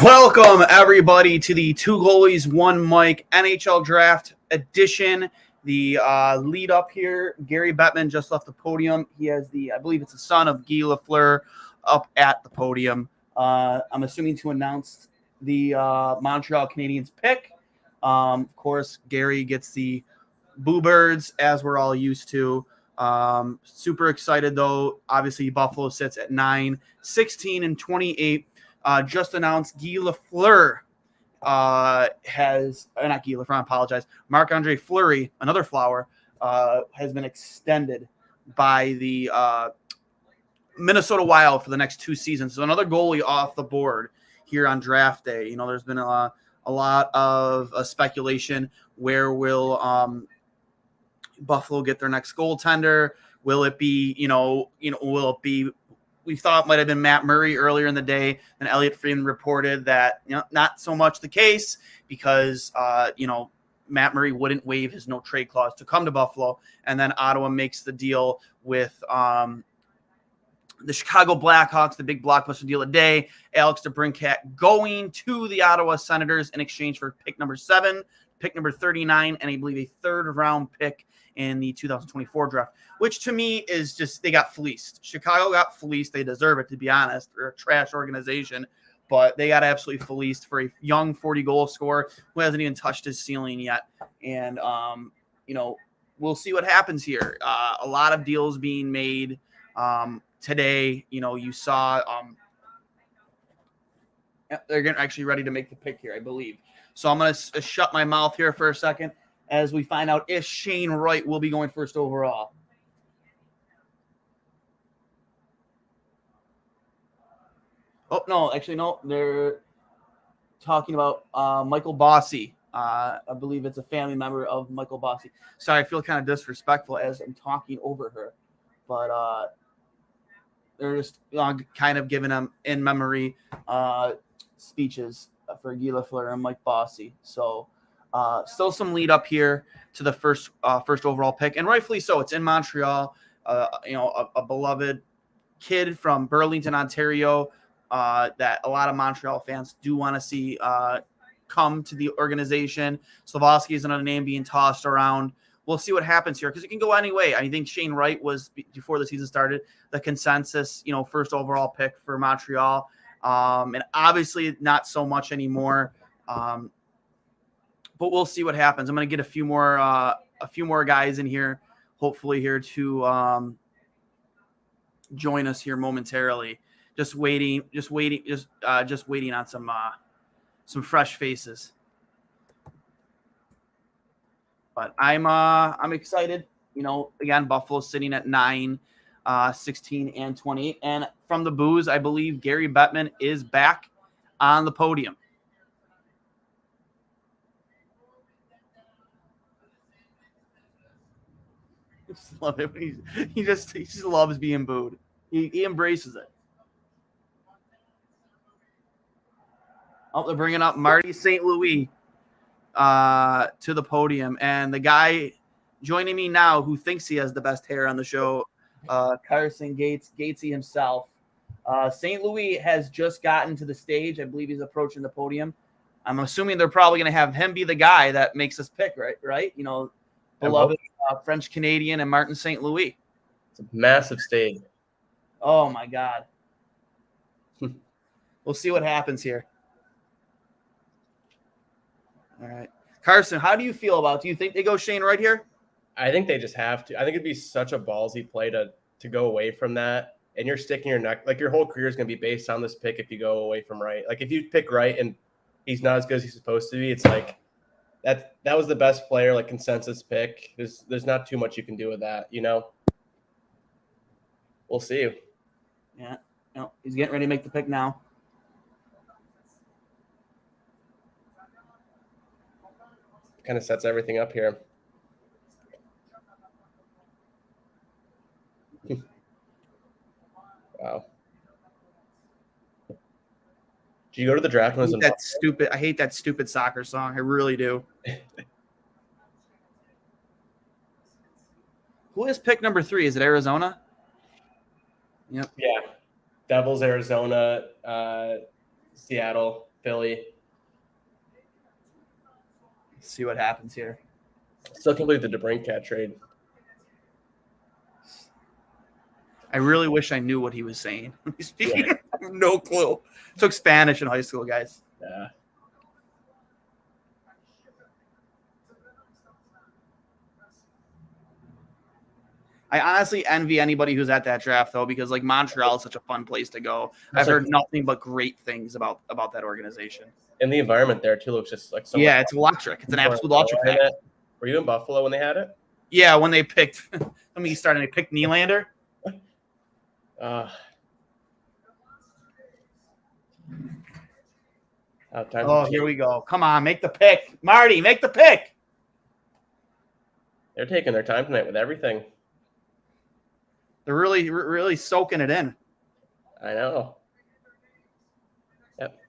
Welcome, everybody, to the Two Goalies, One Mic NHL Draft edition. The lead up here, Gary Bettman just left the podium. He has I believe it's the son of Guy Lafleur up at the podium. I'm assuming to announce the Montreal Canadiens pick. Of course, Gary gets the Boo Birds, as we're all used to. Super excited, though. Obviously, Buffalo sits at 9, 16, and 28. Just announced Guy Lafleur has not Guy Lafleur, I apologize. Marc-Andre Fleury, another Flower, has been extended by the Minnesota Wild for the next 2 seasons. So another goalie off the board here on draft day. You know, there's been a lot of speculation. Where will Buffalo get their next goaltender? Will it be, will it be? We thought it might have been Matt Murray earlier in the day, and Elliot Friedman reported that not so much the case because Matt Murray wouldn't waive his no trade clause to come to Buffalo, and then Ottawa makes the deal with the Chicago Blackhawks, the big blockbuster deal of the day. Alex DeBrincat going to the Ottawa Senators in exchange for pick number 7, pick number 39, and I believe a third-round pick in the 2024 draft, which to me is just they got fleeced. Chicago got fleeced. They deserve it, to be honest. They're a trash organization, but they got absolutely fleeced for a young 40-goal scorer who hasn't even touched his ceiling yet. And, we'll see what happens here. A lot of deals being made today. You saw they're actually ready to make the pick here, I believe. So I'm going to shut my mouth here for a second as we find out if Shane Wright will be going first overall. Oh, no, actually, no. They're talking about Michael Bossy. I believe it's a family member of Michael Bossy. Sorry, I feel kind of disrespectful as I'm talking over her. But they're just kind of giving them in memory speeches for Guy Lafleur and Mike Bossy. So still some lead up here to the first overall pick, and rightfully so. It's in Montreal. A beloved kid from Burlington, Ontario, that a lot of Montreal fans do want to see come to the organization. Slavoski is another name being tossed around. We'll see what happens here because it can go any way. I think Shane Wright was, before the season started, the consensus, first overall pick for Montreal. And obviously not so much anymore. But we'll see what happens. I'm going to get a few more guys in here, hopefully here to join us here momentarily. Just waiting on some fresh faces. But I'm excited. Again, Buffalo sitting at 9, 16, and 28. And from the Boos, I believe Gary Bettman is back on the podium. I just love it. He just loves being booed. He embraces it. Oh, they're bringing up Marty St. Louis to the podium. And the guy joining me now who thinks he has the best hair on the show, Carson Gatesy himself. St. Louis has just gotten to the stage. I believe he's approaching the podium. I'm assuming they're probably going to have him be the guy that makes us pick, right? Beloved French Canadian and Martin St. Louis. It's a massive stage. Oh, my God. We'll see what happens here. All right. Carson, how do you feel about it? Do you think they go Shane Wright here? I think they just have to. I think it'd be such a ballsy play to go away from that. And you're sticking your neck. Like, your whole career is going to be based on this pick if you go away from Wright. Like, if you pick Wright and he's not as good as he's supposed to be, it's like that was the best player, like, consensus pick. There's not too much you can do with that, We'll see. Yeah. No, he's getting ready to make the pick now. Kind of sets everything up here. Wow. Did you go to the draft? I hate that stupid soccer song. I really do. Who is pick number 3? Is it Arizona? Yep. Yeah. Devils, Arizona. Seattle, Philly. Let's see what happens here. Still can't believe the DeBrincat trade. I really wish I knew what he was saying. Yeah. No clue. Took Spanish in high school, guys. Yeah. I honestly envy anybody who's at that draft, though, because like Montreal is such a fun place to go. I've heard nothing but great things about that organization. And the environment there too looks just like so. Yeah, it's electric. It's an absolute electric thing. Were you in Buffalo when they had it? Yeah, when they picked. Let me start. And they picked Nylander. Here we go. Come on, make the pick. Marty, make the pick. They're taking their time tonight with everything. They're really soaking it in. I know. Yep.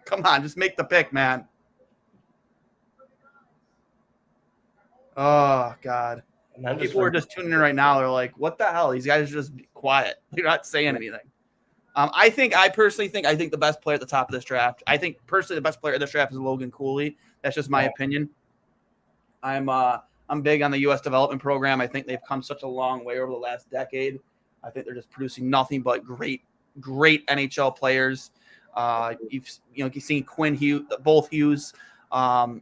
Come on, just make the pick, man. Oh, God. People are just tuning in right now. They're like, what the hell? These guys are just quiet. They're not saying anything. I personally think the best player at the top of this draft, I think personally the best player at this draft is Logan Cooley. That's just my opinion. I'm big on the U.S. development program. I think they've come such a long way over the last decade. I think they're just producing nothing but great NHL players. You've seen Quinn Hughes, both Hughes, coming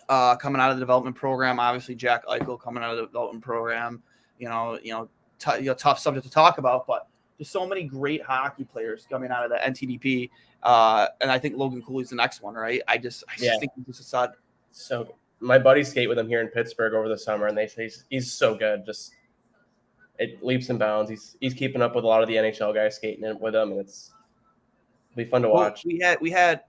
out of the development program. Obviously, Jack Eichel coming out of the development program. Tough subject to talk about, but there's so many great hockey players coming out of the NTDP, and I think Logan Cooley's the next one, right? I just think he's a stud. So my buddies skate with him here in Pittsburgh over the summer, and they say he's so good. Just it leaps and bounds. He's keeping up with a lot of the NHL guys skating with him, and it'll be fun to watch. We had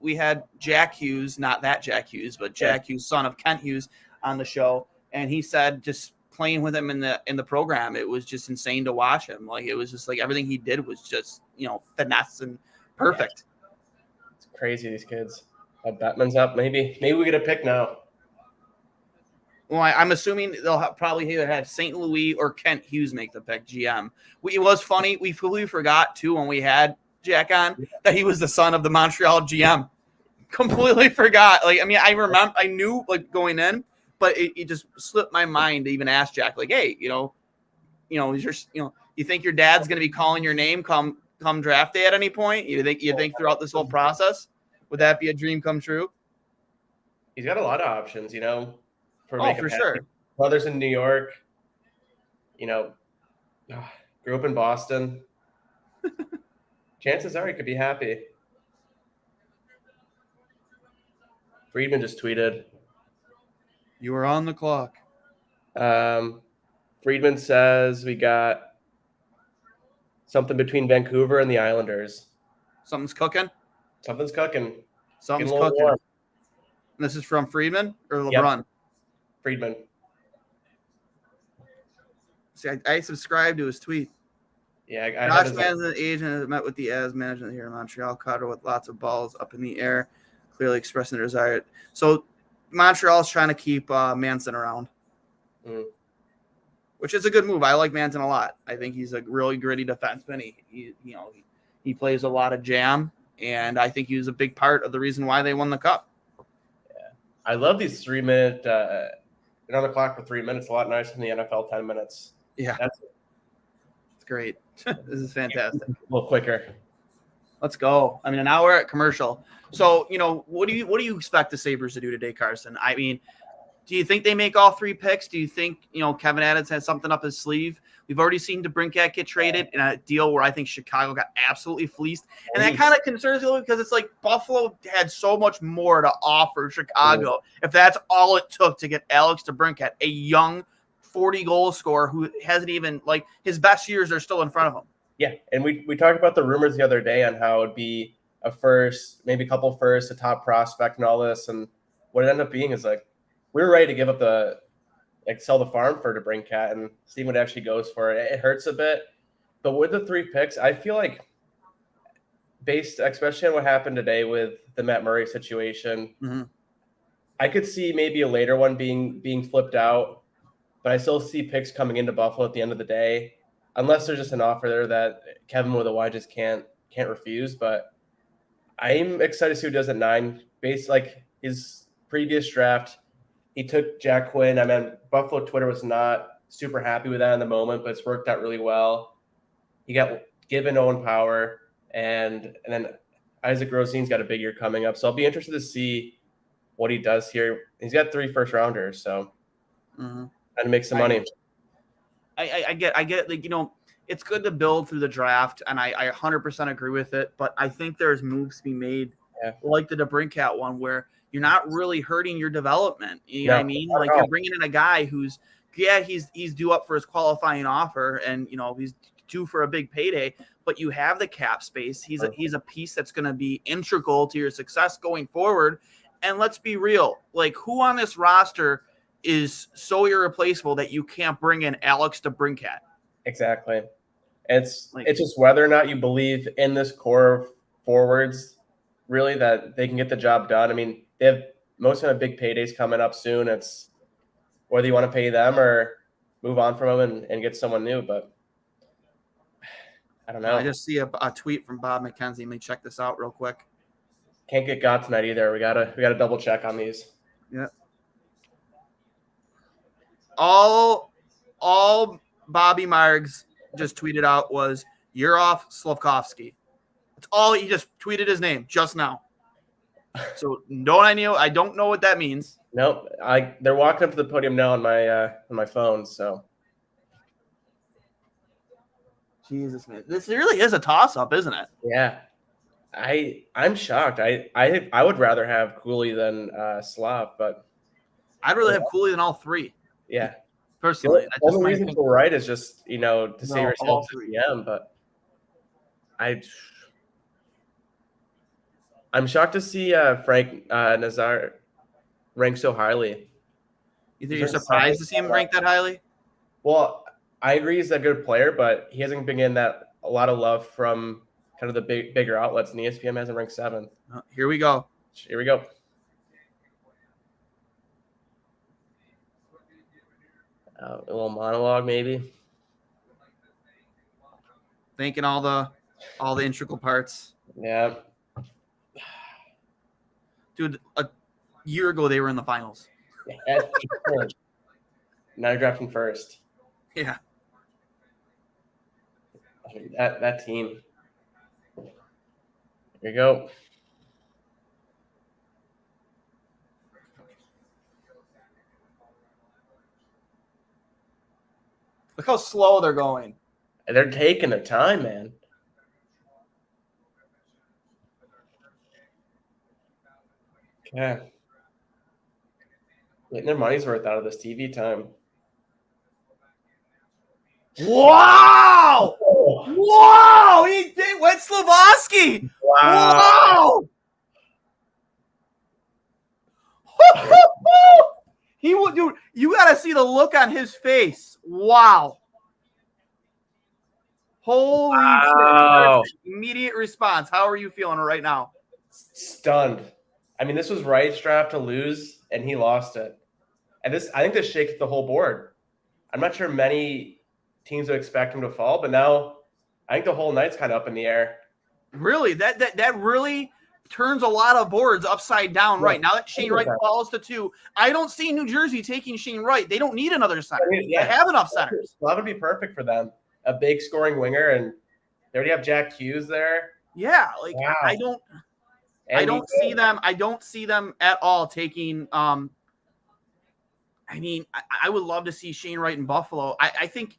Jack Hughes, not that Jack Hughes, but Jack Hughes, son of Kent Hughes, on the show, and he said just playing with him in the program, it was just insane to watch him. Like it was just like everything he did was just finesse and perfect. Yeah. It's crazy, these kids. Batman's up. Maybe we get a pick now. Well, I'm assuming they'll probably either have St. Louis or Kent Hughes make the pick. GM. It was funny. We fully forgot too when we had Jack on that he was the son of the Montreal GM. Completely forgot. Like, I mean, I knew like going in, but it just slipped my mind to even ask Jack. Like, hey, you think your dad's going to be calling your name come draft day at any point? You think throughout this whole process, would that be a dream come true? He's got a lot of options, for sure. Brothers in New York, grew up in Boston. Chances are he could be happy. Friedman just tweeted. You are on the clock. Friedman says we got something between Vancouver and the Islanders. Something's cooking? Something's cooking. Something's cooking. Warm. And this is from Friedman or LeBron? Yep. Friedman. See, I subscribed to his tweet. Yeah, Josh Man's an agent has met with the As management here in Montreal. Cutter with lots of balls up in the air, clearly expressing their desire. So Montreal's trying to keep Manson around, which is a good move. I like Manson a lot. I think he's a really gritty defenseman. He plays a lot of jam, and I think he was a big part of the reason why they won the cup. Yeah, I love these 3 minute. On the clock for 3 minutes, a lot nicer than the NFL 10 minutes. Yeah, it's great. This is fantastic. A little quicker. Let's go. I mean, an hour at commercial. So, what do you expect the Sabres to do today, Carson? I mean, do you think they make all 3 picks? Do you think, Kevin Adams has something up his sleeve? We've already seen DeBrincat get traded in a deal where I think Chicago got absolutely fleeced. And that kind of concerns me because it's like Buffalo had so much more to offer Chicago if that's all it took to get Alex DeBrincat, a young 40-goal scorer who hasn't even, like, his best years are still in front of him. Yeah, and we talked about the rumors the other day on how it'd be a first, maybe a couple firsts, a top prospect and all this. And what it ended up being is, like, we were ready to give up sell the farm for DeBrincat and see what it actually goes for. It hurts a bit. But with the 3 picks, I feel like based especially on what happened today with the Matt Murray situation, I could see maybe a later one being flipped out. but I still see picks coming into Buffalo at the end of the day, unless there's just an offer there that Kevin with a Y just can't refuse. But I'm excited to see who does at 9. Based like his previous draft, he took Jack Quinn. I mean, Buffalo Twitter was not super happy with that in the moment, but it's worked out really well. He got given Owen Power, and then Isaac Rosin's got a big year coming up. So I'll be interested to see what he does here. He's got 3 first-rounders, so trying to make some money. I get like, it's good to build through the draft, and I 100% agree with it, but I think there's moves to be made, like the DeBrincat one, where you're not really hurting your development. You know what I mean? Like, you're bringing in a guy who's, he's due up for his qualifying offer, and, he's due for a big payday, but you have the cap space. He's a piece that's going to be integral to your success going forward. And let's be real, like, who on this roster is so irreplaceable that you can't bring in Alex DeBrincat? Exactly. It's just whether or not you believe in this core of forwards, really, that they can get the job done. I mean, most of them have big paydays coming up soon. It's whether you want to pay them or move on from them and get someone new. But I don't know. I just see a tweet from Bob McKenzie. Let me check this out real quick. Can't get got tonight either. We gotta double check on these. Yeah. All Bobby Margs just tweeted out was Yurov Slavkovsky. That's all. He just tweeted his name just now. So I don't know what that means. Nope. They're walking up to the podium now on my phone. So Jesus, man, this really is a toss-up, isn't it? Yeah. I'm shocked. I would rather have Cooley than Slav, but I'd rather have Cooley than all 3. Yeah. Personally, the only reason for right is just to save yourself to PM. But I'm shocked to see Frank Nazar ranked so highly. You think you're surprised to see him ranked that highly? Well, I agree he's a good player, but he hasn't been getting a lot of love from kind of the bigger outlets, and the ESPN hasn't ranked 7th. Here we go. A little monologue, maybe. Thinking all the integral parts. Yeah. Dude, a year ago they were in the finals. Now you're drafting first. Yeah. That team. Here you go. Look how slow they're going. They're taking their time, man. Okay. Getting their money's worth out of this TV time. Wow! Whoa! He went Slavoski! Wow! He would, dude. You got to see the look on his face. Wow! Holy shit! Immediate response. How are you feeling right now? Stunned. I mean, this was Wright's draft to lose, and he lost it. And I think this shakes the whole board. I'm not sure many teams would expect him to fall, but now I think the whole night's kind of up in the air. Really? That really turns a lot of boards upside down right now that Shane Wright falls to 2. I don't see New Jersey taking Shane Wright. They don't need another center. They have enough centers. Well, that would be perfect for them. A big scoring winger, and they already have Jack Hughes there. Yeah, like wow. I don't see them. I don't see them at all taking. I mean, I would love to see Shane Wright in Buffalo. I think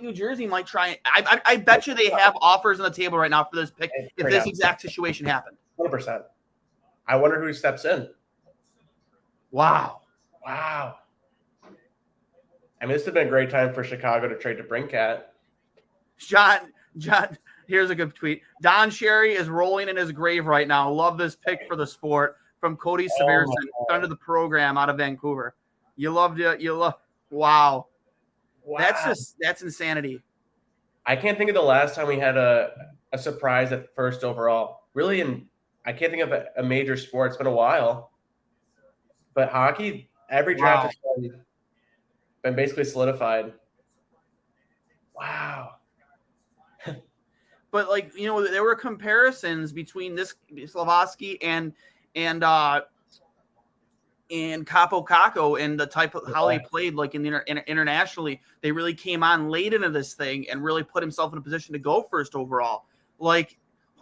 New Jersey might try. I bet you they have offers on the table right now for this pick if this exact situation happened. 100%. I wonder who steps in. Wow. I mean, this has been a great time for Chicago to trade DeBrincat. John, here's a good tweet. Don Cherry is rolling in his grave right now. Love this pick for the sport from Cody Severson, friend of the program out of Vancouver. Wow. That's insanity. I can't think of the last time we had a surprise at first overall. Really, I can't think of a major sport. It's been a while. But hockey, every draft is been basically solidified. Wow. But like, there were comparisons between this Slavaski and Capo Caco and the type of how they played, like in the internationally. They really came on late into this thing and really put himself in a position to go first overall. Like,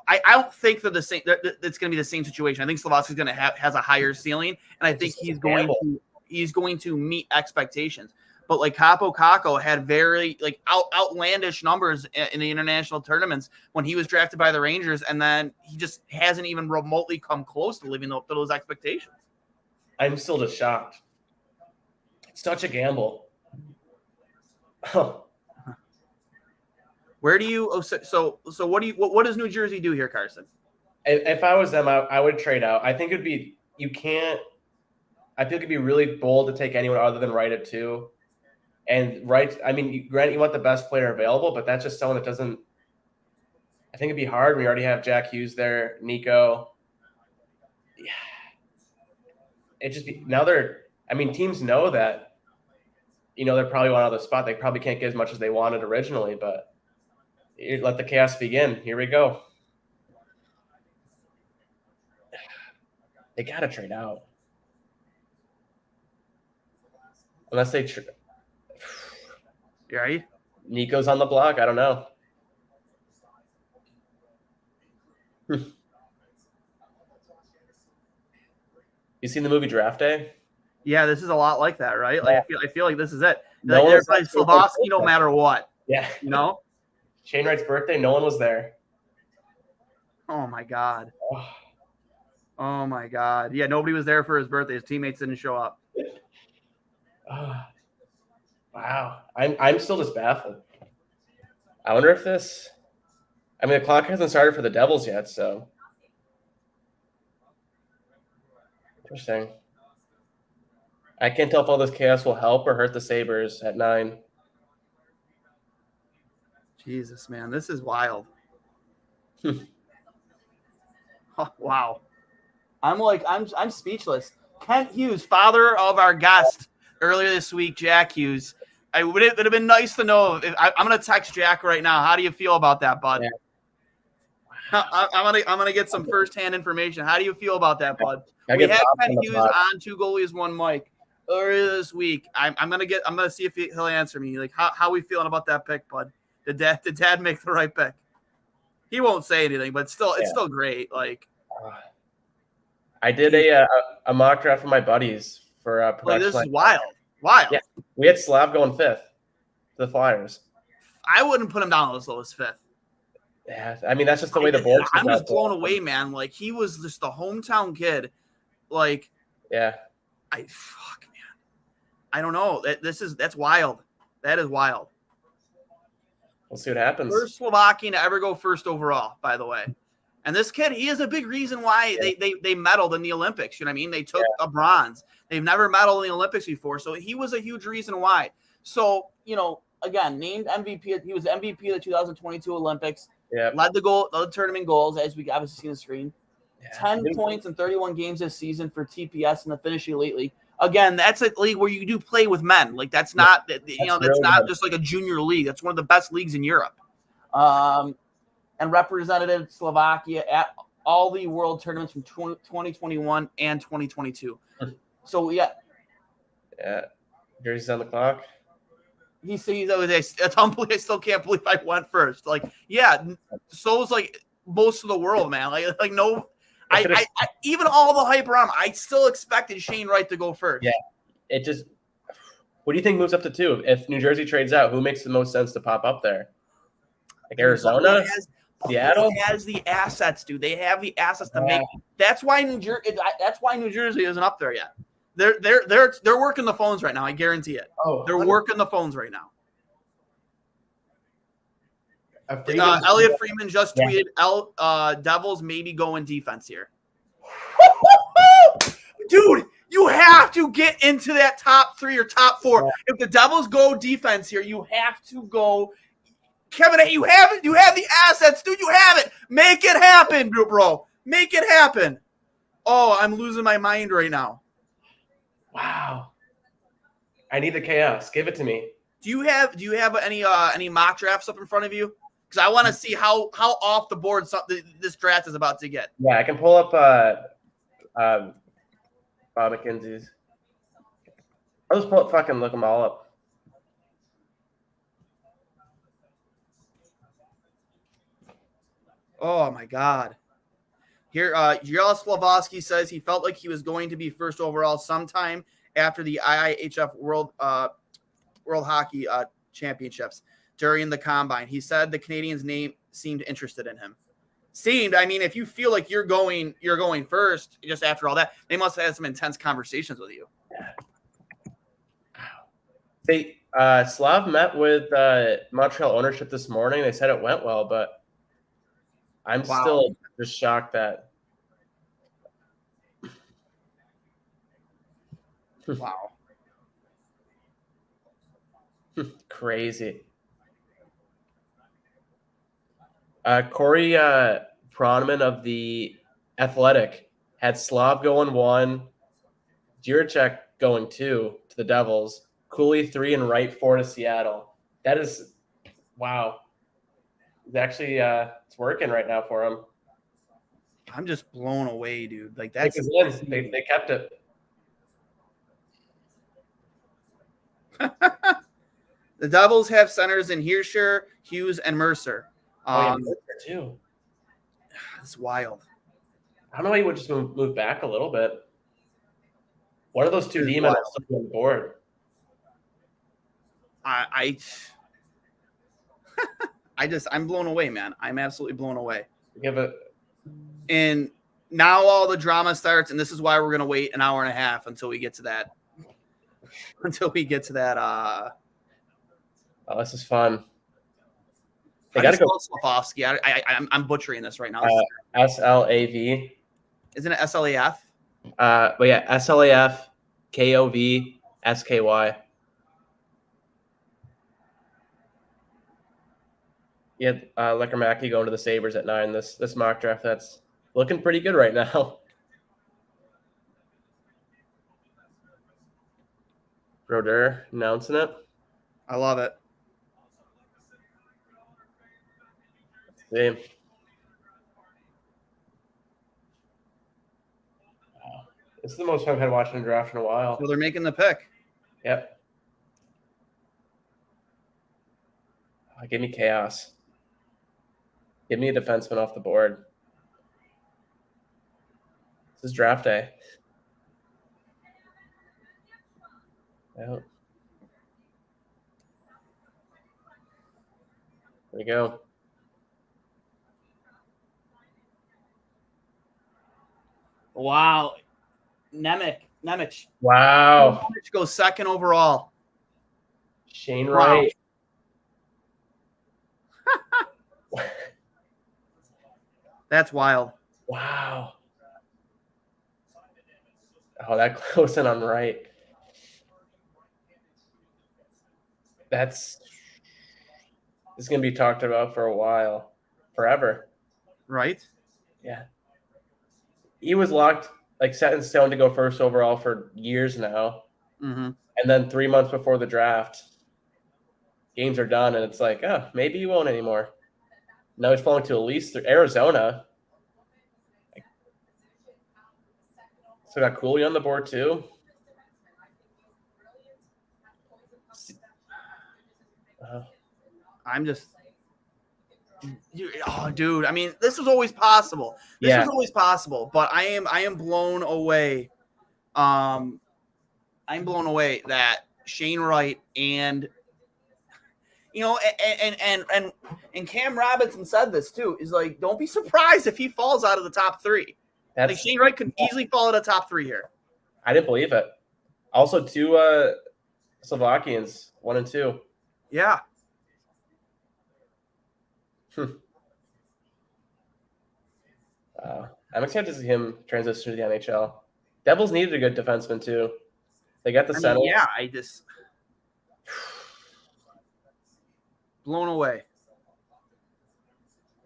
I don't think they're the same. It's going to be the same situation. I think Slavaski's going to has a higher ceiling, and I think he's going to meet expectations. But like Capo Caco had very like outlandish numbers in the international tournaments when he was drafted by the Rangers, and then he just hasn't even remotely come close to living up to those expectations. I'm still just shocked. It's such a gamble. Oh. Where do you? So what does New Jersey do here, Carson? If I was them, I would trade out. I think it'd be you can't. I think it'd be really bold to take anyone other than Wright at 2. And Wright, I mean, granted, you want the best player available, but that's just someone that doesn't. I think it'd be hard when you already have Jack Hughes there, Nico. Yeah. It just be now they're. I mean, teams know that. They're probably one out of the spot. They probably can't get as much as they wanted originally, but let the chaos begin. Here we go. They gotta trade out, unless they. Right? Nico's on the block. I don't know. You seen the movie Draft Day? Yeah, this is a lot like that, right? Like I feel like this is it. No Like, they're Slavaski no matter what. Yeah. Shane Wright's birthday, no one was there. Oh my God. Oh my God. Yeah, nobody was there for his birthday. His teammates didn't show up. Wow. I'm still just baffled. I wonder if this. I mean, the clock hasn't started for the Devils yet, so interesting. I can't tell if all this chaos will help or hurt the Sabres at 9. Jesus, man, this is wild. Oh, wow. I'm speechless. Kent Hughes, father of our guest earlier this week, Jack Hughes. It would have been nice to know. I'm going to text Jack right now. How do you feel about that, bud? Yeah. I'm gonna get some firsthand information. How do you feel about that, bud? We had Kent Hughes on Two Goalies, One Mic earlier this week. I'm gonna see if he'll answer me. Like, how we feeling about that pick, bud? Did Dad make the right pick? He won't say anything, but still, it's still great. Like, I did a mock draft for my buddies for production. This is wild. Yeah, we had Slav going 5th to the Flyers. I wouldn't put him down as low as 5th. Yeah, I mean, that's just the way the board. I'm just blown away, man. Like, he was just the hometown kid. Like, yeah. Man. I don't know. That's wild. That is wild. We'll see what happens. First Slovakian to ever go first overall, by the way. And this kid, he is a big reason why they medaled in the Olympics. You know what I mean? They took a bronze. They've never medaled in the Olympics before, so he was a huge reason why. So, again, named MVP. He was MVP of the 2022 Olympics. Yeah. Led the tournament goals, as we obviously see on the screen. 10 points in 31 games this season for TPS in the Finnish Elite League. Again, that's a league where you do play with men. Like, that's not that's not just like a junior league. That's one of the best leagues in Europe. And represented Slovakia at all the world tournaments from 2021 and 2022. So yeah. Jersey's on the clock. He sees it's humbly. I still can't believe I went first. Like, yeah, so is like most of the world, man. Like no, I even all the hype around, I still expected Shane Wright to go first. Yeah, it just. What do you think moves up to 2? If New Jersey trades out, who makes the most sense to pop up there? Like Arizona, Seattle has the assets, dude. They have the assets to make. That's why New Jersey isn't up there yet. They're working the phones right now. I guarantee it. They're working the phones right now. Elliot Freeman just tweeted, Devils maybe go in defense here. Dude, you have to get into that top 3 or top 4. Yeah. If the Devils go defense here, you have to go. Kevin, you have it. You have the assets, dude. You have it. Make it happen, bro. Make it happen. Oh, I'm losing my mind right now. Wow. I need the chaos. Give it to me. Do you have any mock drafts up in front of you? Because I want to see how off the board this draft is about to get. Yeah, I can pull up Bob McKenzie's. I'll just pull up, fucking look them all up. Oh my God. Here, Yaroslav says he felt like he was going to be first overall sometime after the IIHF World Hockey Championships during the combine. He said the Canadians' name seemed interested in him. I mean, if you feel like you're going first just after all that, they must have had some intense conversations with you. They Slav met with Montreal ownership this morning. They said it went well, but I'm still just shocked that. Wow. Crazy. Corey Pronman of the Athletic had Slav going 1, Jiricek going 2 to the Devils, Cooley 3, and Wright 4 to Seattle. That is, wow. It's actually it's working right now for him. I'm just blown away, dude. Like that's they kept it. The Devils have centers in Hirscher, Hughes, and Mercer. Mercer too. It's wild. I don't know why you would just move back a little bit. One of those two D-men are still on the board. I'm blown away, man. I'm absolutely blown away. Yeah, and now all the drama starts, and this is why we're gonna wait an hour and a half until we get to that. Oh, this is fun. They got to go Slavovsky. I'm butchering this right now. SLAV. Isn't it SLAF? But yeah, SLAF, KOV, SKY. Yeah, Leckermacki going to the Sabres at 9. This mock draft, that's looking pretty good right now. Roder announcing it. I love it. Let's see. Wow. This is the most fun I've had watching a draft in a while. So they're making the pick. Yep. Give me chaos. Give me a defenseman off the board. This is draft day. Yep. There we go. Wow. Nemec. Wow. Nemec goes second overall. Shane Wright. Wow. That's wild. Wow. Oh, that close in on Wright. This is going to be talked about for a while. Forever. Right? Yeah. He was locked, like set in stone to go first overall for years now. Mm-hmm. And then 3 months before the draft, games are done, and it's like, oh, maybe he won't anymore. Now he's falling to at least Arizona. So got Cooley on the board too. I'm just, dude. I mean, this was always possible. This was always possible, but I am blown away. I'm blown away that Shane Wright and and Cam Robinson said this too. Is like, don't be surprised if he falls out of the top 3. Like Shane Wright could easily fall out of the top 3 here. I didn't believe it. Also, 2 Slovakians, 1 and 2. Yeah. I'm excited to see him transition to the NHL. Devils needed a good defenseman too. They got the center. Yeah, I just blown away.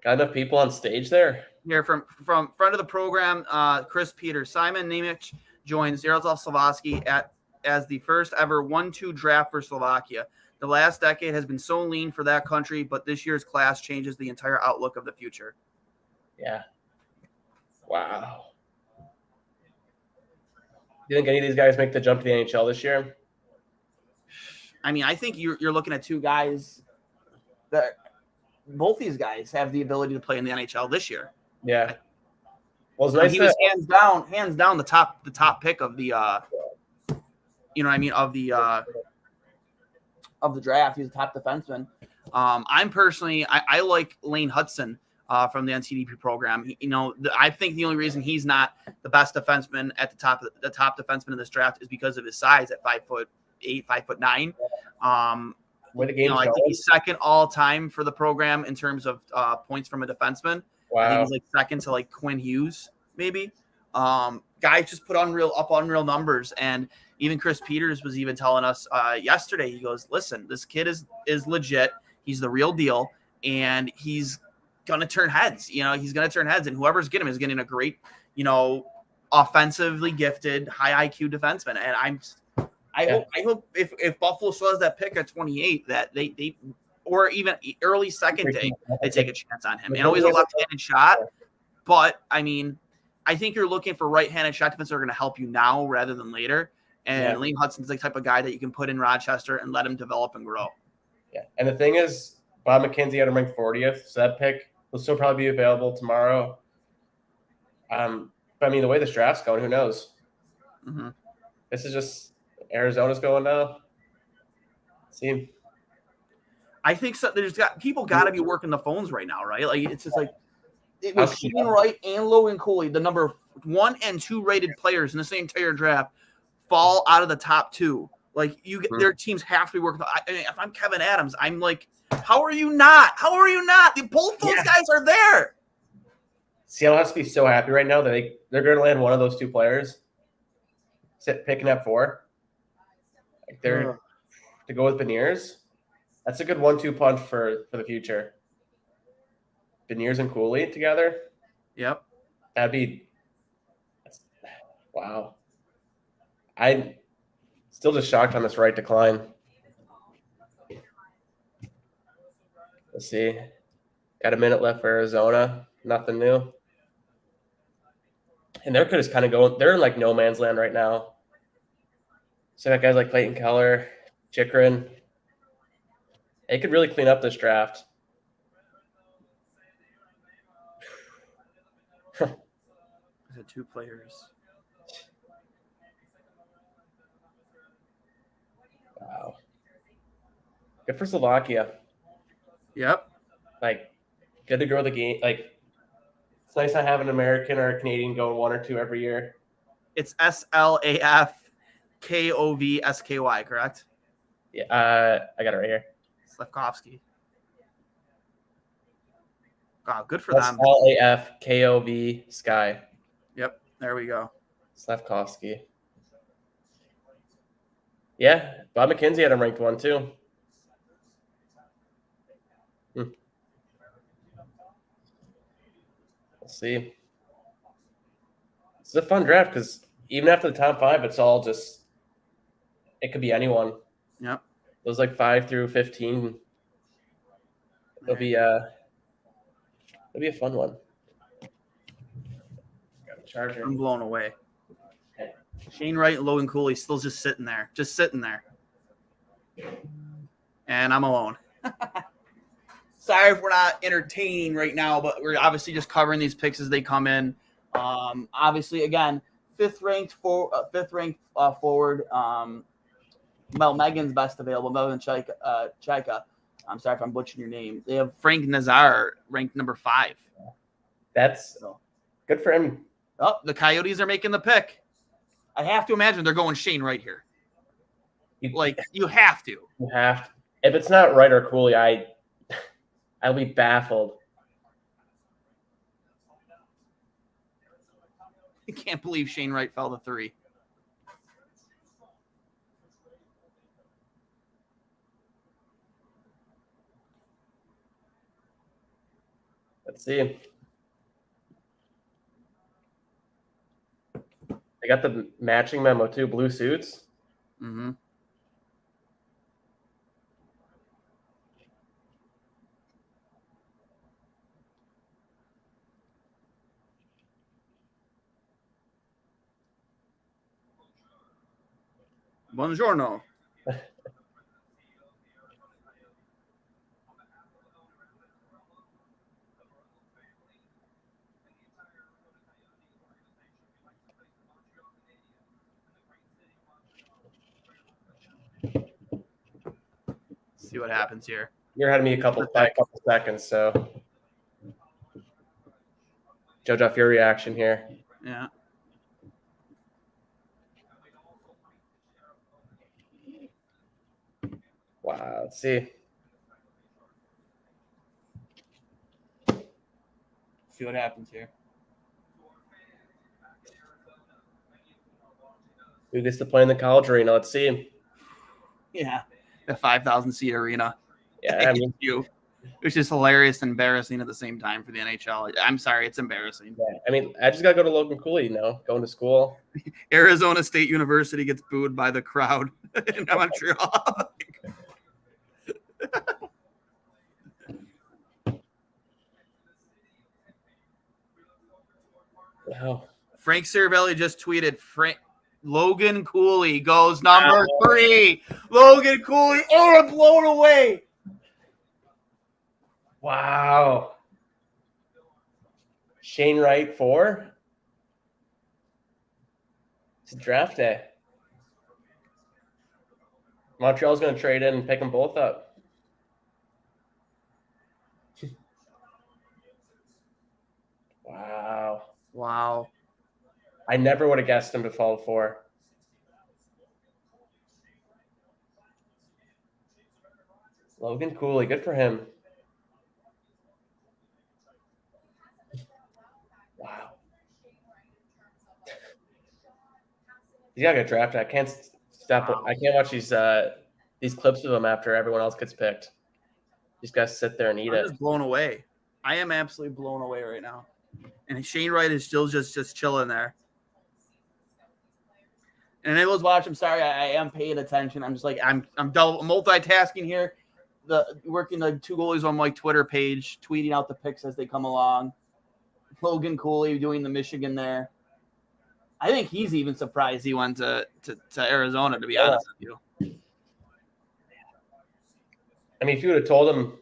Got enough people on stage there. Here from friend of the program, Chris Peters. Simon Nemec joins Yaroslav Slavovsky at as the first ever 1-2 draft for Slovakia. The last decade has been so lean for that country, but this year's class changes the entire outlook of the future. Yeah. Wow. Do you think any of these guys make the jump to the NHL this year? I mean, I think you're looking at two guys that both these guys have the ability to play in the NHL this year. Yeah. Well, it's nice he that was hands down the top pick of the you know what I mean, of the draft. He's a top defenseman. I'm personally I like Lane Hudson from the NCDP program. I think the only reason he's not the best defenseman at the top defenseman in this draft is because of his size at 5'8", 5'9". Where the game's I think he's second all time for the program in terms of points from a defenseman. Wow. I think he's like second to like Quinn Hughes, maybe. Guys just put unreal numbers, and even Chris Peters was even telling us yesterday. He goes, "Listen, this kid is legit. He's the real deal, and he's gonna turn heads. He's gonna turn heads, and whoever's getting him is getting a great, offensively gifted, high IQ defenseman." And I hope if Buffalo still has that pick at 28, that they or even early second day, they take a chance on him. And always a left-handed shot, but I mean, I think you're looking for right-handed shot defense that are going to help you now rather than later. And Lane Hudson's the type of guy that you can put in Rochester and let him develop and grow. Yeah, and the thing is, Bob McKenzie had him ranked 40th, so that pick will still probably be available tomorrow. But I mean, the way this draft's going, who knows? Mm-hmm. This is just Arizona's going now. See, I think so. People got to be working the phones right now, right? Like it's just like it was Shane Wright and Logan Cooley, the number 1 and 2 rated players in the same entire draft, fall out of the top 2. Like their teams have to be working. If I'm Kevin Adams, I'm like, how are you not? How are you not? Both those guys are there. Seattle has to be so happy right now that they're going to land one of those 2 players. Picking at 4. Like they're to go with Beniers. That's a good 1-2 punch for the future. Beniers and Cooley together. Yep. Wow. I'm still just shocked on this right decline. Let's see. Got a minute left for Arizona. Nothing new. And they're just kind of going. They're in like no man's land right now. So got guys like Clayton Keller, Chikrin. They could really clean up this draft. Is it 2 players? Wow. Good for Slovakia. Yep. Like, good to grow the game. Like, it's nice to have an American or a Canadian going 1 or 2 every year. It's SLAFKOVSKY, correct? Yeah, I got it right here. Slavkovsky. Wow, good for them. SLAFKOV Sky. Yep, there we go. Slavkovsky. Yeah, Bob McKenzie had him ranked 1 too. We'll see. It's a fun draft because even after the top 5, it's all just – it could be anyone. Yep. Those like 5 through 15. It'll be a fun one. Got a charger. I'm blown away. Shane Wright and Logan Cooley still just sitting there. And I'm alone. Sorry if we're not entertaining right now, but we're obviously just covering these picks as they come in. Obviously, again, fifth ranked forward. Mel Megan's best available. Melvin Chaika. I'm sorry if I'm butchering your name. They have Frank Nazar ranked number 5. That's good for him. Oh, the Coyotes are making the pick. I have to imagine they're going Shane right here. You have to. You have to. If it's not Wright or Cooley, I'll be baffled. I can't believe Shane Wright fell to 3. Let's see. I got the matching memo too. Blue suits. Mm-hmm. Buongiorno. See what happens here. You're ahead of me by a couple seconds, so judge off your reaction here. Yeah. Wow. Let's see. See what happens here. Who gets to play in the college arena? Let's see. Yeah. The 5,000 seat arena. Yeah, I mean, which is hilarious and embarrassing at the same time for the NHL. I'm sorry, it's embarrassing. Yeah, I mean, I just got to go to Logan Cooley, going to school. Arizona State University gets booed by the crowd in Montreal. Wow. Frank Cervelli just tweeted, Logan Cooley goes number 3. Logan Cooley, I'm blown away. Wow. Shane Wright 4. It's draft day. Montreal's going to trade in and pick them both up. Wow. I never would have guessed him to fall 4. Logan Cooley, good for him. Wow. He's got to get drafted. I can't stop. Wow. I can't watch these clips of him after everyone else gets picked. He's got to sit there and eat it. I'm just blown away. I am absolutely blown away right now. And Shane Wright is still just chilling there. And I was watching. I'm sorry, I am paying attention. I'm just like I'm multitasking here. Working the 2 goalies on my Twitter page, tweeting out the picks as they come along. Logan Cooley doing the Michigan there. I think he's even surprised he went to Arizona, to be honest with you. I mean, if you would have told him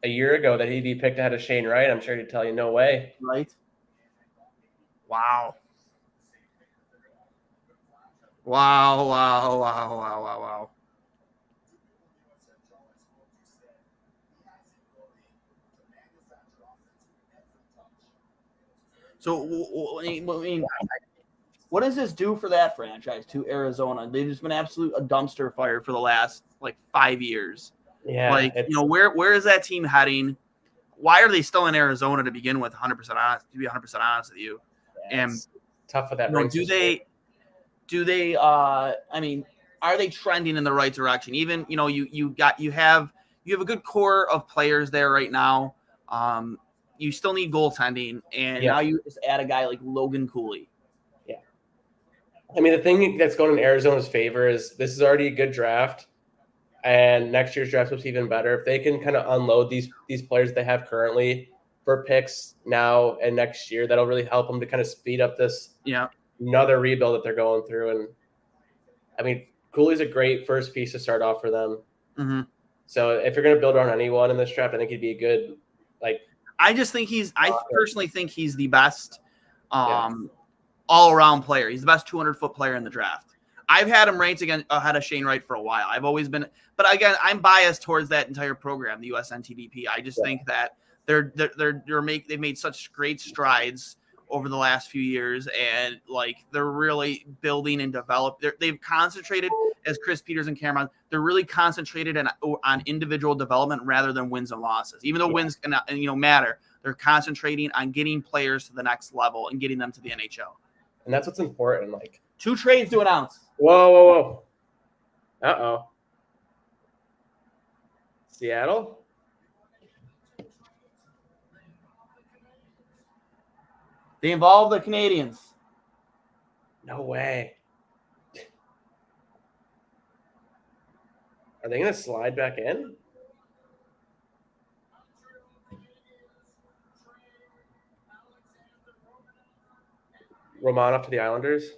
a year ago that he'd be picked ahead of Shane Wright, I'm sure he'd tell you no way. Right? Wow. Wow. So, I mean, what does this do for that franchise, to Arizona? They've just been a dumpster fire for the last 5 years. Yeah. Where is that team heading? Why are they still in Arizona to begin with? 100% honest, to be 100% honest with you. Yeah, and tough with that. Do they? I mean, are they trending in the right direction? Even you have a good core of players there right now. You still need goaltending, and now you just add a guy like Logan Cooley. Yeah. I mean, the thing that's going in Arizona's favor is this is already a good draft, and next year's draft looks even better. If they can kind of unload these players they have currently for picks now and next year, that'll really help them to kind of speed up this another rebuild that they're going through. And I mean, Cooley's a great first piece to start off for them. Mm-hmm. So if you're going to build around anyone in this draft, I think he'd be a good I personally think he's the best all-around player. He's the best 200-foot player in the draft. I've had him ranked ahead of Shane Wright for a while. I've always been – but again, I'm biased towards that entire program, the USNTDP. I just think that they've made such great strides over the last few years, and they're really building and they've concentrated, as Chris Peters and Cameron, they're really concentrated on individual development rather than wins and losses. Even though wins can matter, they're concentrating on getting players to the next level and getting them to the NHL. And that's what's important. 2 trades to announce. Whoa. Uh-oh. Seattle? They involve the Canadians. No way. Are they going to slide back in? Romanov to the Islanders.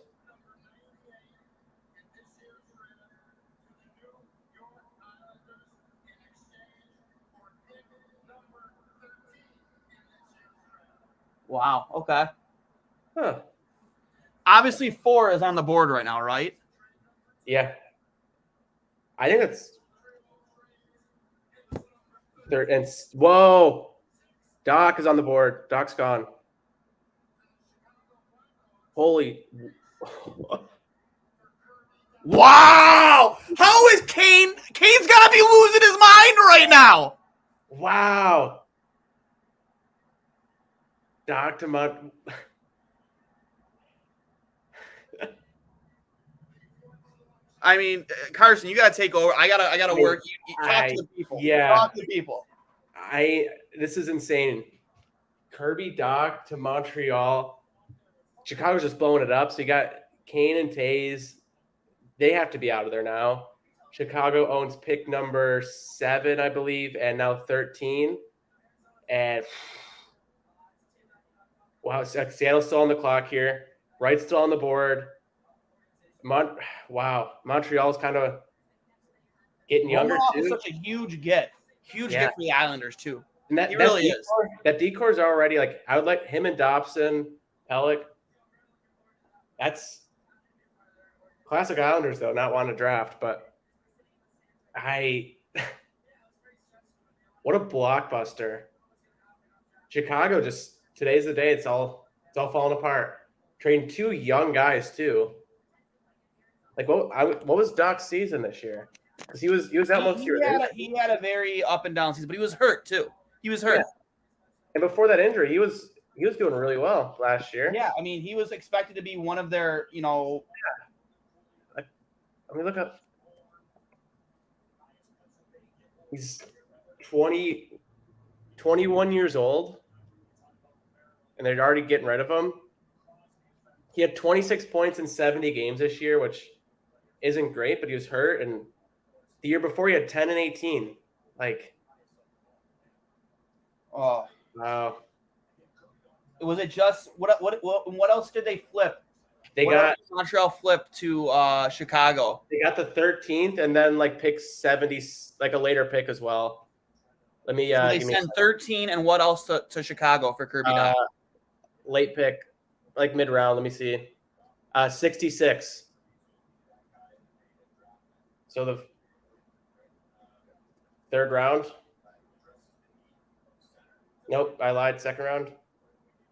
Wow. Okay. Huh. Obviously, 4 is on the board right now, right? Yeah. I think it's third. And whoa. Doc is on the board. Doc's gone. Holy. Wow! How is Kane? Kane's got to be losing his mind right now. Wow. Doc to Mont. I mean, Carson, you got to take over. I gotta work. You talk to the people. Yeah. Talk to the people. This is insane. Kirby Doc to Montreal. Chicago's just blowing it up. So you got Kane and Tays. They have to be out of there now. Chicago owns pick number 7, I believe, and now 13. And wow, Seattle's still on the clock here. Wright's still on the board. Wow, Montreal's kind of getting younger too. Such a huge get for the Islanders too. And he really is. That decor is already like, I would like him and Dobson, Pellick. That's classic Islanders though, not wanting to draft, but what a blockbuster. Chicago today's the day. It's all falling apart. Trading 2 young guys too. Like what was Doc's season this year? Because he was out most year. He had a very up and down season, but he was hurt too. He was hurt. Yeah. And before that injury, he was doing really well last year. Yeah, I mean, he was expected to be one of their, Yeah. I mean, look up. He's 21 years old, and they're already getting rid of him. He had 26 points in 70 games this year, which isn't great, but he was hurt. And the year before, he had 10 and 18. Like, oh wow. Was it just what else did they flip? Montreal flipped to Chicago. They got the 13th and then like pick 70, like a later pick as well. Let me. So they send 13 and what else to Chicago for Kirby Doc? Late pick, like mid round. Let me see. 66. So the 3rd round. Nope, I lied. 2nd round.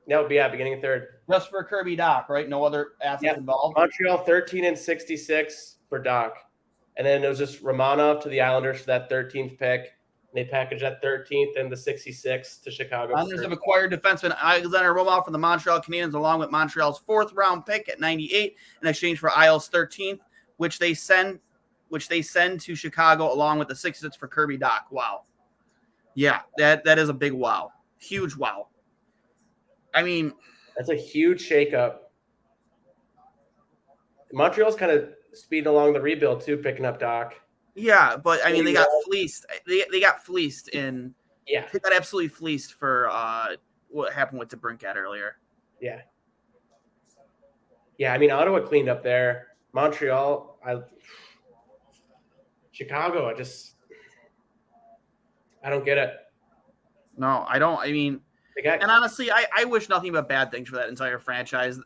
Nope, yeah, beginning of 3rd. Just for Kirby Doc, right? No other assets involved. Montreal 13 and 66 for Doc. And then it was just Romanov to the Islanders for that 13th pick. And they packaged that 13th and the 66th to Chicago. Islanders have acquired defenseman Alexander Romanov from the Montreal Canadiens along with Montreal's 4th round pick at 98 in exchange for Isles 13th, which they send to Chicago along with the 66th for Kirby Doc. Wow. Yeah, that is a big wow. Huge wow. I mean, that's a huge shakeup. Montreal's kind of speeding along the rebuild too, picking up Doc. Yeah, but I mean, they got fleeced. They got fleeced in. Yeah, they got absolutely fleeced for what happened with DeBrincat earlier. Yeah. Yeah, I mean, Ottawa cleaned up there. Montreal, Chicago, I don't get it. No, I don't. I mean, and honestly, I wish nothing but bad things for that entire franchise.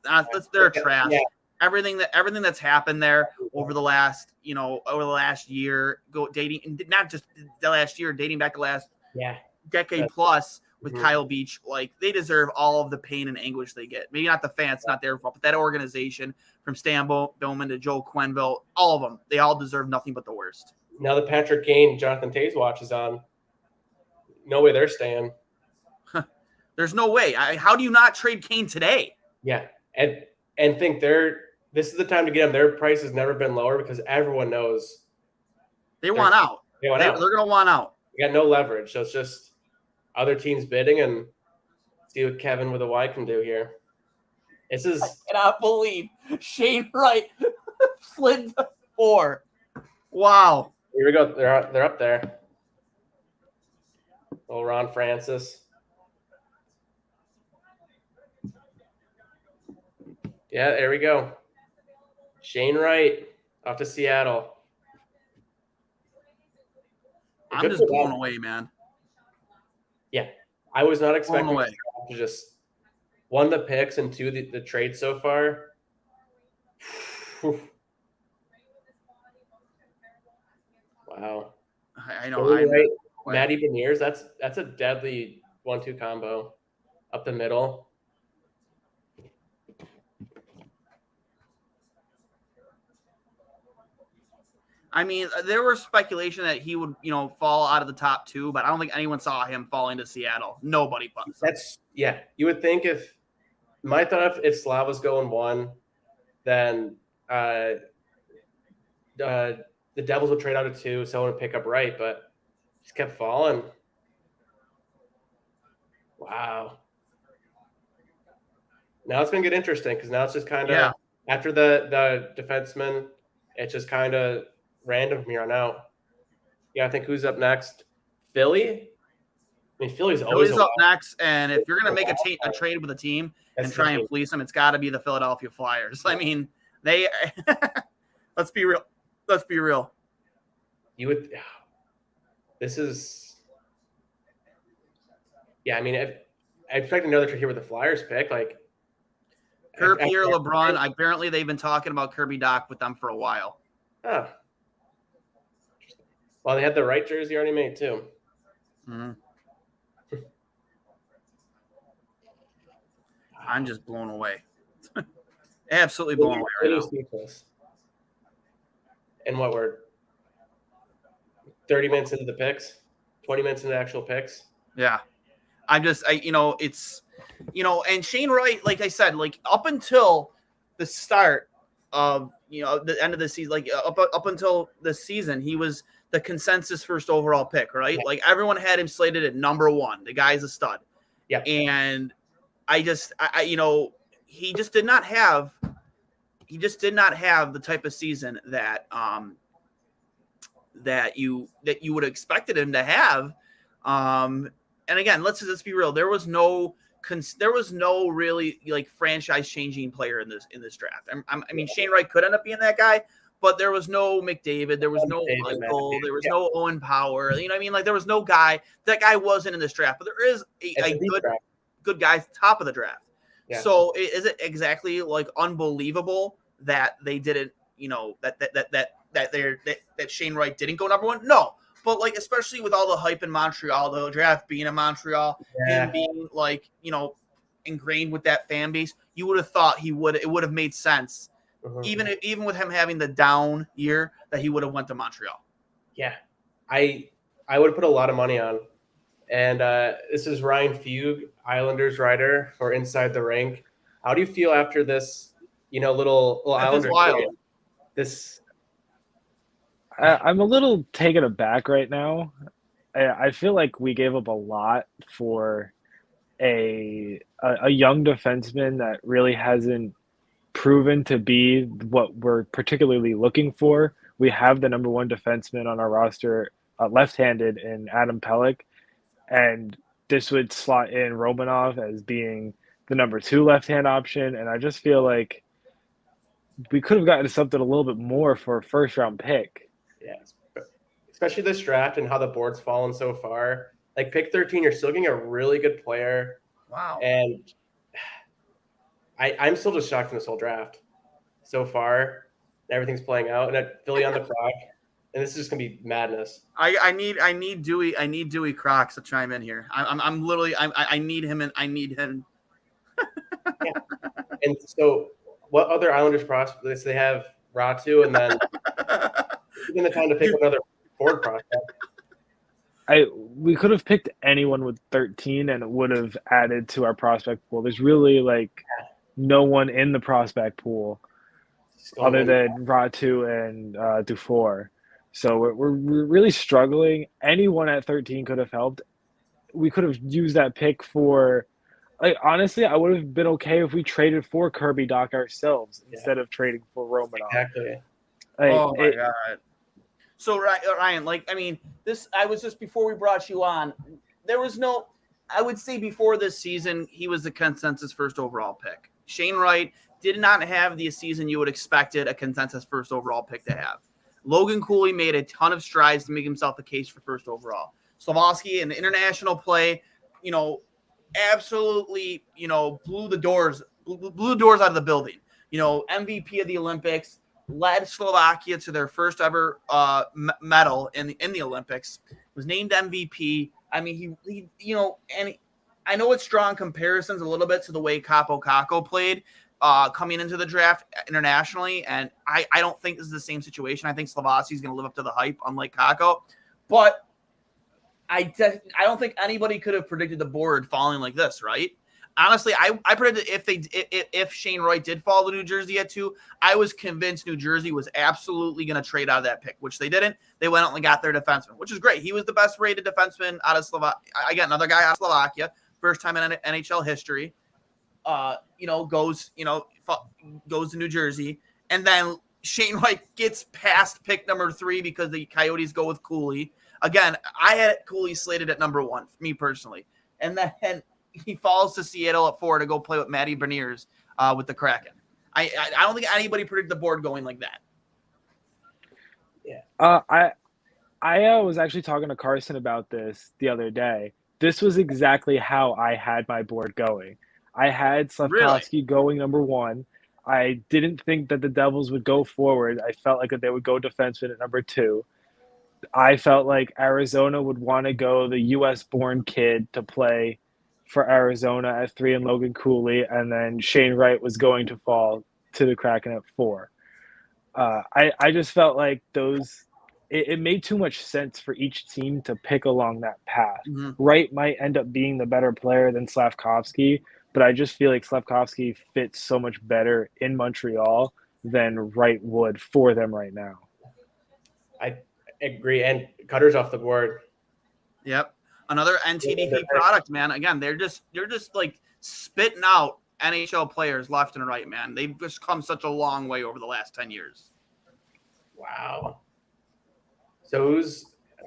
They're trash. Yeah. Everything that's happened there over the last year, not just the last year, dating back the last decade plus with Kyle Beach, like they deserve all of the pain and anguish they get. Maybe not the fans, not their fault, but that organization from Stan Bowman to Joe Quenneville, all of them, they all deserve nothing but the worst. Now the Patrick Kane, Jonathan Toews watch is on. No way they're staying. There's no way. How do you not trade Kane today? Yeah, and think this is the time to get them. Their price has never been lower because everyone knows they want out. They're going to want out. You got no leverage, so it's just other teams bidding and see what Kevin with a Y can do here. I cannot believe Shane Wright slid to 4. Wow. Here we go. They're up there. Little Ron Francis. Yeah, there we go. Shane Wright off to Seattle. I'm just blown away, man. Yeah, I was not expecting Blown away. to just one the picks and two the trade so far. Wow. I know. Right. Matty Beniers, that's a deadly 1-2 combo up the middle. I mean, there was speculation that he would, fall out of the top 2, but I don't think anyone saw him falling to Seattle. Nobody but. You would think my thought if Slav was going 1, then the Devils would trade out of 2, someone would pick up Wright, but just kept falling. Wow. Now it's going to get interesting because now it's just kind of after the defenseman, it's just kind of random from here on out. Yeah, I think who's up next? Philly? I mean, Philly's up next, and if you're going to make a trade with a team and try and fleece them, it's got to be the Philadelphia Flyers. I mean, they – let's be real. Let's be real. This is – yeah, I mean, I expect another trade here with the Flyers pick. Like Kirby or LeBron, apparently they've been talking about Kirby Doc with them for a while. Oh. Well, they had the right jersey already made, too. Mm-hmm. I'm just blown away. Absolutely blown away right now. And what, we're 30 minutes into the picks? 20 minutes into actual picks? Yeah. It's, and Shane Wright, like I said, like up until the start of, the end of the season, like up until the season, he was the consensus first overall pick, right? Yeah. Like everyone had him slated at number 1. The guy's a stud. Yeah. And he just did not have the type of season that you would have expected him to have. And again, let's be real. There was no really like franchise changing player in this draft. I mean, Shane Wright could end up being that guy, but there was no McDavid, there was no Michael, there was no Owen Power. You know what I mean? Like there was no guy. That guy wasn't in this draft, but there is a good guy at the top of the draft. Yeah. So is it exactly like unbelievable that they didn't, that Shane Wright didn't go number 1? No. But like, especially with all the hype in Montreal, the draft being in Montreal, him being like, ingrained with that fan base, you would have thought it would have made sense. Mm-hmm. Even with him having the down year, that he would have went to Montreal. Yeah. I would have put a lot of money on. And this is Ryan Fugue, Islanders writer for Inside the Rink. How do you feel after this, little Islanders? Wild. I'm a little taken aback right now. I feel like we gave up a lot for a young defenseman that really hasn't proven to be what we're particularly looking for. We have the number 1 defenseman on our roster, left-handed, in Adam Pelech, and this would slot in Romanov as being the number 2 left-hand option. And I just feel like we could have gotten something a little bit more for a first-round pick. Yeah, especially this draft and how the board's fallen so far. Like pick 13, you're still getting a really good player. Wow. And I'm still just shocked from this whole draft so far. Everything's playing out, and at Philly on the clock, and this is just gonna be madness. I need Dewey Crocs to chime in here. I'm literally I need him, and I need him. Yeah. And so, what other Islanders prospects? They have Ratu, and then even the time to pick another forward prospect. We could have picked anyone with 13, and it would have added to our prospect pool. There's really no one in the prospect pool other than Ratu and Dufour. So we're really struggling. Anyone at 13 could have helped. We could have used that pick for, honestly, I would have been okay if we traded for Kirby Doc ourselves instead of trading for Romanov. Exactly. Oh my God. So Ryan, like, I mean, I was just before we brought you on, there was no, I would say before this season, he was the consensus first overall pick. Shane Wright did not have the season you would expected a consensus first overall pick to have. Logan Cooley made a ton of strides to make himself a case for first overall. Slafkovsky in the international play, absolutely, blew the doors out of the building. MVP of the Olympics, led Slovakia to their first ever medal in the Olympics, was named MVP. I mean, he and I know it's drawing comparisons a little bit to the way Capo Caco played coming into the draft internationally, and I don't think this is the same situation. I think Slavatsky is going to live up to the hype, unlike Caco, but I don't think anybody could have predicted the board falling like this, right? Honestly, I predicted if Shane Wright did fall to New Jersey at 2, I was convinced New Jersey was absolutely going to trade out of that pick, which they didn't. They went out and got their defenseman, which is great. He was the best rated defenseman out of Slovakia. I got another guy out of Slovakia, first time in NHL history. Goes to New Jersey, and then Shane Wright gets past pick number 3 because the Coyotes go with Cooley. Again, I had Cooley slated at number 1, me personally, and then he falls to Seattle at 4 to go play with Matty Beniers with the Kraken. I don't think anybody predicted the board going like that. Yeah. I was actually talking to Carson about this the other day. This was exactly how I had my board going. I had Slafkovsky going number 1. I didn't think that the Devils would go forward. I felt like that they would go defenseman at number 2. I felt like Arizona would want to go the U.S.-born kid to play for Arizona at 3 and Logan Cooley, and then Shane Wright was going to fall to the Kraken at 4. I just felt like it made too much sense for each team to pick along that path. Mm-hmm. Wright might end up being the better player than Slafkovsky, but I just feel like Slafkovsky fits so much better in Montreal than Wright would for them right now. I agree, and Cutter's off the board. Yep, another NTDP product, man. Again, they're just like spitting out NHL players left and right, man. They've just come such a long way over the last 10 years. Wow. So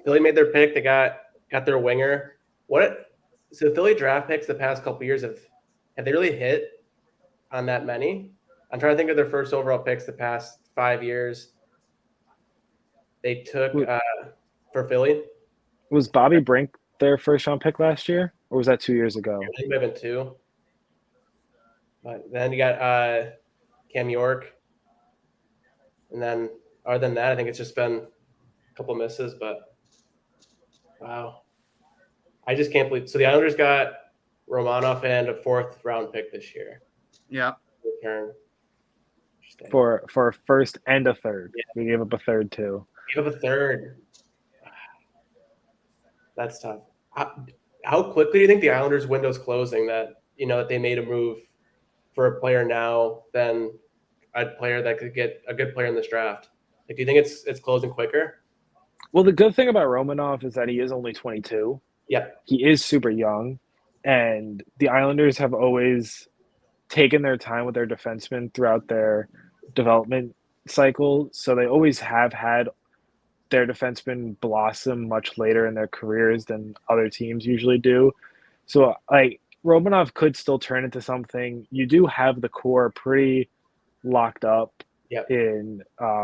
Philly made their pick? They got their winger. So Philly draft picks the past couple of years have they really hit on that many? I'm trying to think of their first overall picks the past 5 years. They took for Philly. Was Bobby Brink their first round pick last year, or was that 2 years ago? I think it might have been 2. But then you got Cam York. And then other than that, I think it's just been a couple misses, but wow. I just can't believe. So the Islanders got Romanov and a 4th round pick this year. Yeah. Return. For a first and a 3rd. Yeah. We gave up a 3rd too. Give up a 3rd. That's tough. How quickly do you think the Islanders' window's closing that they made a move for a player now than a player that could get a good player in this draft? Like, do you think it's closing quicker? Well, the good thing about Romanov is that he is only 22. Yeah. He is super young, and the Islanders have always taken their time with their defensemen throughout their development cycle, so they always have had their defensemen blossom much later in their careers than other teams usually do. So, like, Romanov could still turn into something. You do have the core pretty locked up in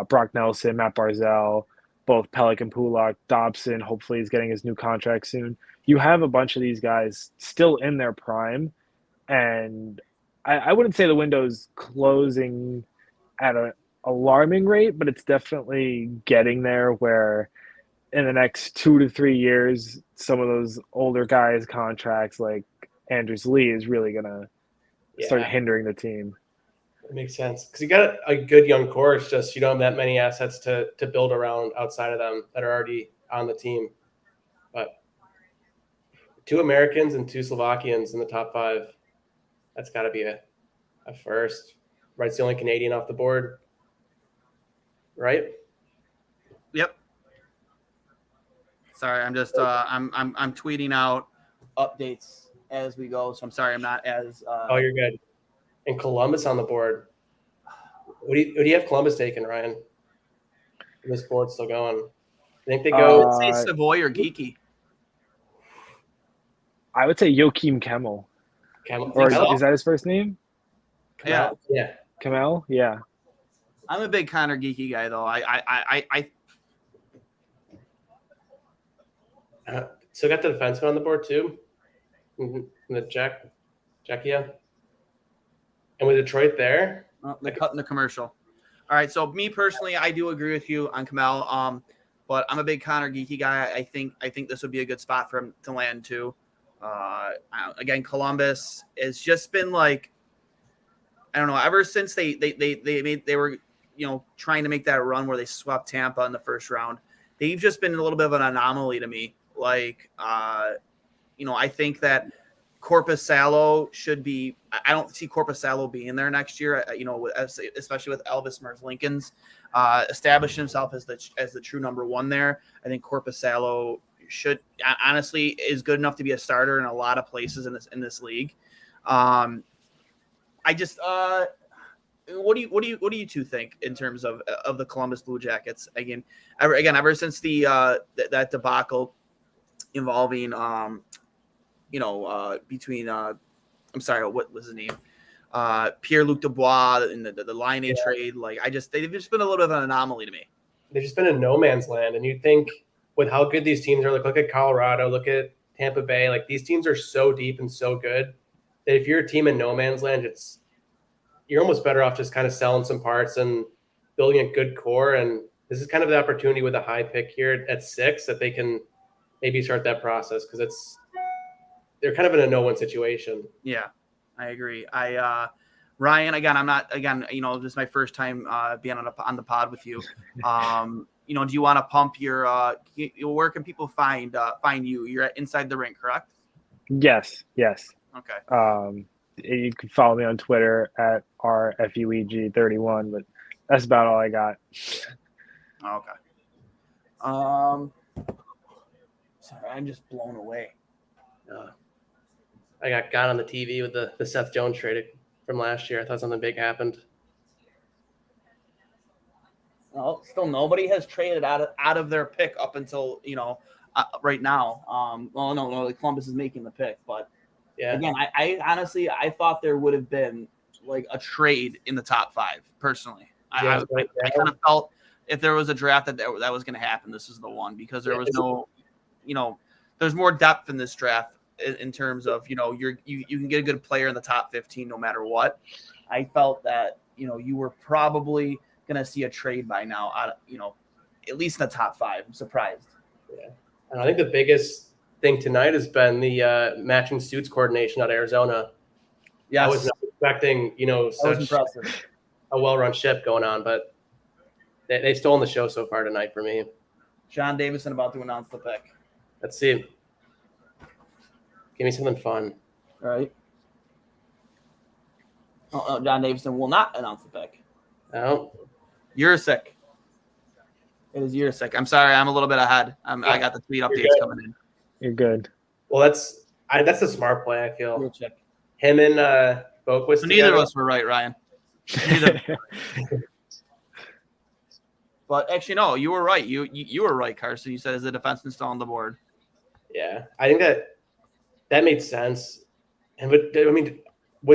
Brock Nelson, Matt Barzal, both Pelech and Pulak, Dobson. Hopefully he's getting his new contract soon. You have a bunch of these guys still in their prime, and I wouldn't say the window's closing at an alarming rate, but it's definitely getting there where in the next 2 to 3 years, some of those older guys' contracts like Anders Lee is really going to start hindering the team. It makes sense because you got a good young core. It's just you don't have that many assets to build around outside of them that are already on the team. But 2 Americans and 2 Slovakians in the top 5, that's got to be a first. Wright's the only Canadian off the board, right? Yep. Sorry, I'm just I'm tweeting out updates as we go, so I'm sorry I'm not as. Oh, you're good. And Columbus on the board. What do you have Columbus taking, Ryan? This board's still going. think they go. Say Savoy or Geeky. I would say Joachim Kemmel. Or is that his first name? Yeah. Kemmel? Yeah. I'm a big Connor Geeky guy, though. I still got the defenseman on the board too. The Jackia. And with Detroit there, they're cutting the commercial. All right, so me personally, I do agree with you on Kamel. But I'm a big Connor Geeky guy. I think this would be a good spot for him to land too. Again, Columbus has just been like, I don't know, ever since they were, trying to make that run where they swept Tampa in the first round, they've just been a little bit of an anomaly to me. Like, I think that Korpisalo should be. I don't see Korpisalo being there next year. Especially with Elvis Merzlikins establishing himself as the true number one there. I think Korpisalo honestly is good enough to be a starter in a lot of places in this league. I just what do you two think in terms of the Columbus Blue Jackets? Ever since that debacle involving between I'm sorry, what was his name? Pierre-Luc Dubois and the Line A trade. Like, they've just been a little bit of an anomaly to me. They've just been in no man's land. And you think with how good these teams are, look at Colorado, look at Tampa Bay, like these teams are so deep and so good that if you're a team in no man's land, you're almost better off just kind of selling some parts and building a good core. And this is kind of the opportunity with a high pick here at 6 that they can maybe start that process, because they're kind of in a no-win situation. Yeah, I agree. Ryan, this is my first time being on the pod with you. Do you want to pump your where can people find you? You're at Inside the Rink, correct? Yes. Okay. You can follow me on Twitter at RFUEG31, but that's about all I got. Okay. Sorry, I'm just blown away. I got on the TV with the Seth Jones trade from last year. I thought something big happened. Well, still nobody has traded out of their pick up until right now. No, Columbus is making the pick, but yeah. Again, I honestly thought there would have been like a trade in the top 5. Personally, I kind of felt if there was a draft that was going to happen, this is the one, because there was no, there's more depth in this draft in terms of you can get a good player in the top 15 no matter what. I felt that you were probably going to see a trade by now, at least in the top 5. I'm surprised. Yeah, and I think the biggest thing tonight has been the matching suits coordination out of Arizona. Yeah, I was not expecting such a well-run ship going on, but they've stolen the show so far tonight for me. John Davison about to announce the pick. Let's see. Give me something fun. All right. Oh, John Davison will not announce the pick. No. You're sick. It is you're sick. I'm sorry. I'm a little bit ahead. I got the tweet updates coming in. You're good. Well, that's a smart play, I feel. You're sick. Him and Boquist. So neither of us were right, Ryan. But actually, no, you were right. You were right, Carson. You said, is the defenseman still on the board? Yeah, I think that made sense. And with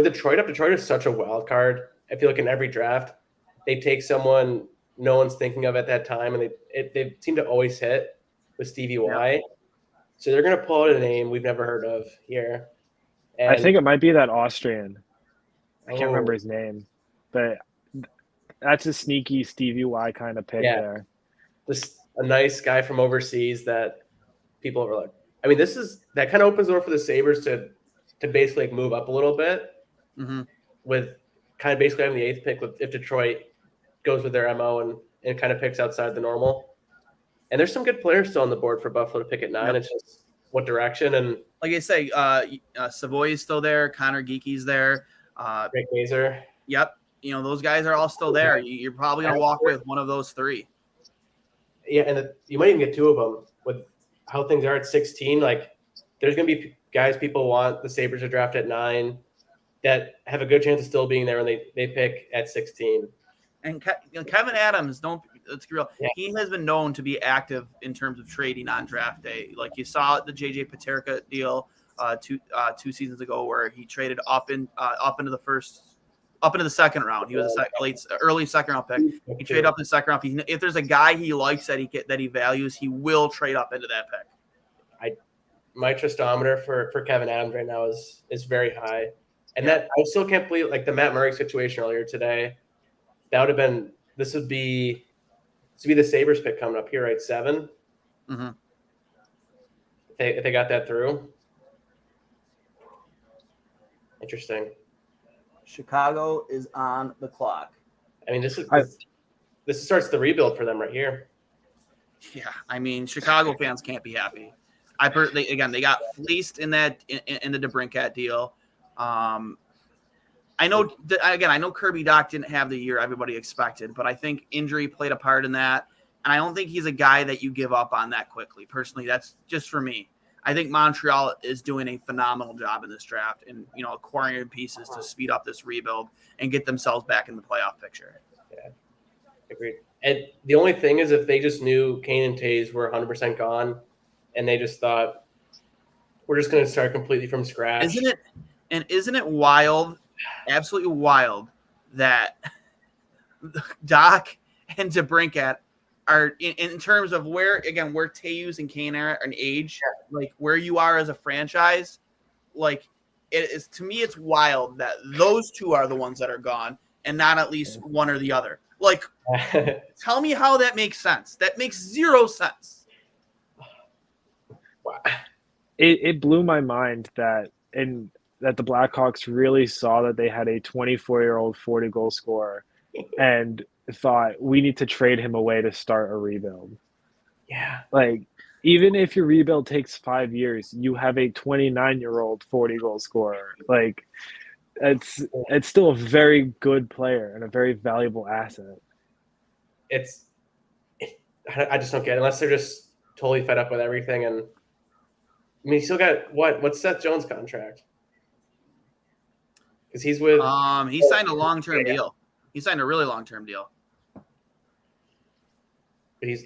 Detroit is such a wild card. I feel like in every draft, they take someone no one's thinking of at that time, and they seem to always hit with Stevie Y. Yeah. So they're going to pull out a name we've never heard of here. And I think it might be that Austrian. I can't remember his name, but that's a sneaky Stevie Y kind of pick there. Just a nice guy from overseas that people are like. I mean, that kind of opens the door for the Sabres to basically move up a little bit with kind of basically having the 8th pick if Detroit goes with their MO and kind of picks outside the normal. And there's some good players still on the board for Buffalo to pick at 9. Yep. It's just what direction. And like I say, Savoy is still there. Connor Geeky's there. Greg Mazer. Yep. Those guys are all still there. You're probably going to walk with one of those 3. Yeah, and you might even get 2 of them with how things are at 16. Like, there's going to be guys people want the Sabres to draft at 9 that have a good chance of still being there when they pick at 16. And Kevin Adams, let's be real. Yeah. He has been known to be active in terms of trading on draft day. Like you saw the JJ Paterka deal two seasons ago, where he traded up into the second round. He was a early second round pick. He traded up in the second round. If there's a guy he likes that he values, he will trade up into that pick. My tristometer for Kevin Adams right now is very high, and that I still can't believe, like, the Matt Murray situation earlier today. That would have been this would be the Sabres pick coming up here, right? 7. Mm-hmm. If they got that through. Interesting. Chicago is on the clock. I mean, this starts the rebuild for them right here. Yeah, I mean, Chicago fans can't be happy. They got fleeced in the DeBrincat deal. I know Kirby Dach didn't have the year everybody expected, but I think injury played a part in that. And I don't think he's a guy that you give up on that quickly. Personally, that's just for me. I think Montreal is doing a phenomenal job in this draft and, acquiring pieces to speed up this rebuild and get themselves back in the playoff picture. Yeah, agreed. And the only thing is, if they just knew Kane and Taves were 100% gone, and they just thought, we're just going to start completely from scratch. Isn't it wild, absolutely wild, that Dach and DeBrincat are in terms of where Taves and Kane are in age, like where you are as a franchise, like it is, to me, it's wild that those two are the ones that are gone and not at least one or the other. Like, tell me how that makes sense. That makes zero sense. Wow. It blew my mind that the Blackhawks really saw that they had a 24-year-old 40-goal scorer and thought, we need to trade him away to start a rebuild. Yeah. Like, even if your rebuild takes 5 years, you have a 29-year-old 40-goal scorer. Like, it's still a very good player and a very valuable asset. I just don't get it, unless they're just totally fed up with everything. And I mean, he still got what's Seth Jones' contract? Because he's with he signed a long-term deal. He signed a really long-term deal. But he's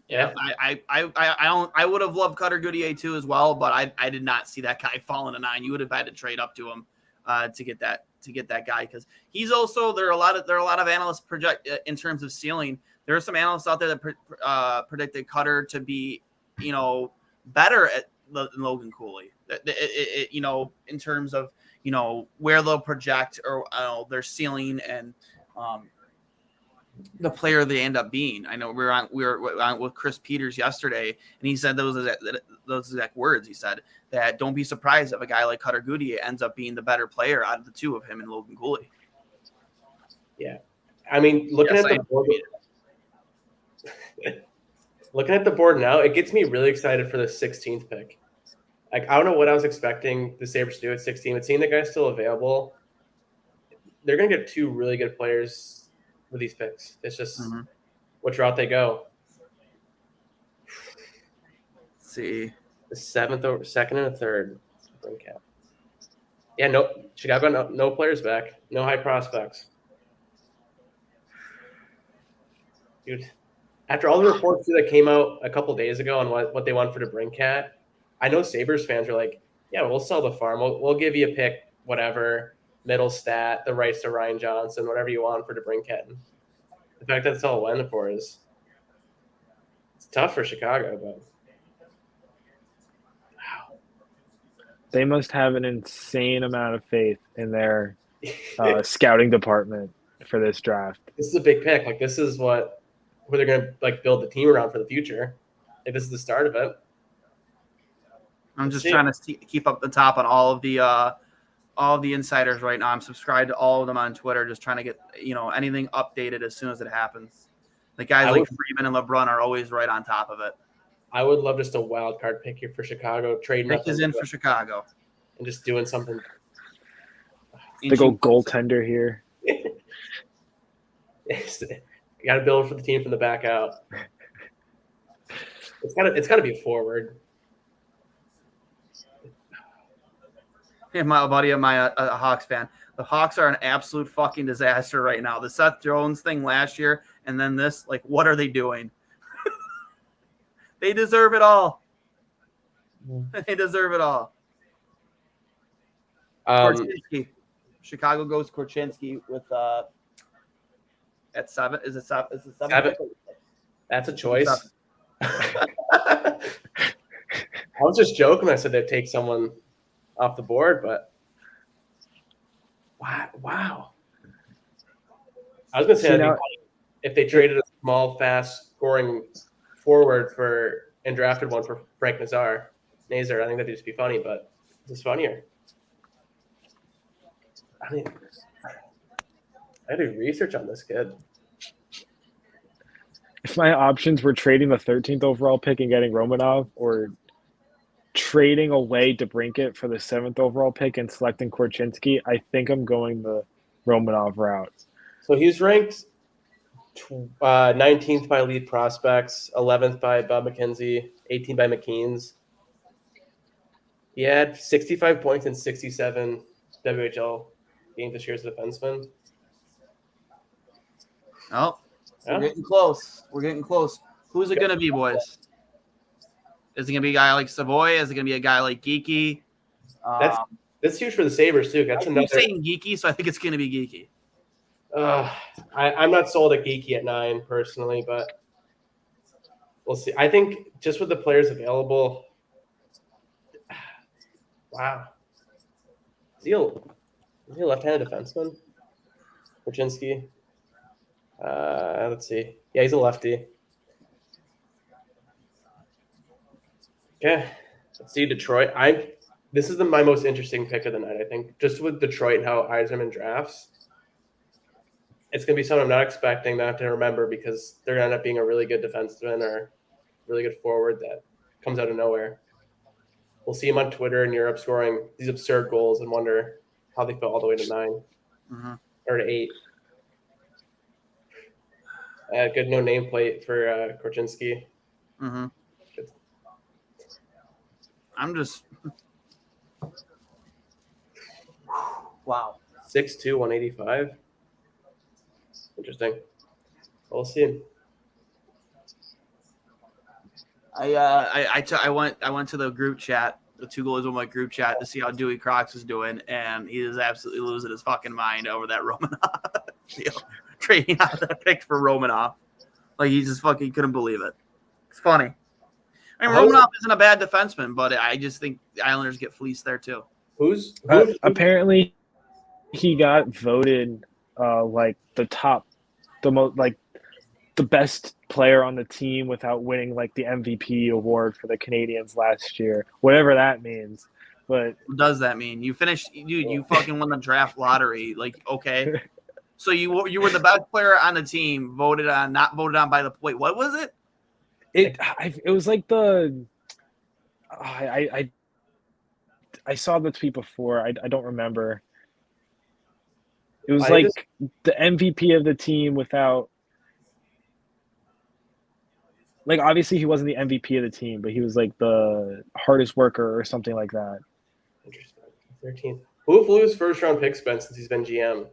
I would have loved Cutter Goodyear too as well, but I did not see that guy fall in a 9. You would have had to trade up to him to get that guy, because he's also there are a lot of analysts project in terms of ceiling. There are some analysts out there that predicted Cutter to be better than Logan Cooley. In terms of where they'll project or their ceiling and the player they end up being. I know we were on with Chris Peters yesterday, and he said those exact words. He said that don't be surprised if a guy like Cutter Goodyear ends up being the better player out of the two of him and Logan Cooley. Yeah, I mean, looking at the board now, it gets me really excited for the 16th pick. Like, I don't know what I was expecting the Sabres to do at 16, but seeing the guy's still available, they're going to get 2 really good players with these picks. It's just which route they go. Let's see, the 7th, second, and a third. Yeah, no, Chicago, no players back, no high prospects. Dude, after all the reports that came out a couple days ago on what they want for DeBrincat, I know Sabres fans are like, yeah, we'll sell the farm. We'll give you a pick, whatever, middle stat, the rights to Ryan Johnson, whatever you want for DeBrincat. The fact that that's all it went for it's tough for Chicago, but wow. They must have an insane amount of faith in their scouting department for this draft. This is a big pick. Like, this is where they're going to build the team around for the future. Like, this is the start of it. I'm just trying to keep up the top on all of the insiders right now. I'm subscribed to all of them on Twitter, just trying to get anything updated as soon as it happens. The guys like Freeman and LeBrun are always right on top of it. I would love just a wild card pick here for Chicago. Trading Rick is in for Chicago and just doing something. Big old goaltender here. You got to build for the team from the back out. It's got to be a forward. My buddy of mine, a Hawks fan. The Hawks are an absolute fucking disaster right now. The Seth Jones thing last year, and then this. Like, what are they doing? They deserve it all. They deserve it all. Korchinski. Chicago goes Korchinski with at 7. Is it 7? Is it 7? That's a choice. I was just joking when I said they'd take someone off the board, but wow. I was gonna say if they traded a small, fast-scoring forward and drafted one for Frank Nazar, I think that'd just be funny. But this is funnier. I mean, I do research on this kid. If my options were trading the 13th overall pick and getting Romanov, or trading away DeBrincat for the 7th overall pick and selecting Korchinski, I think I'm going the Romanov route. So he's ranked 19th by lead prospects, 11th by Bob McKenzie, 18th by McKeans. He had 65 points in 67 WHL games this year as a defenseman. Oh, we're getting close. We're getting close. Who's it going to be, boys? Is it going to be a guy like Savoy? Is it going to be a guy like Geeky? That's huge for the Sabres, too. That's another. I'm saying Geeky, so I think it's going to be Geeky. I'm not sold at Geeky at 9, personally, but we'll see. I think just with the players available, wow. Is he a left-handed defenseman? Korchinski? Let's see. Yeah, he's a lefty. Okay. Let's see, Detroit. This is my most interesting pick of the night, I think. Just with Detroit and how Yzerman drafts. It's going to be something I'm not expecting, that I have to remember, because they're going to end up being a really good defenseman or really good forward that comes out of nowhere. We'll see him on Twitter in Europe scoring these absurd goals and wonder how they fell all the way to 9 or to 8. Good no nameplate for Korchinski. Mm-hmm. I'm just wow. 6'2", 185. Interesting. We'll see. I went to the group chat, the Two Goalies with my group chat, to see how Dewey Crocs is doing, and he is absolutely losing his fucking mind over that Romanov trading out that pick for Romanov. Like, he just fucking couldn't believe it. It's funny. I mean, Romanov isn't a bad defenseman, but I just think the Islanders get fleeced there too. Who's apparently he got voted like the best player on the team without winning like the MVP award for the Canadiens last year, whatever that means. But what does that mean? You finished, dude. You fucking won the draft lottery. Like, okay, so you were the best player on the team, not voted on by the. Wait, what was it? It was like I saw the tweet before. I don't remember. It was the MVP of the team without, like, obviously he wasn't the MVP of the team, but he was like the hardest worker or something like that. Interesting. 13. Who flew his first round pick, Spence, since he's been GM?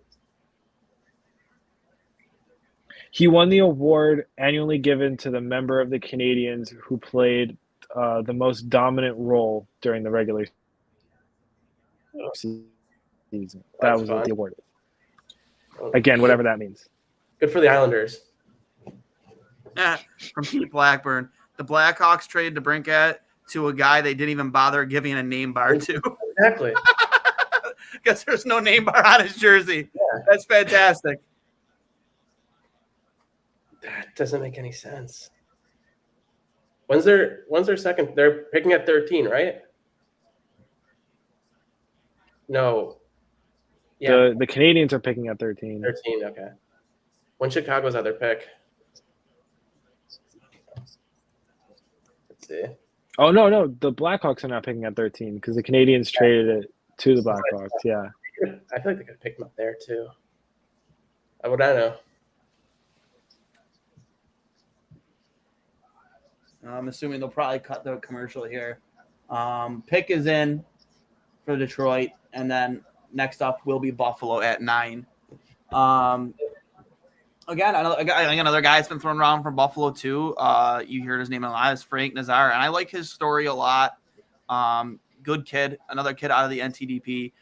He won the award annually given to the member of the Canadiens who played the most dominant role during the regular season. That was what the award is. Again, whatever that means. Good for the Islanders. From Pete Blackburn. The Blackhawks traded DeBrincat to a guy they didn't even bother giving a name bar to. Exactly. Because there's no name bar on his jersey. Yeah. That's fantastic. That doesn't make any sense. When's their second? They're picking at 13, right? No. Yeah. The Canadiens are picking at 13. 13, okay. When Chicago's at their pick? Let's see. Oh, no. The Blackhawks are not picking at 13 because the Canadiens traded it to the Blackhawks, yeah. I feel like they could have picked them up there, too. What I know. I'm assuming they'll probably cut the commercial here. Pick is in. for Detroit, and then next up will be Buffalo at 9. Again, another guy that's been thrown around from Buffalo too. You heard his name a lot, is Frank Nazar, and I like his story a lot. Good kid, another kid out of the NTDP.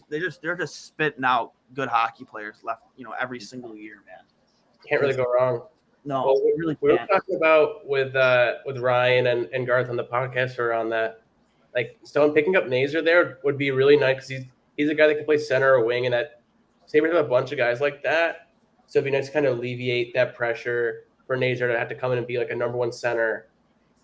They're just spitting out good hockey players left, every single year, man. Can't really go wrong. No, well, really we were can't. talking about with Ryan and Garth on the podcast around that. Like, someone picking up Nazar there would be really nice because he's a guy that can play center or wing, and that Sabres have a bunch of guys like that. So it'd be nice to kind of alleviate that pressure for Nazar to have to come in and be like a number one center.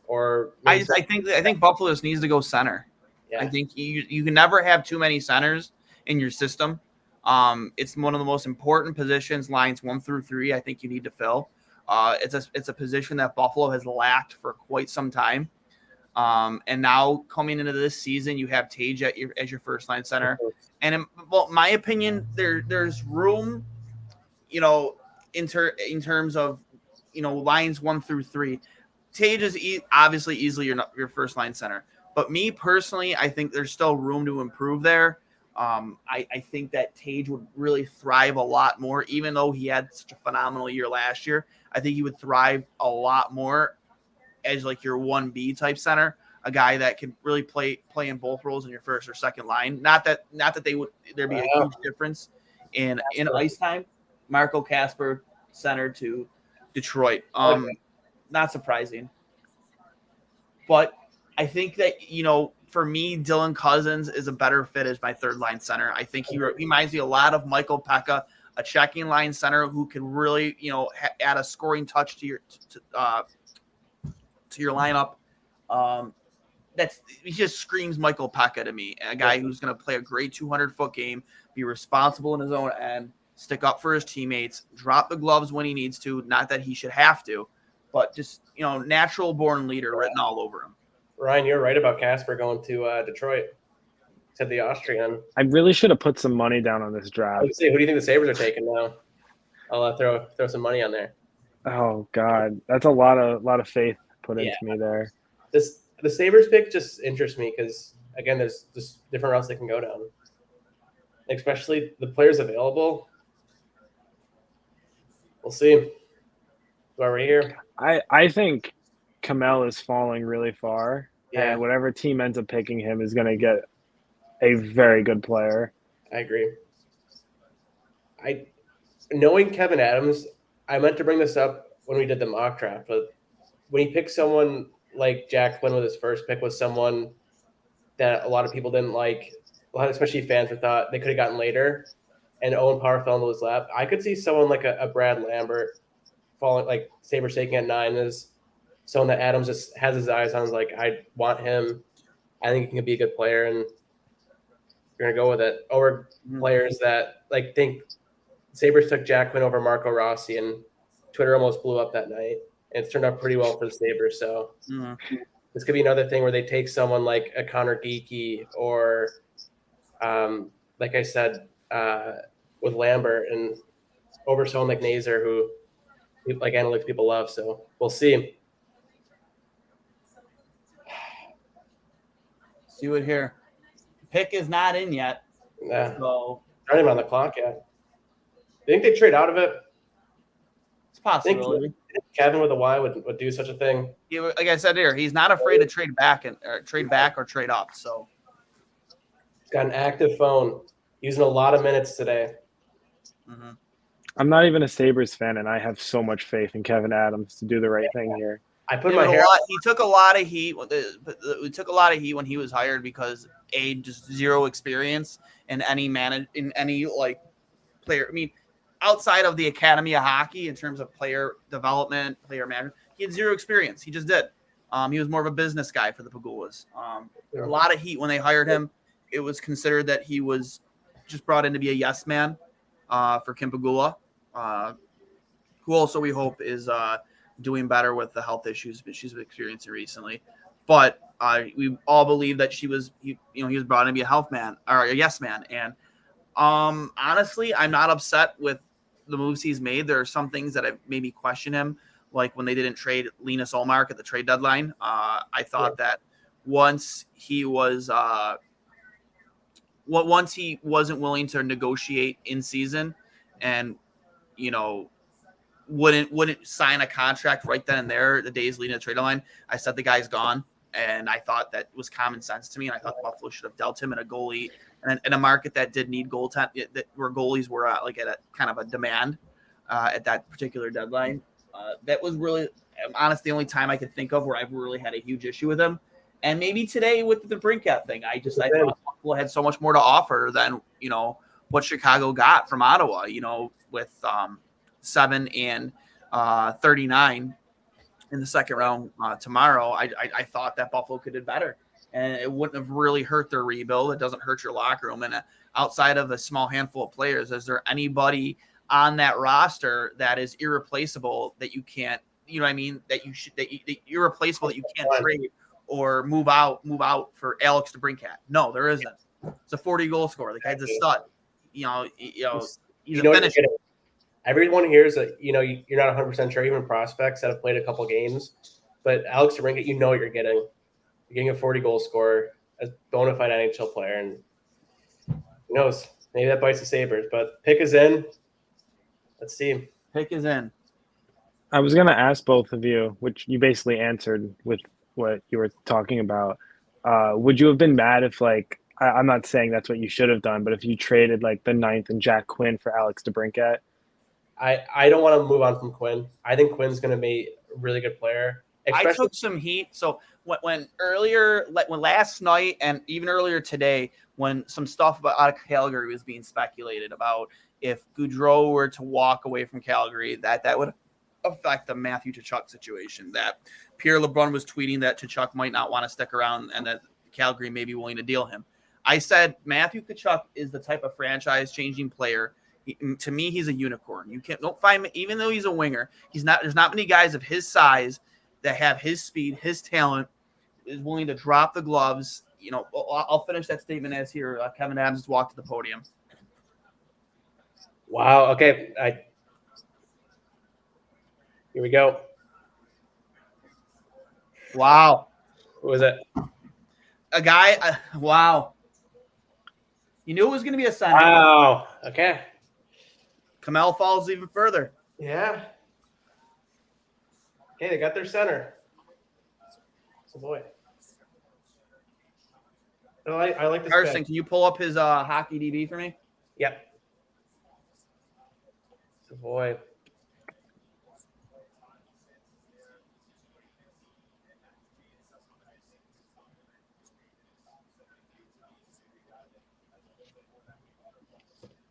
Or I think Buffalo just needs to go center. Yeah. I think you can never have too many centers in your system. It's one of the most important positions, lines 1 through 3. I think you need to fill. It's a position that Buffalo has lacked for quite some time. And now coming into this season, you have Tage as your first line center. And in my opinion, there's room, in terms of, lines 1 through 3. Tage is obviously easily your first line center. But me personally, I think there's still room to improve there. I think that Tage would really thrive a lot more, even though he had such a phenomenal year last year. I think he would thrive a lot more as like your 1B type center, a guy that can really play in both roles in your first or second line. Not that there'd be a huge difference in ice time. Marco Kasper, center to Detroit. Not surprising. But I think that, for me, Dylan Cousins is a better fit as my third line center. I think he reminds me a lot of Michael Pekka, a checking line center who can really, add a scoring touch to your lineup. He just screams Michael Pekka to me, a guy who's going to play a great 200-foot game, be responsible in his own end, stick up for his teammates, drop the gloves when he needs to. Not that he should have to, but just, natural born leader written all over him. Ryan, you're right about Kasper going to Detroit. Said the Austrian. I really should have put some money down on this draft. Let's see, who do you think the Sabres are taking now? I'll throw some money on there. Oh God, that's a lot of faith put into me there. The Sabres pick just interests me because, again, there's just different routes they can go down, especially the players available. We'll see. Why we're here. I think Kamel is falling really far, and whatever team ends up picking him is going to get a very good player. I agree. Knowing Kevin Adams, I meant to bring this up when we did the mock draft, but when he picked someone like Jack Quinn with his first pick, was someone that a lot of people didn't like, especially fans who thought they could have gotten later, and Owen Power fell into his lap. I could see someone like a Brad Lambert falling, like Sabres taking at 9 is someone that Adams just has his eyes on. Is like, I want him. I think he can be a good player, and you're gonna go with it. Over players that think Sabres took Jack Quinn over Marco Rossi, and Twitter almost blew up that night. And it's turned out pretty well for the Sabres. So this could be another thing where they take someone like a Connor Geekie or, like I said, with Lambert, and over someone like Nazar, who like analytics people love. So we'll see. See what here. Pick is not in yet. Yeah. So Not even on the clock yet. Do you think they trade out of it? it's a possibility. Kevin with a Y would do such a thing. Like I said here, he's not afraid to trade back or trade up. So He's got an active phone, using a lot of minutes today. I'm not even a Sabres fan, and I have so much faith in Kevin Adams to do the right thing here. I put my hair. He took a lot of heat. We took a lot of heat when he was hired because just zero experience in any player. I mean, outside of the Academy of Hockey in terms of player development, player management, he had zero experience. He just did. He was more of a business guy for the Pagulas. A lot of heat when they hired him. It was considered that he was just brought in to be a yes man for Kim Pagula, who also we hope is doing better with the health issues that she's been experiencing recently. But we all believe that he was brought in to be a health man or a yes man. And honestly, I'm not upset with the moves he's made. There are some things that have made me question him, like when they didn't trade Linus Ullmark at the trade deadline. I thought that once he was once he wasn't willing to negotiate in season and wouldn't sign a contract right then and there the days leading to the trade line, I said the guy's gone. And I thought that was common sense to me. And I thought Buffalo should have dealt him in a goalie and in a market that did need goaltend, where goalies were at a kind of a demand at that particular deadline. That was really, honestly, the only time I could think of where I've really had a huge issue with him. And maybe today with the Brinkat thing, I thought Buffalo had so much more to offer than what Chicago got from Ottawa. With 7 and 39 in the second round tomorrow, I thought that Buffalo could do better, and it wouldn't have really hurt their rebuild. It doesn't hurt your locker room, and outside of a small handful of players, is there anybody on that roster that is irreplaceable that you can't, that irreplaceable that you can't trade or move out for Alex DeBrincat? No, there isn't. It's a 40 goal scorer. The guy's a stud. He's a finisher. Everyone hears that you're not 100% sure, even prospects that have played a couple games, but Alex DeBrincat, what you're getting. You're getting a 40 goal scorer, a bona fide NHL player, and who knows? Maybe that bites the Sabres. But pick is in. Let's see. Pick is in. I was going to ask both of you, which you basically answered with what you were talking about. Would you have been mad if, I'm not saying that's what you should have done, but if you traded the 9th and Jack Quinn for Alex DeBrincat? I don't want to move on from Quinn. I think Quinn's going to be a really good player. I took some heat. So when last night and even earlier today, when some stuff out of Calgary was being speculated about if Gaudreau were to walk away from Calgary, that would affect the Matthew Tkachuk situation. That Pierre LeBrun was tweeting that Tkachuk might not want to stick around and that Calgary may be willing to deal him. I said Matthew Tkachuk is the type of franchise-changing player. To me, he's a unicorn. Don't find, even though he's a winger, there's not many guys of his size that have his speed, his talent, is willing to drop the gloves. I'll finish that statement as here. Kevin Adams walked to the podium. Wow. Okay. Here we go. Wow. Who was it? A guy. Wow. You knew it was going to be a center. Wow. Okay. Kamel falls even further. Yeah. Okay, they got their center. So boy. No, I like this. Carson, can you pull up his hockey DB for me? Yep. So boy.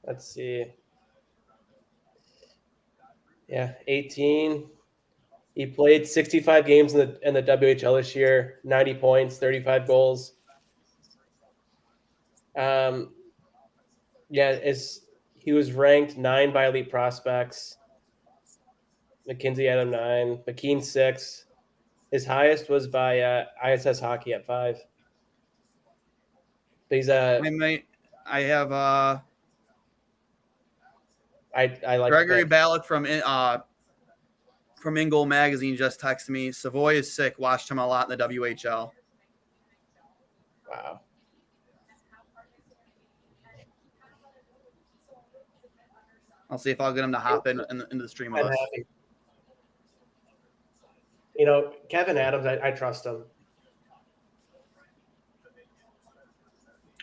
Let's see. Yeah, 18. He played 65 games in the WHL this year, 90 points, 35 goals. He was ranked 9 by Elite Prospects. McKinsey had him 9. McKean 6. His highest was by ISS Hockey at 5. But he's I have I like Gregory Ballack from In Goal Magazine just texted me. Savoy is sick. Watched him a lot in the WHL. Wow. I'll see if I'll get him to hop into the stream with us. Kevin Adams, I trust him.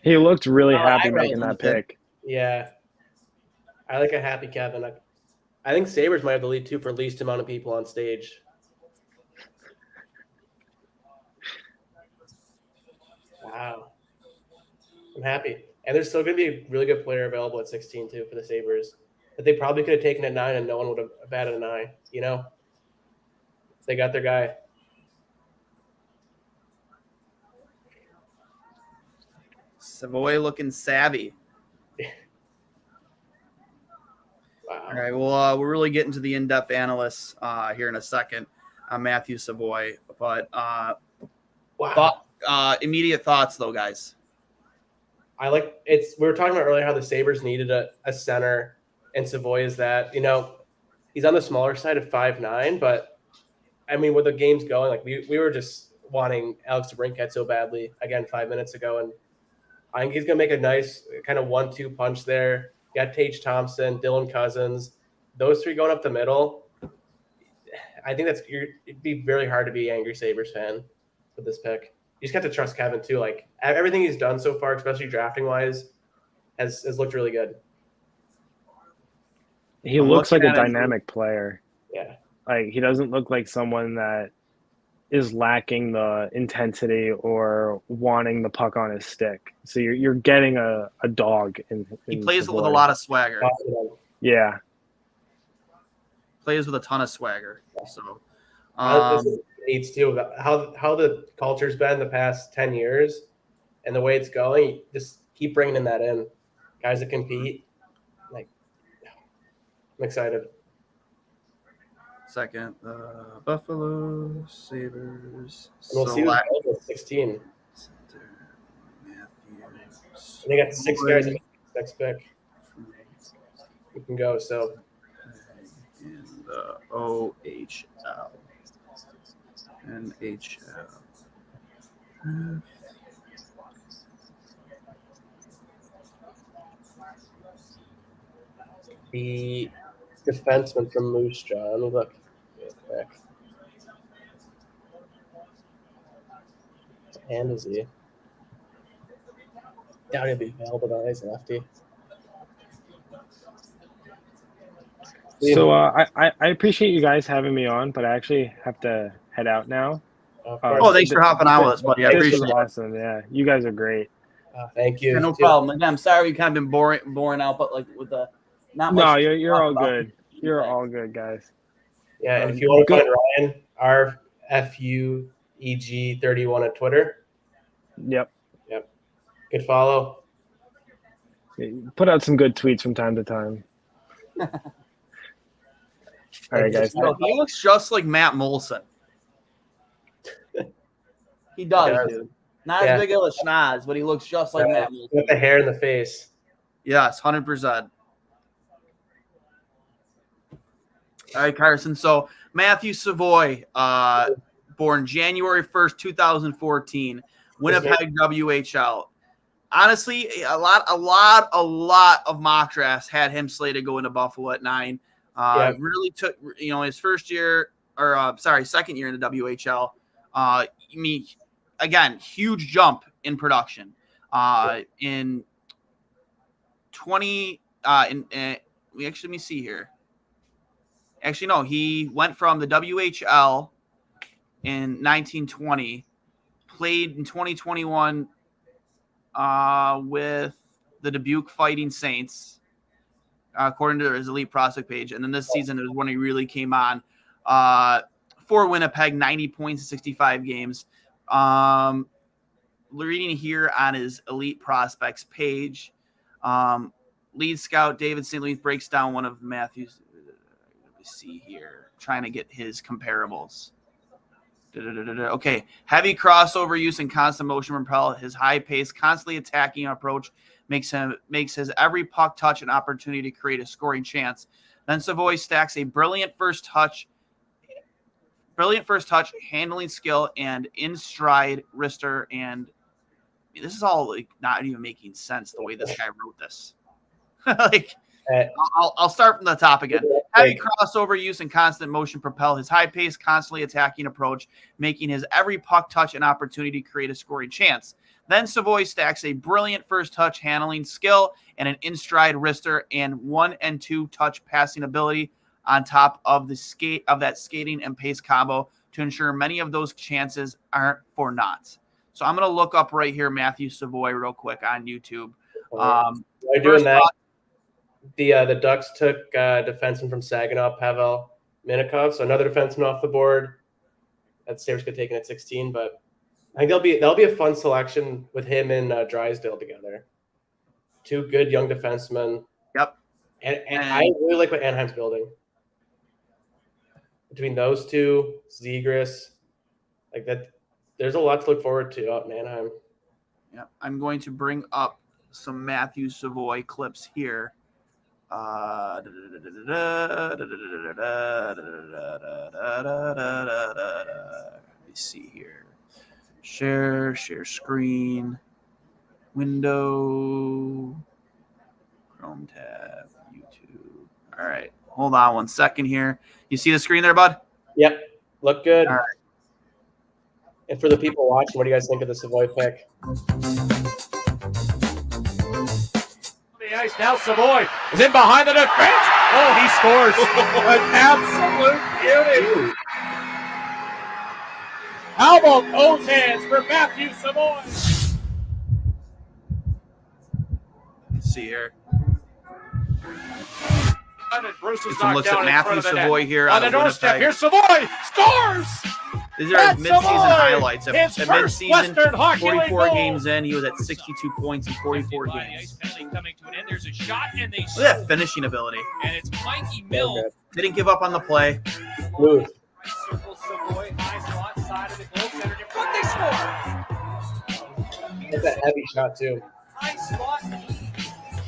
He looked really happy making that pick. Yeah. I like a happy Kevin. I think Sabres might have the lead, too, for least amount of people on stage. Wow. I'm happy. And there's still going to be a really good player available at 16, too, for the Sabres. That they probably could have taken at 9 and no one would have batted an eye, They got their guy. Savoy looking savvy. Wow. All right, well, we're really getting to the in-depth analysts here in a second on Matthew Savoy. But wow. Immediate thoughts, though, guys. We were talking about earlier how the Sabres needed a center, and Savoy is that. He's on the smaller side of 5'9", but, with the games going, we were just wanting Alex DeBrincat so badly again 5 minutes ago, and I think he's going to make a nice kind of 1-2 punch there. You got Tage Thompson, Dylan Cousins, those three going up the middle. I think it'd be very hard to be an Angry Sabres fan with this pick. You just got to trust Kevin too. Like everything he's done so far, especially drafting wise, has looked really good. He looks like a dynamic player. Yeah. Like he doesn't look like someone that is lacking the intensity or wanting the puck on his stick. So you're getting a dog in he plays Savoy. with a lot of swagger. Yeah. Plays with a ton of swagger. So needs to how the culture's been the past 10 years and the way it's going, just keep bringing that in. Guys that compete. Like I'm excited. Second, Buffalo Sabres. And we'll see who's 16. And they got 6 guys in the next pick. You can go. So in the OHL. NHL. the defenseman from Moose Jaw. Let me look real quick. And is he? Doubt he'll be available though. He's a lefty. So I appreciate you guys having me on, but I actually have to head out now. Thanks for hopping on with us, buddy. I appreciate it. This was awesome. Yeah, you guys are great. Thank you. Yeah, no problem. Again, I'm sorry we kind of been boring out, but like with the not much. No, you're all good. You're all good, guys. Yeah, and if you want to find Ryan, RFUEG31 at Twitter. Yep. Good follow. Put out some good tweets from time to time. All right, guys. He looks just like Matt Molson. He does, dude. Not as big of a schnoz, but he looks just like Matt Molson. With the hair in the face. Yes, 100%. All right, Carson. So Matthew Savoy, born January 1st, 2014, Winnipeg, WHL. Honestly, a lot of mock drafts had him slated to go into Buffalo at 9. Really took, his second year in the WHL. Again, huge jump in production. In 20, let me see here. Actually, no, he went from the WHL in 1920, played in 2021 with the Dubuque Fighting Saints, according to his elite prospect page. And then this season is when he really came on for Winnipeg, 90 points in 65 games. Reading here on his elite prospects page, lead scout David St. Louis breaks down one of Matthew's. Let me see here, trying to get his comparables. Okay, heavy crossover use and constant motion propel. His high pace, constantly attacking approach makes his every puck touch an opportunity to create a scoring chance. Then Savoy stacks a brilliant first touch, handling skill, and in stride wrister. And this is all like not even making sense the way this guy wrote this. I'll start from the top again. Heavy crossover use and constant motion propel. His high pace, constantly attacking approach, making his every puck touch an opportunity to create a scoring chance. Then Savoy stacks a brilliant first touch handling skill and an in-stride wrister and 1 and 2 touch passing ability on top of that skating and pace combo to ensure many of those chances aren't for naught. So I'm going to look up right here Matthew Savoy real quick on YouTube. While you're doing that, the Ducks took defenseman from Saginaw, Pavel Minikov, so another defenseman off the board. That Sabres could take in at 16, but I think that'll be a fun selection with him and Drysdale together. Two good young defensemen. Yep. And I really like what Anaheim's building. Between those two, Zegras, like that, there's a lot to look forward to out in Anaheim. Yeah, I'm going to bring up some Matthew Savoy clips here. Let me see here. Share screen, window, Chrome tab, YouTube. All right, hold on 1 second here. You see the screen there, bud? Yep, look good. All right. And for the people watching, what do you guys think of the Savoy pick? The ice now, Savoy is in behind the defense. Oh, he scores! An absolute beauty. How about those hands for Matthew Savoy? Let's see here. Bruce is Get some looks at Matthew Savoy here on the doorstep. Here's Savoy scores. These are his midseason highlights. At midseason, Western Hockey 44 League games in, he was at 62 points in 44 games. Coming to an end. There's a shot, and they Look at that finishing ability. And it's Mikey Mill. Didn't give up on the play. Smooth. Circle Savoy, high slot, side of the goal center. But they score. It's a heavy shot, too. High slot.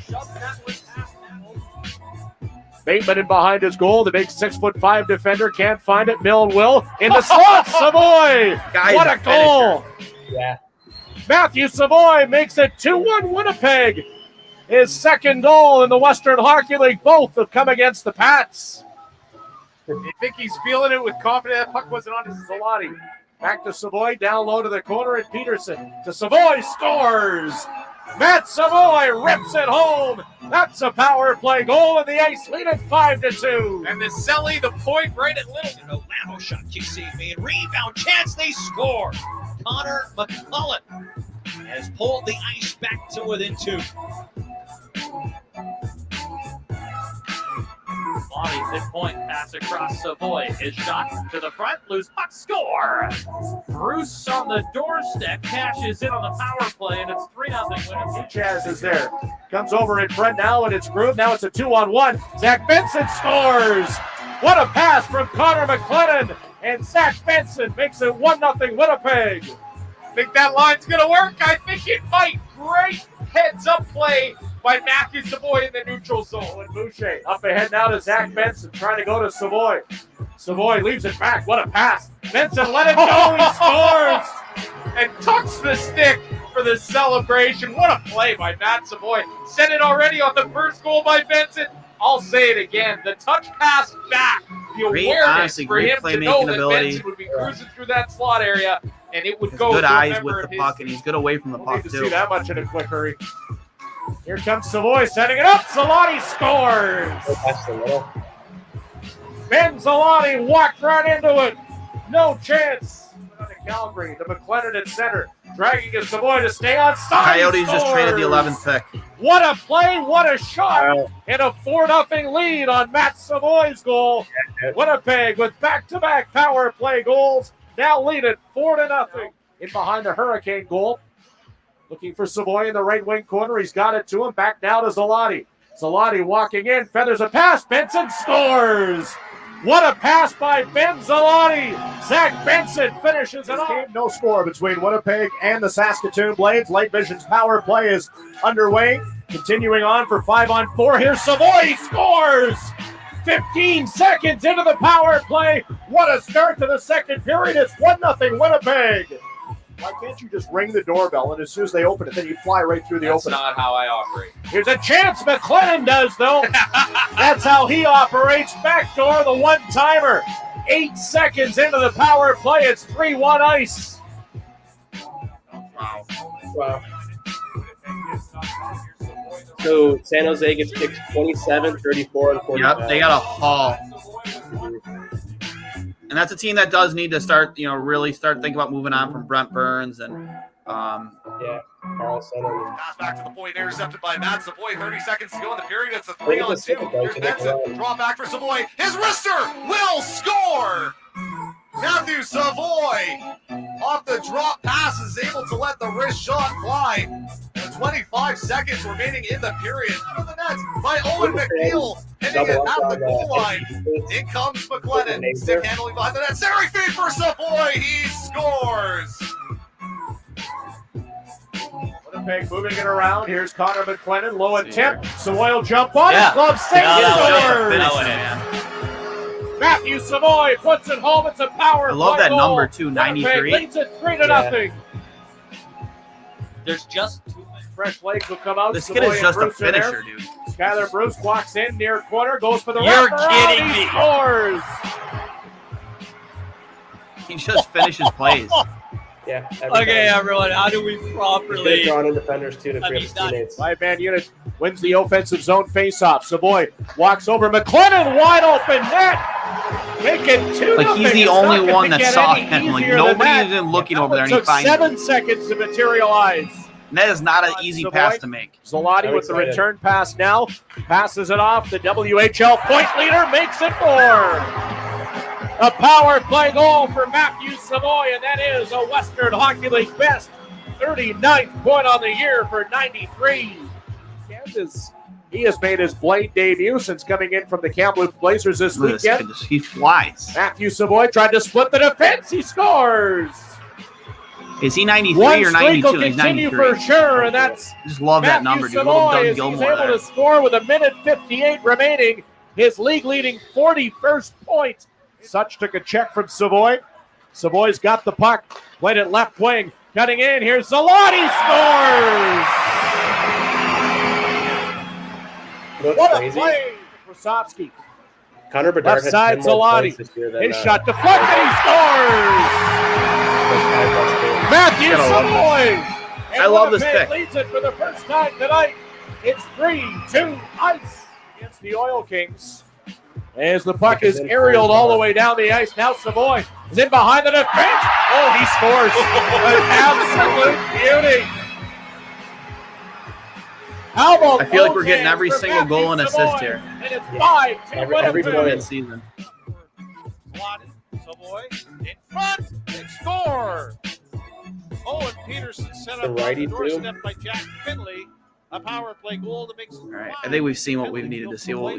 Shoved that one past Mill. Bateman in behind his goal. The big 6'5" defender can't find it. Mill and Will in the slot. Savoy! Guy's What a goal! Yeah. Matthew Savoy makes it 2-1 Winnipeg. His second goal in the Western Hockey League. Both have come against the Pats. You think he's feeling it with confidence? That puck wasn't on his Zalati. Back to Savoy, down low to the corner, and Peterson. To Savoy, scores! Matt Savoy rips it home. That's a power play goal, and the Ice lead at 5-2. And the Selly, the point right at Littleton. A Lano shot, JC made. Rebound chance, they score. Connor McCullough has pulled the Ice back to within 2. Lonnie's at point, pass across Savoy. His shot to the front, loose puck, score! Bruce on the doorstep, cashes in on the power play, and it's 3-0 Winnipeg. Chaz is there. Comes over in front now, and it's Groove. Now it's a 2-on-1. Zach Benson scores! What a pass from Connor McClennan! And Zach Benson makes it 1-0 Winnipeg. Think that line's going to work? I think it might. Great heads-up play by Matthew Savoy in the neutral zone. And Boucher up ahead now to Zach Benson, trying to go to Savoy. Savoy leaves it back. What a pass. Benson let it go. He scores. And tucks the stick for the celebration. What a play by Matt Savoy. Said it already on the first goal by Benson. I'll say it again. The touch pass back. The awareness for him to know that Benson would be cruising through that slot area, and it would go. Good eyes with the puck, and he's good away from the puck, too. too. See that much in a quick hurry. Here comes Savoy setting it up. Zalati scores. That's the middle. Ben Zalati walked right into it. No chance. To Calgary, to McClennan at center. Dragging a Savoy to stay on side. Coyotes just traded the 11th pick. What a play, what a shot, and a 4-0 lead on Matt Savoy's goal. Winnipeg with back-to-back power play goals, now lead at 4-0. In behind the Hurricane goal. Looking for Savoy in the right wing corner. He's got it to him. Back now to Zalati. Zalati walking in, feathers a pass. Benson scores. What a pass by Ben Zalati. Zach Benson finishes it off. No score between Winnipeg and the Saskatoon Blades. Late Vision's power play is underway. Continuing on for 5-on-4. Here's Savoy. Scores. 15 seconds into the power play. What a start to the second period. It's 1-0 Winnipeg. Why can't you just ring the doorbell, and as soon as they open it, then you fly right through the opening? That's not how I operate. Here's a chance McClennan does, though. That's how he operates. Backdoor, the one-timer. 8 seconds into the power play. It's 3-1 Ice. Wow. So San Jose gets picked 27, 34, and 45. Yep, they got a haul. And that's a team that does need to start, really start thinking about moving on from Brent Burns and yeah, Carlson. Pass back to the point, intercepted by Matt Savoy. 30 seconds to go in the period. It's a 3-on-2. Here's Benson. Draw back for Savoy. His wrister will score. Matthew Savoy, off the drop pass, is able to let the wrist shot fly. And 25 seconds remaining in the period. Out of the net by Owen McNeil, hitting it at the goal line. In comes McClennan, stick handling behind the net. Seri feed for Savoy. He scores. Winnipeg moving it around. Here's Connor McClennan, low attempt. Savoy will jump on it. Glove save. Scores. Matthew Savoy puts it home. It's a power play. I love that goal. number, too, 93. Winnipeg leads it 3-0. There's just too many. Fresh legs will come out. This Savoy kid is and just a Bruce are there. finisher, dude. Skylar Bruce walks in near corner, goes for the You're wraparound, kidding he me. scores. He just finishes plays. Yeah. Okay, everyone, how do we properly? Drawn in defenders too to I free mean, up not- teammates. Five-man unit wins the offensive zone faceoff. Savoy walks over McLennan, wide open net. Making 2-0. Like, he's the It's only not gonna one that get saw any him. Like, easier than nobody's that. even looking That over there, one and he took finds 7 him. seconds to materialize. And that is not an easy Savoy. pass to make. Zalati I'm with the excited. return pass now. Passes it off. The WHL point leader makes it 4. A power play goal for Matthew Savoy, and that is a Western Hockey League best. 39th point on the year for 93. Kansas, he has made his Blade debut since coming in from the Kamloops Blazers this Look at this weekend. kid, he flies. Matthew Savoy tried to split the defense. He scores. Is he 93 One or streak 92? will He's continue 93. for sure, and that's Just love that number, dude. Little Savoy Doug as he's Gilmore able there. to score with 1:58 remaining. His league-leading 41st point. Such took a check from Savoy. Savoy's got the puck. Played it left wing. Cutting in. Here's Zalati scores! You know what's What a crazy? play for Krasovsky. Connor Bedard Left had side, 10 more Zalati. points this year than, His shot deflected. He scores! Matthew Gotta love Savoy! And I love this Winnipeg pick. leads it for the first time tonight. It's 3-2 ice against the Oil Kings. As the puck is aerialed all the way down the ice. Now Savoy is in behind the defense. Oh, he scores. An absolute beauty. How about I feel like we're getting goaltending every for single goal and Matthew assist Savoy? here. And it's 5-2 Every Winnipeg. goal. Good season. Savoy in front. They score. Owen Peterson set The up on righty the too. doorstep by Jack Finley. A power play goal to make All right, I think we've seen what we've needed to see. We'll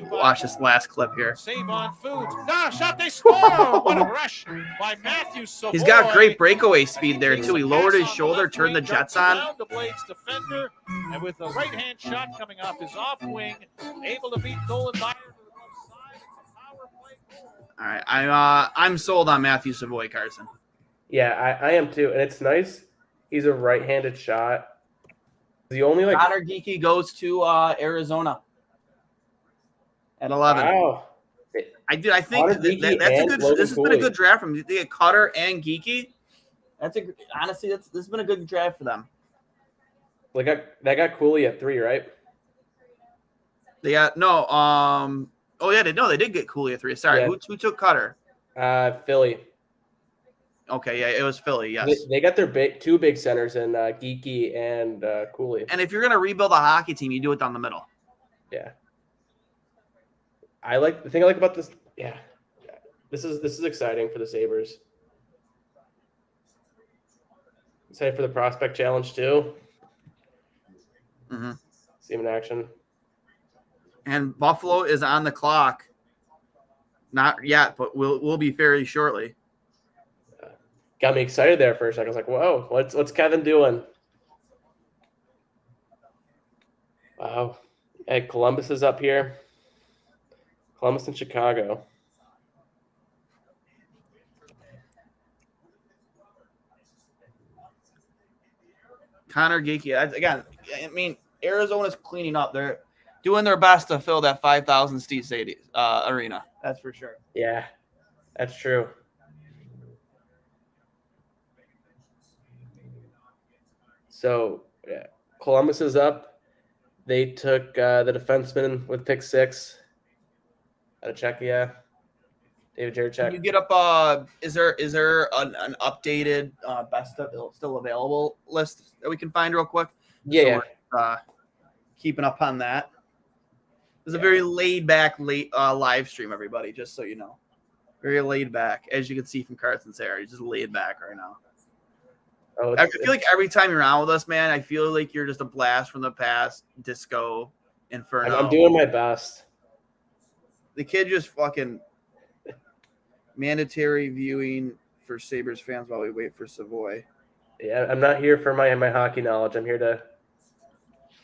watch this last clip here. Save on Foods. Nah, shot, they score. What a rush by Matthew Savoy. He's got great breakaway speed there too. He lowered his shoulder, turned the jets on. The Blades defender, and with the right-hand shot coming off his off wing, able to beat Nolan Dyer to the left side. It's a power play goal. All right, I'm sold on Matthew Savoy, Carson. Yeah, I am too. And it's nice. He's a right-handed shot. The only Connor Geeky goes to Arizona at 11. Wow. I think Connor Geeky that's a and good. Logan This has been a Cooley. good draft from them. They get Cutter and Geeky. Honestly, this has been a good draft for them. That got Cooley at 3, right? They got no. Oh yeah, they did get Cooley at 3. Sorry, Yeah. who took Cutter? Philly. Okay, yeah, it was Philly. Yes. They got their two big centers in Geeky and Cooley. And if you're gonna rebuild a hockey team, you do it down the middle. Yeah. The thing I like about this. Yeah. This is exciting for the Sabres. Excited for the prospect challenge too. Mm-hmm. See him in action. And Buffalo is on the clock. Not yet, but will be very shortly. Got me excited there for a second. I was like, "Whoa, what's Kevin doing?" Wow. Hey, Columbus is up here. Columbus and Chicago. Connor Geeky. Again, I mean, Arizona's cleaning up. They're doing their best to fill that 5,000 seat stadium arena. That's for sure. Yeah, that's true. So, yeah, Columbus is up. They took the defenseman with pick 6. Out of Czechia. David Can Jiricek. you get up? Is there an updated best still available list that we can find real quick? Yeah. So keeping up on that. It's a very laid back live stream, everybody. Just so you know, very laid back. As you can see from Carson's hair, he's just laid back right now. Oh, I feel like every time you're on with us, man, I feel like you're just a blast from the past, disco inferno. I'm doing my best. The kid just fucking mandatory viewing for Sabres fans while we wait for Savoy. Yeah, I'm not here for my hockey knowledge. I'm here to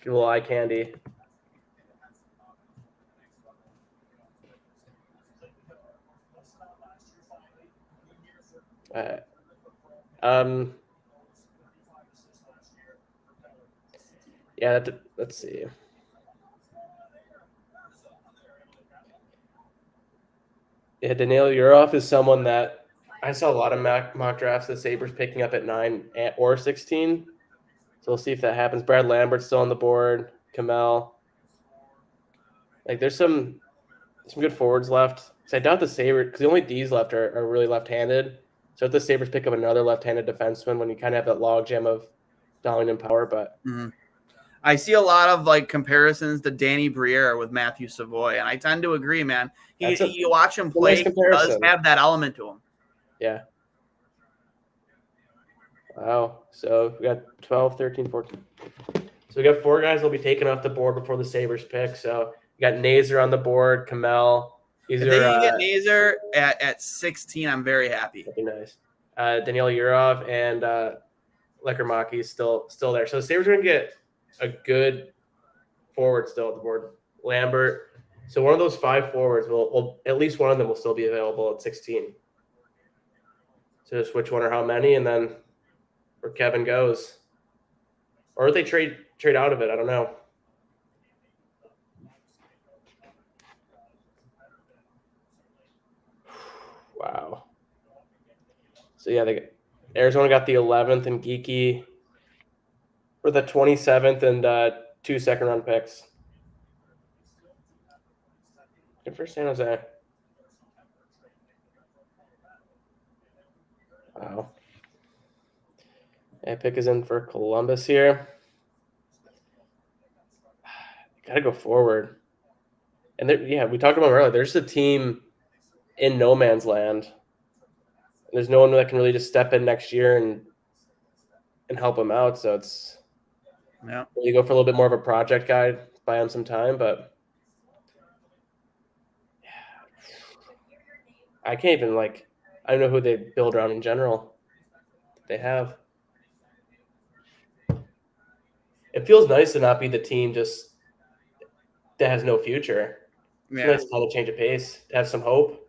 get a little eye candy. Yeah, let's see. Yeah, Daniil Yurov is someone that I saw a lot of mock drafts the Sabres picking up at 9 or 16. So we'll see if that happens. Brad Lambert's still on the board. Kamel. Like, there's some good forwards left. So I doubt the Sabres, because the only Ds left are really left-handed. So if the Sabres pick up another left-handed defenseman when you kind of have that logjam of Dahling and Power, but I see a lot of like comparisons to Danny Briere with Matthew Savoy, and I tend to agree, man. You watch him play, he does have that element to him. Yeah. Wow. So we got 12, 13, 14. So we got 4 guys will be taken off the board before the Sabres pick. So you got Nazer on the board, Kamel. If they can get Nazer at 16, I'm very happy. That'd be nice. Daniil Yurov and Lekermaki is still there. So the Sabres are going to get a good forward still at the board. Lambert. So one of those 5 forwards will at least one of them will still be available at 16. So just which one or how many, and then where Kevin goes. Or if they trade out of it, I don't know. Wow. So yeah, Arizona got the 11th and Geeky for the 27th and 2 second-round picks. Good for San Jose. Wow. Pick is in for Columbus here. Got to go forward. And we talked about it earlier. There's a team in no man's land. There's no one that can really just step in next year and help them out. So it's you go for a little bit more of a project guy, buy him some time, but I can't even I don't know who they build around in general. They have. It feels nice to not be the team just that has no future. It's nice to have a change of pace, to have some hope.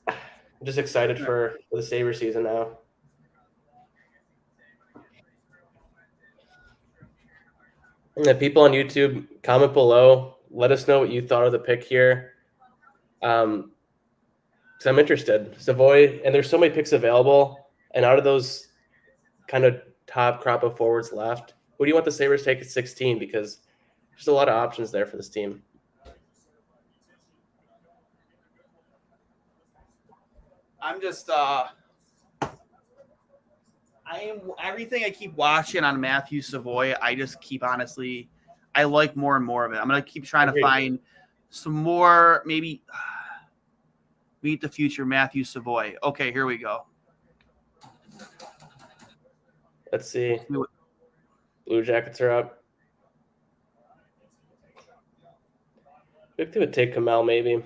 I'm just excited for the Sabre season now. And the people on YouTube, comment below. Let us know what you thought of the pick here. Because I'm interested. Savoy, and there's so many picks available. And out of those kind of top crop of forwards left, who do you want the Sabres to take at 16? Because there's a lot of options there for this team. I'm just everything I keep watching on Matthew Savoy, I just keep I like more and more of it. I'm gonna keep trying to find some more, maybe meet the future Matthew Savoy. Okay, here we go. Let's see. Blue Jackets are up. I think they would take Kamel maybe.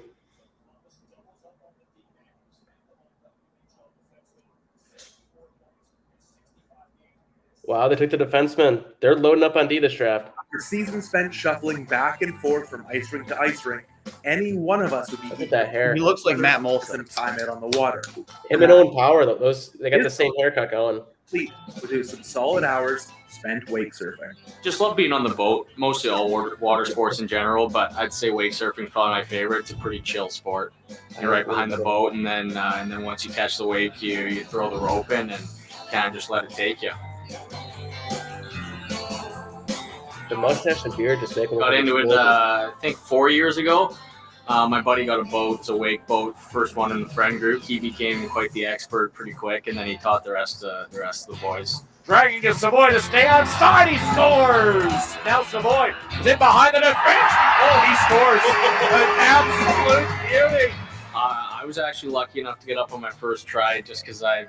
Wow, they took the defenseman. They're loading up on D this draft. After season spent shuffling back and forth from ice rink to ice rink, any one of us would be. Look at that hair. He looks like Matt Molson. Time out on the water. Him and Owen Power, though. They got the same haircut going. Please, we'll do some solid hours spent wake surfing. Just love being on the boat. Mostly all water sports in general, but I'd say wake surfing is probably my favorite. It's a pretty chill sport. You're right behind the boat, and then once you catch the wake, you throw the rope in and kind of just let it take you. The mustache and beard just make him got into it, I think 4 years ago. My buddy got a boat. It's a wake boat, first one in the friend group. He became quite the expert pretty quick, and then he taught the rest of the boys. Dragging to Savoy to stay onside. He scores. Now Savoy is in behind the defense. Oh, he scores. An absolute beauty. I was actually lucky enough to get up on my first try just because I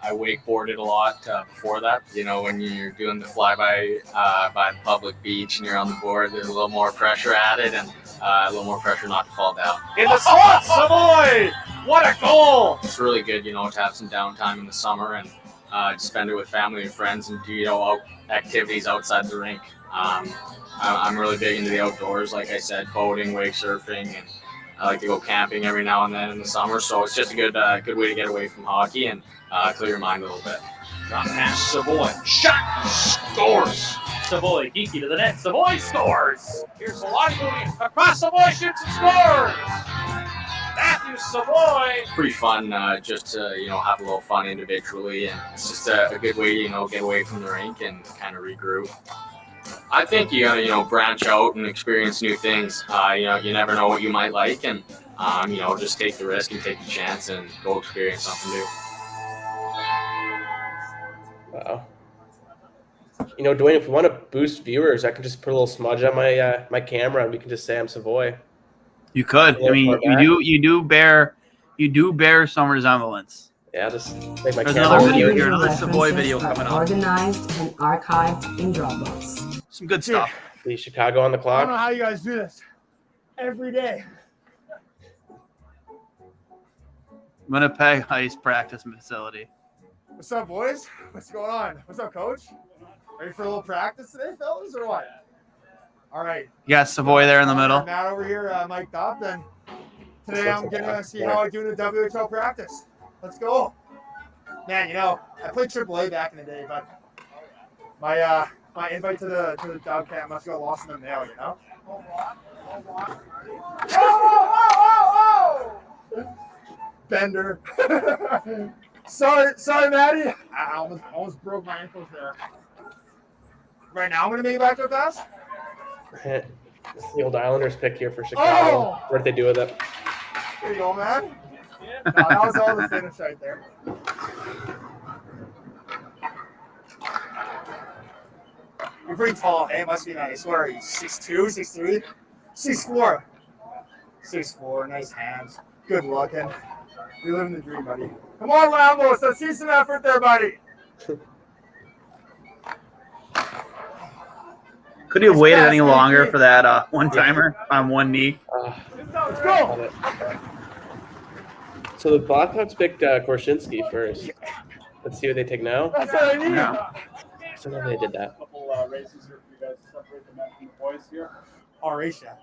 wakeboarded a lot before that. You know, when you're doing the flyby by the public beach and you're on the board, there's a little more pressure added and a little more pressure not to fall down. In the slot, Savoy! What a goal! It's really good, to have some downtime in the summer and spend it with family and friends and do, activities outside the rink. I'm really big into the outdoors, like I said, boating, wake surfing, and I like to go camping every now and then in the summer, so it's just a good way to get away from hockey and clear your mind a little bit. Drop pass, Savoy. Shot, scores. Savoy, geeky to the net. Savoy scores. Here's a lot of moving across Savoy, shoots and scores. Matthew Savoy. Pretty fun, just to have a little fun individually, and it's just a good way to get away from the rink and kind of regroup. I think you gotta branch out and experience new things. You never know what you might like, and just take the risk and take the chance and go experience something new. Wow. Duane, if we want to boost viewers, I can just put a little smudge on my my camera, and we can just say I'm Savoy. You could. I mean, you do bear some resemblance. Yeah, just make my There's camera. another video here, another Savoy video coming up. Organized and archived in Dropbox. Some good stuff. The Chicago on the I don't know clock. how you guys do this every day. Winnipeg Ice Practice Facility. What's up, boys? What's going on? What's up, coach? Ready for a little practice today, fellas, or what? All right. You got Savoy there in the middle. Matt over here, mic'd up, and today I'm gonna see how I do in the WHL practice. Let's go. Man, I played AAA back in the day, but my invite to the dog camp must go lost in the mail, Whoa! Bender. sorry, Maddie. I almost broke my ankles there. Right now, I'm gonna make it back to a pass. The old Islanders pick here for Chicago. Oh! What did they do with it? There you go, man. No, that was all the finish right there. You're pretty tall. Hey, must be nice. What are you, 6'2", 6'3"? 6'4". 6'4", nice hands. Good looking. You're living the dream, buddy. Come on, Lambos. Let's see some effort there, buddy. Could you have waited any longer for that one-timer on one knee? Let's go. So the Blackhawks picked Korshinsky first. Let's see what they take now. That's what I need. Yeah. So now they did that. A couple races here for you guys to separate the men from the boys here. All right, yeah.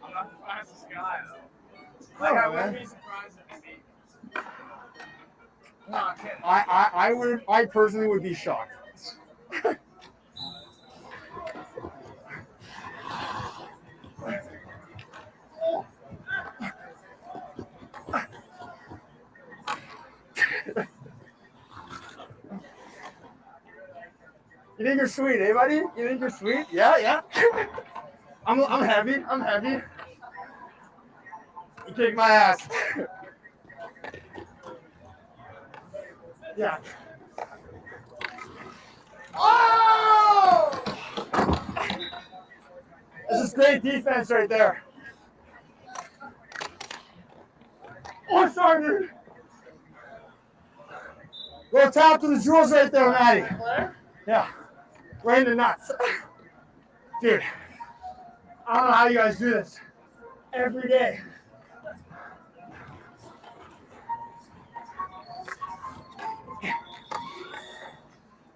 I'm not the fastest guy, though. Oh, man. Be surprised if me. I personally would be shocked. You think you're sweet, eh, buddy? You think you're sweet? Yeah. I'm heavy. You kick my ass. Yeah. Oh! This is great defense right there. Oh, sorry, dude. Go tap to the jewels right there, Maddie. Yeah. Right in the nuts. Dude, I don't know how you guys do this every day.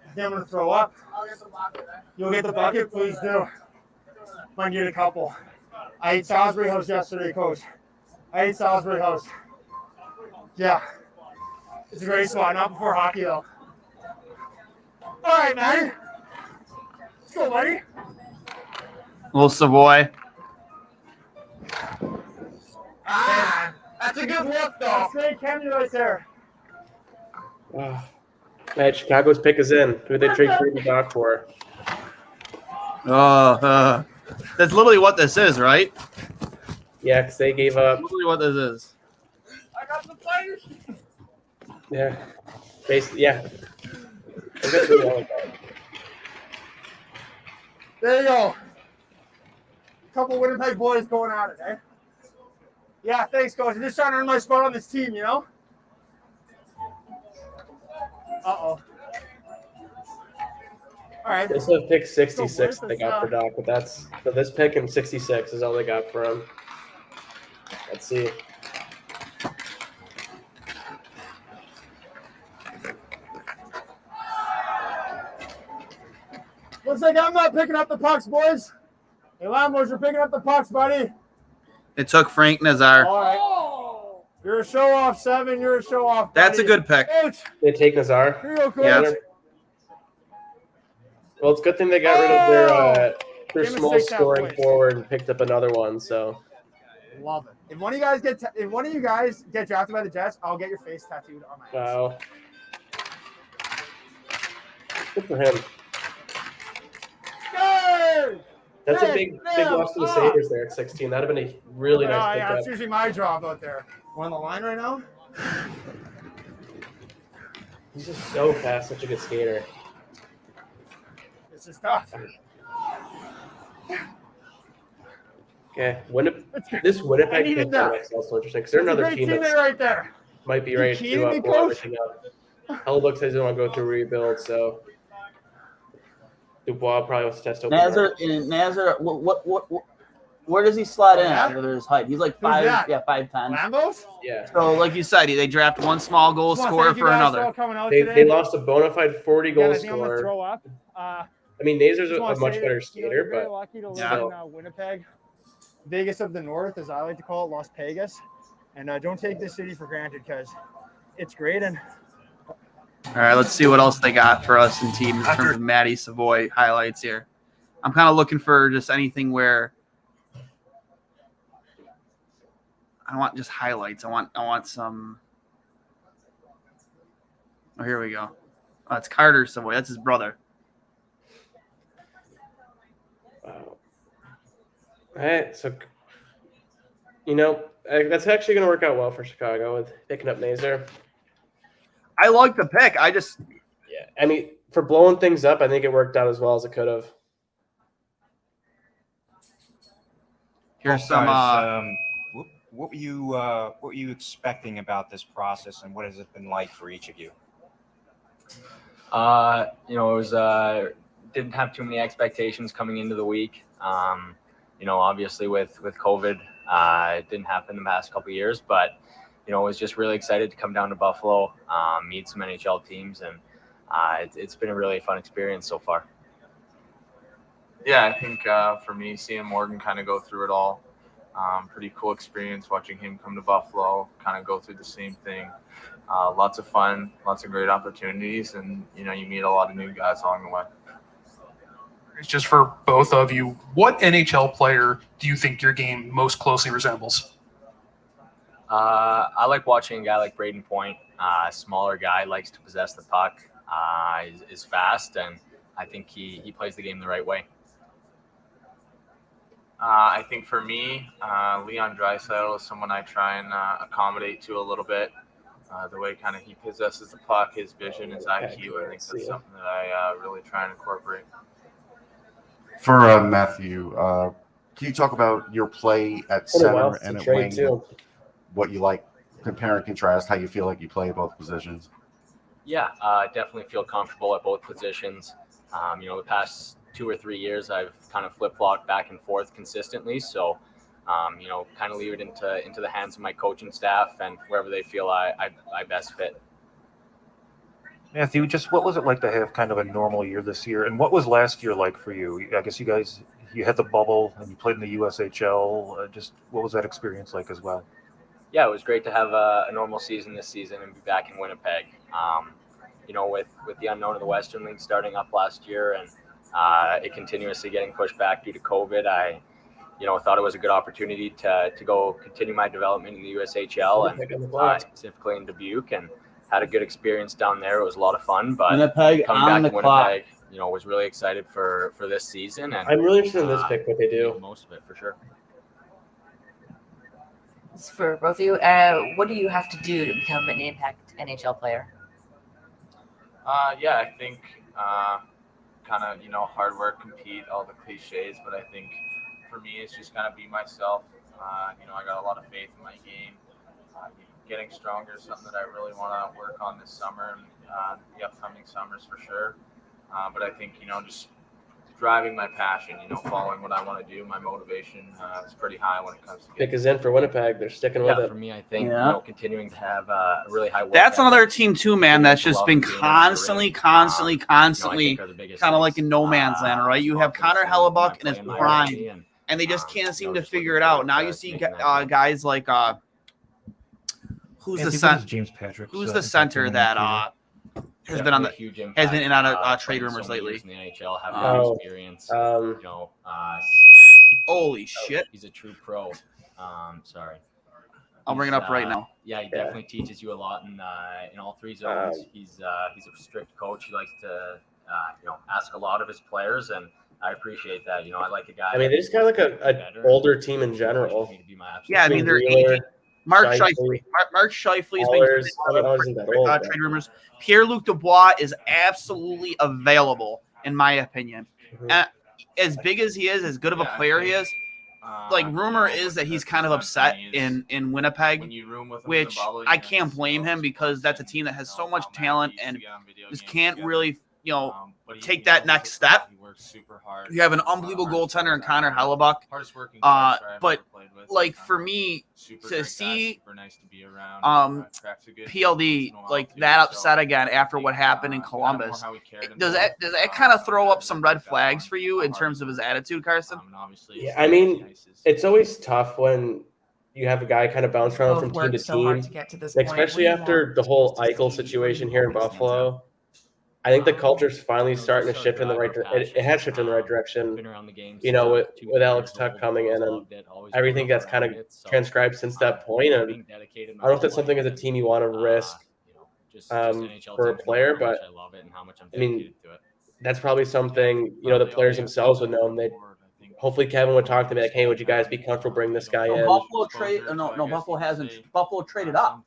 I think I'm going to throw up. You'll get the bucket, please do. Might need a couple. I ate Salisbury House yesterday, Coach. Yeah. It's a great spot, not before hockey, though. All right, man. Let's go, buddy. Little Savoy. That's a good look, though. That's great camera right there. Man, Chicago's pick is in. Who they trade Freddie Doc for? That's literally what this is, right? Yeah, because they gave up. Literally what this is. I got the players. Yeah. Basically, yeah. I guess we all like that. There you go. Couple Winnipeg boys going at it, eh? Yeah, thanks, Coach. I'm just trying to earn my spot on this team, All right. This is pick 66 they got for Doc, but that's so this pick and 66 is all they got for him. Let's see. Looks like I'm not picking up the pucks, boys. Hey, Lambos, you're picking up the pucks, buddy. It took Frank Nazar. All right. You're a show off, 7. You're a show off. That's a buddy. good pick. Coach, They take Nazar. here you go, coach. Yeah. Well, it's a good thing they got rid of their Game of small six now, scoring boys. forward and picked up another one. So Love it. If one of you guys get drafted by the Jets, I'll get your face tattooed on my ass. wow, good for him. Yay! That's a Hey, big yeah, loss to the Sabres there at 16. That'd have been a really nice Yeah, pickup. it's usually my job out there. We're on the line right now. He's just so fast, such a good skater. This is tough. Okay, this Winnipeg I needed pick that. is also interesting because they're That's a another great team teammate that right there. might be You ready kidding to me, blow coach? everything up. Hellebuyck says they want to go through rebuild, so Dubois probably wants to test open. Nazar, what? Where does he slot in Yeah. at his height? He's like Who's that? 5'10". Lambos? Yeah, So, like you said, they draft one small goal Just wanna scorer thank you for guys another. all coming out they today. lost a bona fide 40 Again, goal I think I'm gonna scorer. throw up. I mean, Nazar's Just a wanna much say better that, skater, you're very but lucky to live Yeah. in Winnipeg, Vegas of the North, as I like to call it, Las Vegas. And don't take this city for granted because it's great. And All right, let's see what else they got for us in team in terms of Matty Savoy highlights here. I'm kind of looking for just anything where I don't want just highlights. I want some. Oh, here we go. Oh, it's Carter Savoy. That's his brother. All right, so that's actually going to work out well for Chicago with picking up Nazar. I like the pick. I just Yeah, I mean, for blowing things up, I think it worked out as well as it could have. here's some. Guys, what were you expecting about this process, and what has it been like for each of you? It was didn't have too many expectations coming into the week. Obviously with COVID, it didn't happen the past couple of years, but was just really excited to come down to Buffalo, meet some NHL teams, and it's been a really fun experience so far. Yeah, I think for me, seeing Morgan kind of go through it all, pretty cool experience watching him come to Buffalo, kind of go through the same thing. Lots of fun, lots of great opportunities, and you meet a lot of new guys along the way. It's just for both of you. What NHL player do you think your game most closely resembles? I like watching a guy like Braden Point, smaller guy, likes to possess the puck, is fast, and I think he plays the game the right way. I think for me, Leon Draisaitl is someone I try and accommodate to a little bit. The way kind of he possesses the puck, his vision, his IQ, I think that's something that I really try and incorporate. For Matthew, can you talk about your play at center and at wing? What you like, compare and contrast how you feel like you play both positions? Yeah, definitely feel comfortable at both positions. The past 2 or 3 years, I've kind of flip-flopped back and forth consistently. So, kind of leave it into the hands of my coaching staff and wherever they feel I best fit. Matthew, just what was it like to have kind of a normal year this year, and what was last year like for you? I guess you had the bubble and you played in the USHL. Just what was that experience like as well? Yeah, it was great to have a normal season this season and be back in Winnipeg. With the unknown of the Western League starting up last year and it continuously getting pushed back due to COVID, I thought it was a good opportunity to go continue my development in the USHL and specifically in Dubuque, and had a good experience down there. It was a lot of fun, but Winnipeg coming on back the to clock. Winnipeg, was really excited for this season. And I'm really interested in this pick, what they do. Most of it for sure. For both of you, what do you have to do to become an impact NHL player? I think kind of hard work, compete, all the cliches, but I think for me it's just kind of be myself. I got a lot of faith in my game. Getting stronger is something that I really want to work on this summer and the upcoming summers for sure. But I think just driving my passion, following what I want to do, my motivation is pretty high when it comes to Pick is in for Winnipeg. They're sticking with it. For me, I think Yeah. continuing to have a really high work That's ethic. another team too, man. That's just been Love being constantly, I constantly think are the biggest kind of like things. in no man's land, right? You have Connor Hellebuck in his playing my prime, energy and they just can't seem to just figure looking it out. forward Now to you see making that guys like who's I the think that was center? James Patrick. Who's the center that has been on the has been in on trade rumors lately? In the NHL, having experience. Holy shit! He's a true pro. Sorry. I'll bring it up right now. Yeah, he definitely teaches you a lot in all three zones. He's a strict coach. He likes to ask a lot of his players, and I appreciate that. I like a guy. I mean, they just got like a older team in general. Yeah, I mean they're aging. Mark Scheifele. Mark Scheifele's been trade rumors. Pierre-Luc Dubois is absolutely available, in my opinion. As big as he is, as good of a player he is, rumor is that he's kind of upset in Winnipeg, which I can't blame him because that's a team that has so much talent and just can't really take that next step. You have an unbelievable goaltender in Connor Hellebuck. But for me to see PLD that upset again after what happened in Columbus, does that kind of throw up some red flags for you in terms of his attitude, Carson? Yeah, I mean, it's always tough when you have a guy kind of bounce around from team to team, especially after the whole Eichel situation here in Buffalo. I think the culture's finally starting to shift in the right direction. It has shifted in the right direction, with Alex Tuck coming in and everything that's kind of transcribed since that point. And I don't know if that's something as a team you want to risk for a player, but I mean, that's probably something, the players themselves would know. And hopefully Kevin would talk to me like, hey, would you guys be comfortable bringing this guy in? Buffalo Buffalo hasn't. Buffalo traded up.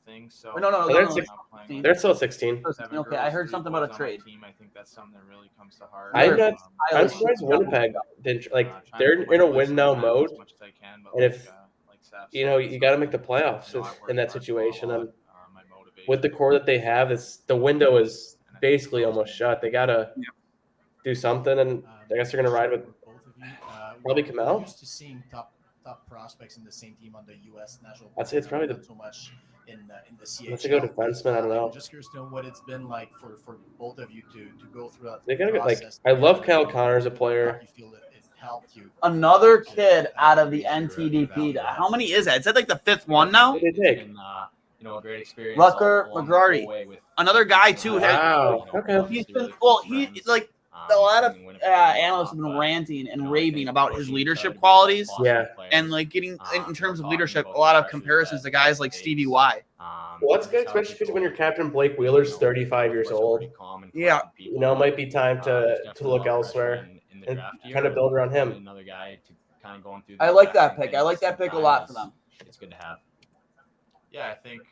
They're still 16. Okay, I heard something about a trade. I think that's something that really comes to heart. I'm surprised Winnipeg didn't they're in a win now mode, and if you got to make the playoffs in that situation, and with the core that they have, the window is basically almost shut. They got to do something, and I guess they're going to ride with probably Kamel. Used to seeing top prospects in the same team on the U.S. national. I'd say it's probably not so much in the CHL. Let's go defenseman. I don't know. I'm just curious to know what it's been like for both of you to go through that. They gotta get I love Kyle Connor as a player. You feel it helped you. Another kid out of the NTDP. How many is that? Is that the fifth one now? What did they take? A great experience. Rucker McGrady. Another guy too. Wow. Okay. He's been a lot of analysts have been ranting and raving about his leadership qualities. Yeah. And getting in terms of leadership, a lot of comparisons to guys like Stevie Y. Well, that's good, especially because when your captain Blake Wheeler's 35 years old. Yeah. It might be time to look elsewhere and kind of build around him. Another guy to kind of going through. I like that pick. I like that pick a lot for them. It's good to have. Yeah, I think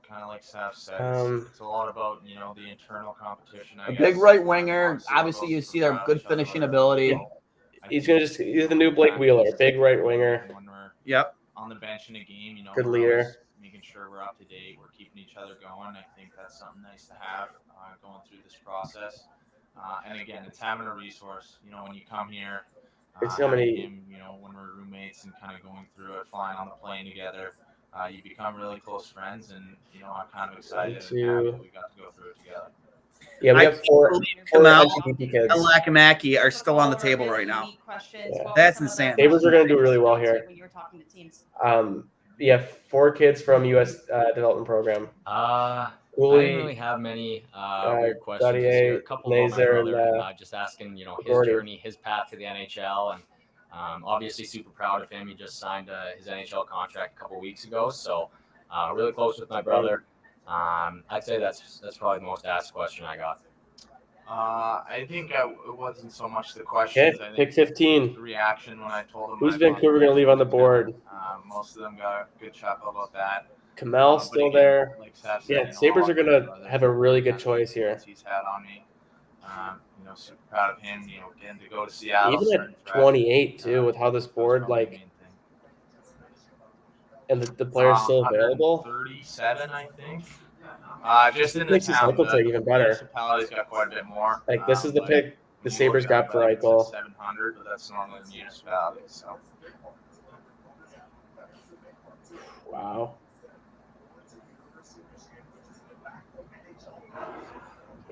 kind of like Saf said, it's a lot about the internal competition. A big right winger. Obviously, you see their good finishing ability. He's the new Blake Wheeler, big right winger. Yep. On the bench in a game, good leader. Making sure we're up to date, we're keeping each other going. I think that's something nice to have going through this process. And again, it's having a resource. When you come here, it's so many. When we're roommates and kind of going through it, flying on the plane together. You become really close friends, and I'm kind of excited and happy that we got to go through it together. Yeah, we have four LGBT kids. And Lakamaki are still on the table right now. Yeah. That's insane. Sabres are going to do really well here. Yeah, 4 kids from U.S. development program. I didn't really have many weird questions this year. A couple of my brother, just asking, his journey, his path to the NHL, and obviously super proud of him. He just signed his NHL contract a couple weeks ago, so really close with my brother. I'd say that's probably the most asked question I got. I think it wasn't so much the questions. Okay, I think pick 15. The reaction when I told them. Who's Vancouver going to leave on the board? Most of them got a good chuckle about that. Kamel's still again, there. Like Saf said, Yeah, Sabres are going to have a really good choice here. He's had on me. Super proud of him. Getting to go to Seattle. Even at 28 too, with how this board and the player's still available. 37, I think. Just in the makes his town, Eichel take even better. Municipality's got quite a bit more. This is the pick the Sabres got for Eichel. 700, but that's normally the municipality. So. Wow.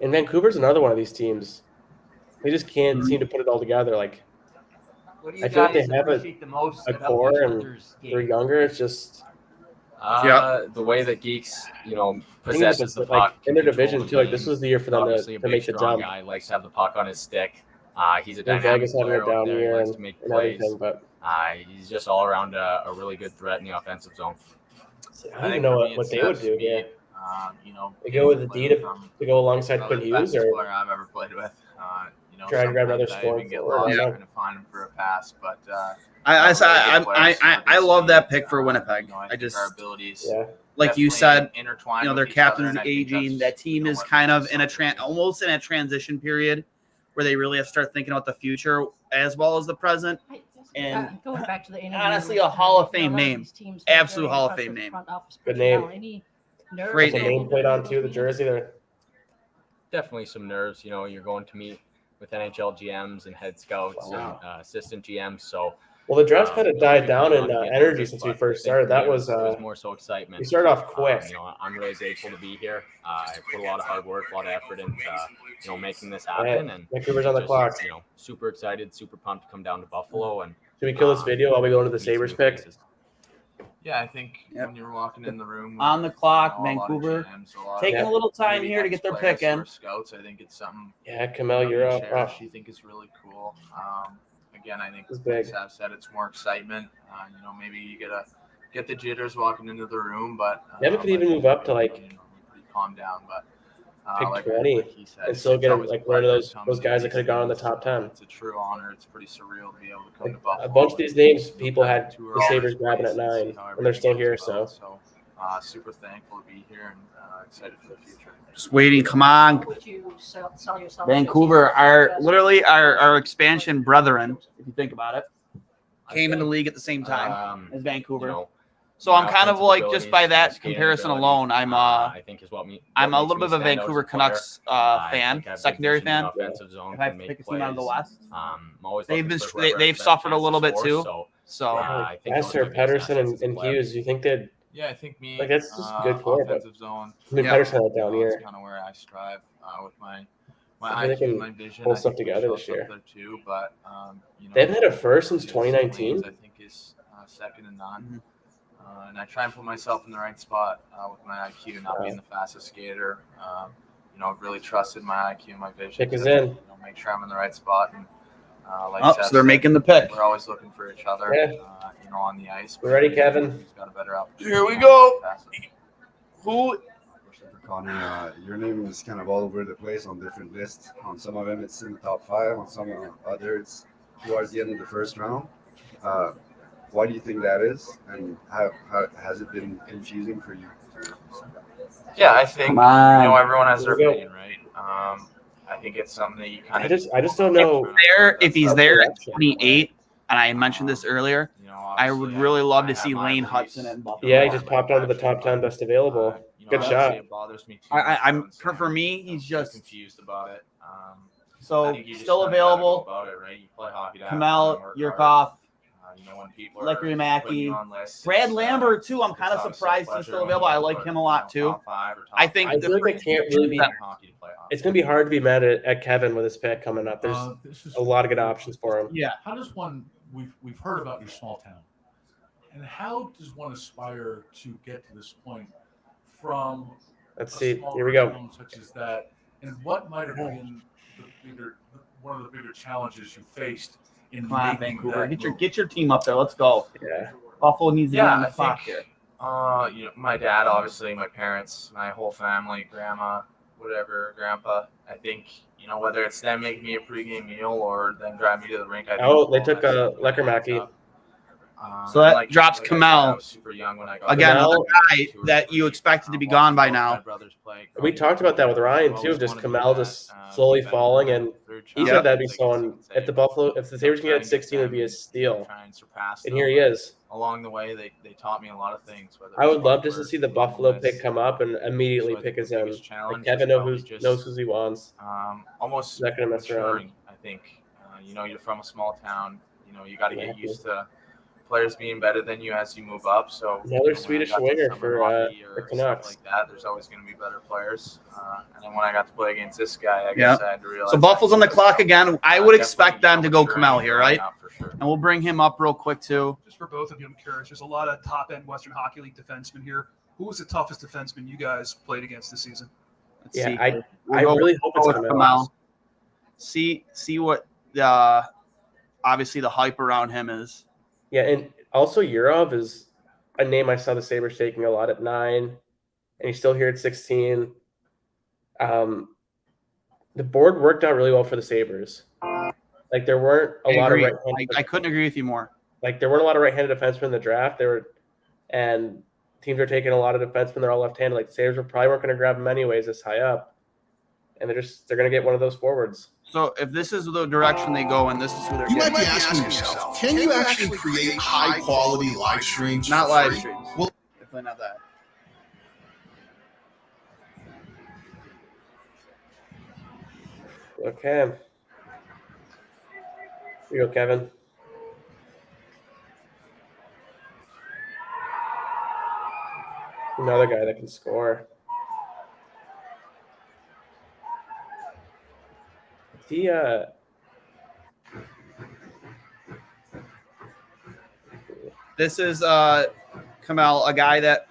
And Vancouver's another one of these teams. They just can't seem to put it all together. I feel like they have a core and they're younger. It's just The way that Geeks, possesses the puck in their division too. Like this was the year for them to make the jump. Guy likes to have the puck on his stick. He's a Vegas dynamic having player a down out there. He year likes and, to make and plays. everything, but He's just all around a really good threat in the offensive zone. I don't even know what they would do here. They go with the D to go alongside Quinn Hughes, or player I've ever played with. try to grab another score. Get lost trying to find him for a pass, but I love that pick for Winnipeg. I just like you said, their captain's aging. That team is kind of in almost in a transition period where they really have to start thinking about the future as well as the present. And going back to the interview, honestly, a Hall of Fame name, absolute Hall of Fame name. Good name. Great name. Name played on too. The jersey there. Definitely some nerves. You're going to meet with NHL GMs and head scouts and assistant GMs. So, well, the draft kind of died down in energy since we first started. That was more so excitement. We started off quick. I'm really grateful to be here. I put a lot of hard work, a lot of effort into making this happen. And Vancouver's on the clock. Super excited, super pumped to come down to Buffalo. And should we kill this video while we go into the Sabres pick? Yeah, I think when you're walking in the room on the clock, Vancouver taking a little time here to get their pick in. Scouts, I think it's something. Yeah, Kamel, you're up. I think it's really cool. Again, I think as I've said, it's more excitement. Maybe you get the jitters walking into the room, but Devin could even move up to pretty calm down, but. Pick 20 and still get one of those guys that could have gone in the top 10. It's a true honor. It's pretty surreal to be able to come to Buffalo. A bunch of these names people had the Sabres grabbing at 9, and they're still here. So super thankful to be here and excited for the future. Just waiting. Come on, Vancouver are literally our expansion brethren. If you think about it, came in the league at the same time as Vancouver. So I'm kind of like, just by that comparison alone, I'm a little bit of a Vancouver Canucks fan, secondary fan. If I have to pick a team out of the West, they've suffered a little bit too. So Esther, Pedersen, and Hughes, you think they'd? Yeah, I think me. Like that's just good core. Offensive zone. Pedersen had down here. That's kind of where I strive with my IQ and my vision. Pull stuff together this year. Too, but they've had a first since 2019. I think is second to none. And I try and put myself in the right spot with my IQ, not being the fastest skater. I've really trusted my IQ and my vision. Pick is in. Make sure I'm in the right spot. And so they're making the pick. We're always looking for each other, on the ice. We're ready, Kevin. He's got a better opportunity. Here we go. Who? Connor, your name is kind of all over the place on different lists. On some of them, it's in the top 5. On some of others, it's towards the end of the first round. Why do you think that is, and how has it been confusing for you? Yeah, I think everyone has their opinion, right? I think it's something that you kind of. I just don't know. If he's there at 28, and I mentioned this earlier, I would really love to see Lane Hudson in Buffalo. Yeah, he just popped onto the top 10 best available. Good shot. It bothers me I'm for me, he's just confused about it. So still available. About it, right? You play hockey. Kamel, Yurkov. When people Lekry Mackey, Brad Lambert too. I'm kind of surprised he's still available. I like him a lot too. I think I feel like I can't really be. It's going to be hard to be mad at Kevin with his pick coming up. There's a lot of good options for him. Yeah. How does one? We've heard about your small town, and how does one aspire to get to this point from? Let's see. Here we go. Such as that, and what might have been one of the bigger challenges you faced? Come on, Vancouver. Get your team up there. Let's go. Yeah. Buffalo needs to be on the clock here. My dad, obviously, my parents, my whole family, grandma, whatever, grandpa. I think, whether it's them making me a pregame meal or them driving me to the rink. They took Lekry Mackey. So that drops Kamel. I was super young when I got again, another guy that you expected to be gone by now. We talked about that with Ryan too, just Kamel just slowly falling, and he said that'd be someone. If the Sabres can get 16, it would be a steal. And here he is. Along the way, they taught me a lot of things. I would love just to see the Buffalo pick come up and immediately pick his own. Like Kevin knows who he wants. Almost not gonna mess around. I think you're from a small town. You got to get used to players being better than you as you move up. So another Swedish winger for the Canucks. Like that, there's always going to be better players. And then when I got to play against this guy, I guess I had to realize. So Buffalo's on the clock again. I would expect them to go Kamel here, right? For sure. and we'll bring him up real quick too. Just for both of you, I'm curious. There's a lot of top-end Western Hockey League defensemen here. Who was the toughest defenseman you guys played against this season? Let's see. I really hope it's Kamel. See what obviously the hype around him is. Yeah, and also Yurov is a name I saw the Sabres taking a lot at 9, and he's still here at 16. The board worked out really well for the Sabres. Like there weren't a lot of right-handed. I couldn't agree with you more. Like there weren't a lot of right-handed defensemen in the draft. And teams are taking a lot of defensemen. They're all left-handed. Like the Sabres were probably weren't going to grab them anyways this high up, and they're going to get one of those forwards. So if this is the direction they go, and this is who they're you getting, might be asking yourself, can you actually create high-quality live streams? Not for live free? streams. Well, definitely not that. Okay. Here you go, Kevin. Another guy that can score. This is Kamel, a guy that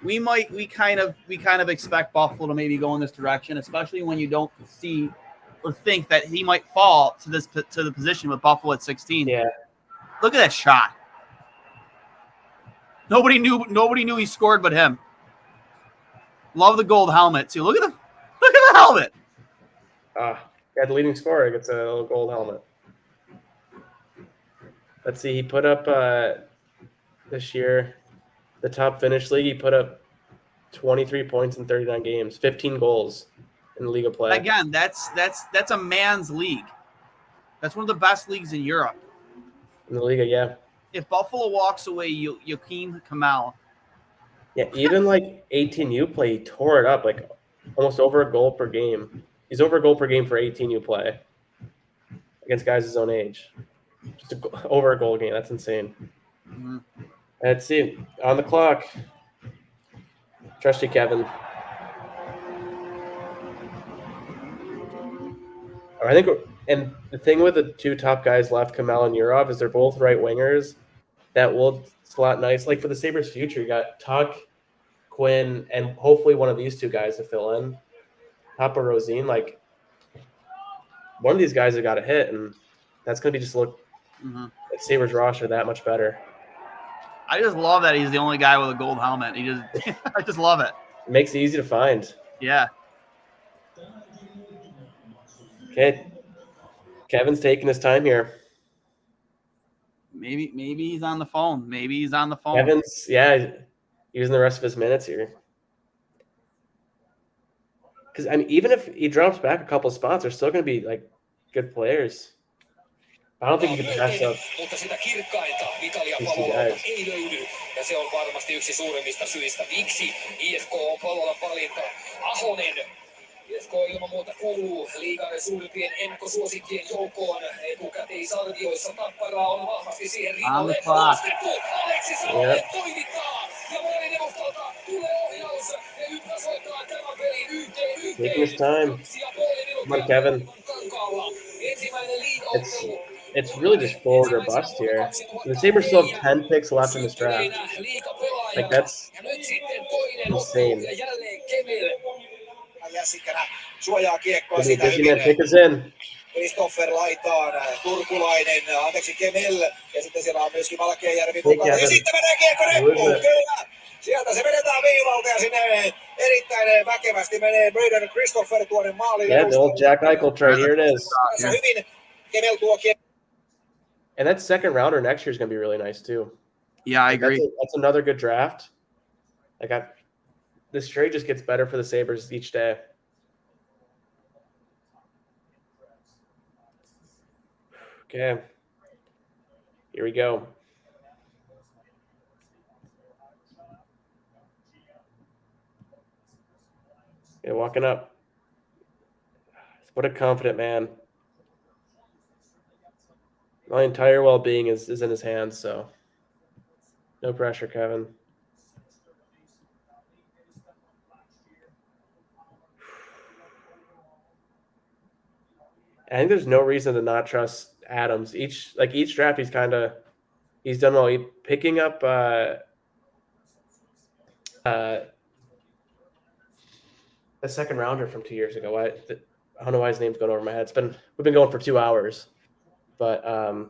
we kind of expect Buffalo to maybe go in this direction, especially when you don't see or think that he might fall to the position with Buffalo at 16. Yeah. Look at that shot. Nobody knew he scored but him. Love the gold helmet too. Look at the helmet. Yeah, the leading scorer gets a little gold helmet. Let's see, he put up this year, the top finish league, he put up 23 points in 39 games, 15 goals in the league of play. Again, that's a man's league. That's one of the best leagues in Europe. In the league, yeah. If Buffalo walks away, Joakim Kamel. Yeah, even like 18U play, he tore it up, like almost over a goal per game. He's over a goal per game for 18U play against guys his own age. Just over a goal game. That's insane. Mm-hmm. Let's see. On the clock. Trust you, Kevin. I think, and the thing with the two top guys left, Kamel and Yurov, is they're both right wingers that will slot nice. Like for the Sabres' future, you got Tuck, Quinn, and hopefully one of these two guys to fill in. Papa Rosine, like one of these guys have got to hit, and that's going to be just look at Sabres roster that much better. I just love that he's the only guy with a gold helmet. I just love it. It makes it easy to find. Yeah. Okay. Kevin's taking his time here. Maybe he's on the phone. Kevin's, using the rest of his minutes here. Because, I mean, even if he drops back a couple of spots, they're still going to be, like, good players. I don't think you can pass up. Mutta sitä kirkkainta Italia-palolta ei löydy, ja se on varmasti yksi suurimmista syistä. Miksi IFK on Palolan valinta? Ahonen. IFK ilman muuta kuuluu liigan suurimpien ennakkosuosikkien joukkoon. Etukäteisarvioissa Tappara on vahvasti siihen rinnalle nostettu. Aleksis Ahonen toimittaa, ja maalineuvostolta tulee ohjaus. Ja nyt tasoittaa tämän pelin yhteen. Taking his time. Come on, Kevin. It's really just forward or bust here. The Sabres still have 10 picks left in this draft. Like, that's insane. Busy man, pick us in. Christopher laitaan, turkulainen, Kemel, ja sitten siellä on myöskin Valkeajärvi Hey, mukana. Ja sitten menee kiekko reppuun, kyllä. Sieltä se vedetään viivalta ja sinne erittäin väkevästi menee Braden Christopher tuonne maalille. Yeah, the old Jack Eichel trade, here it is. Hyvin Kemel tuo kiekko. And that second rounder next year is going to be really nice too. Yeah, I agree. That's another good draft. This trade just gets better for the Sabres each day. Okay. Here we go. Yeah, walking up. What a confident man. My entire well-being is in his hands, so no pressure, Kevin. I think there's no reason to not trust Adams. Each draft he's done well. Picking up a second rounder from 2 years ago. I don't know why his name's going over my head. We've been going for 2 hours, but I'm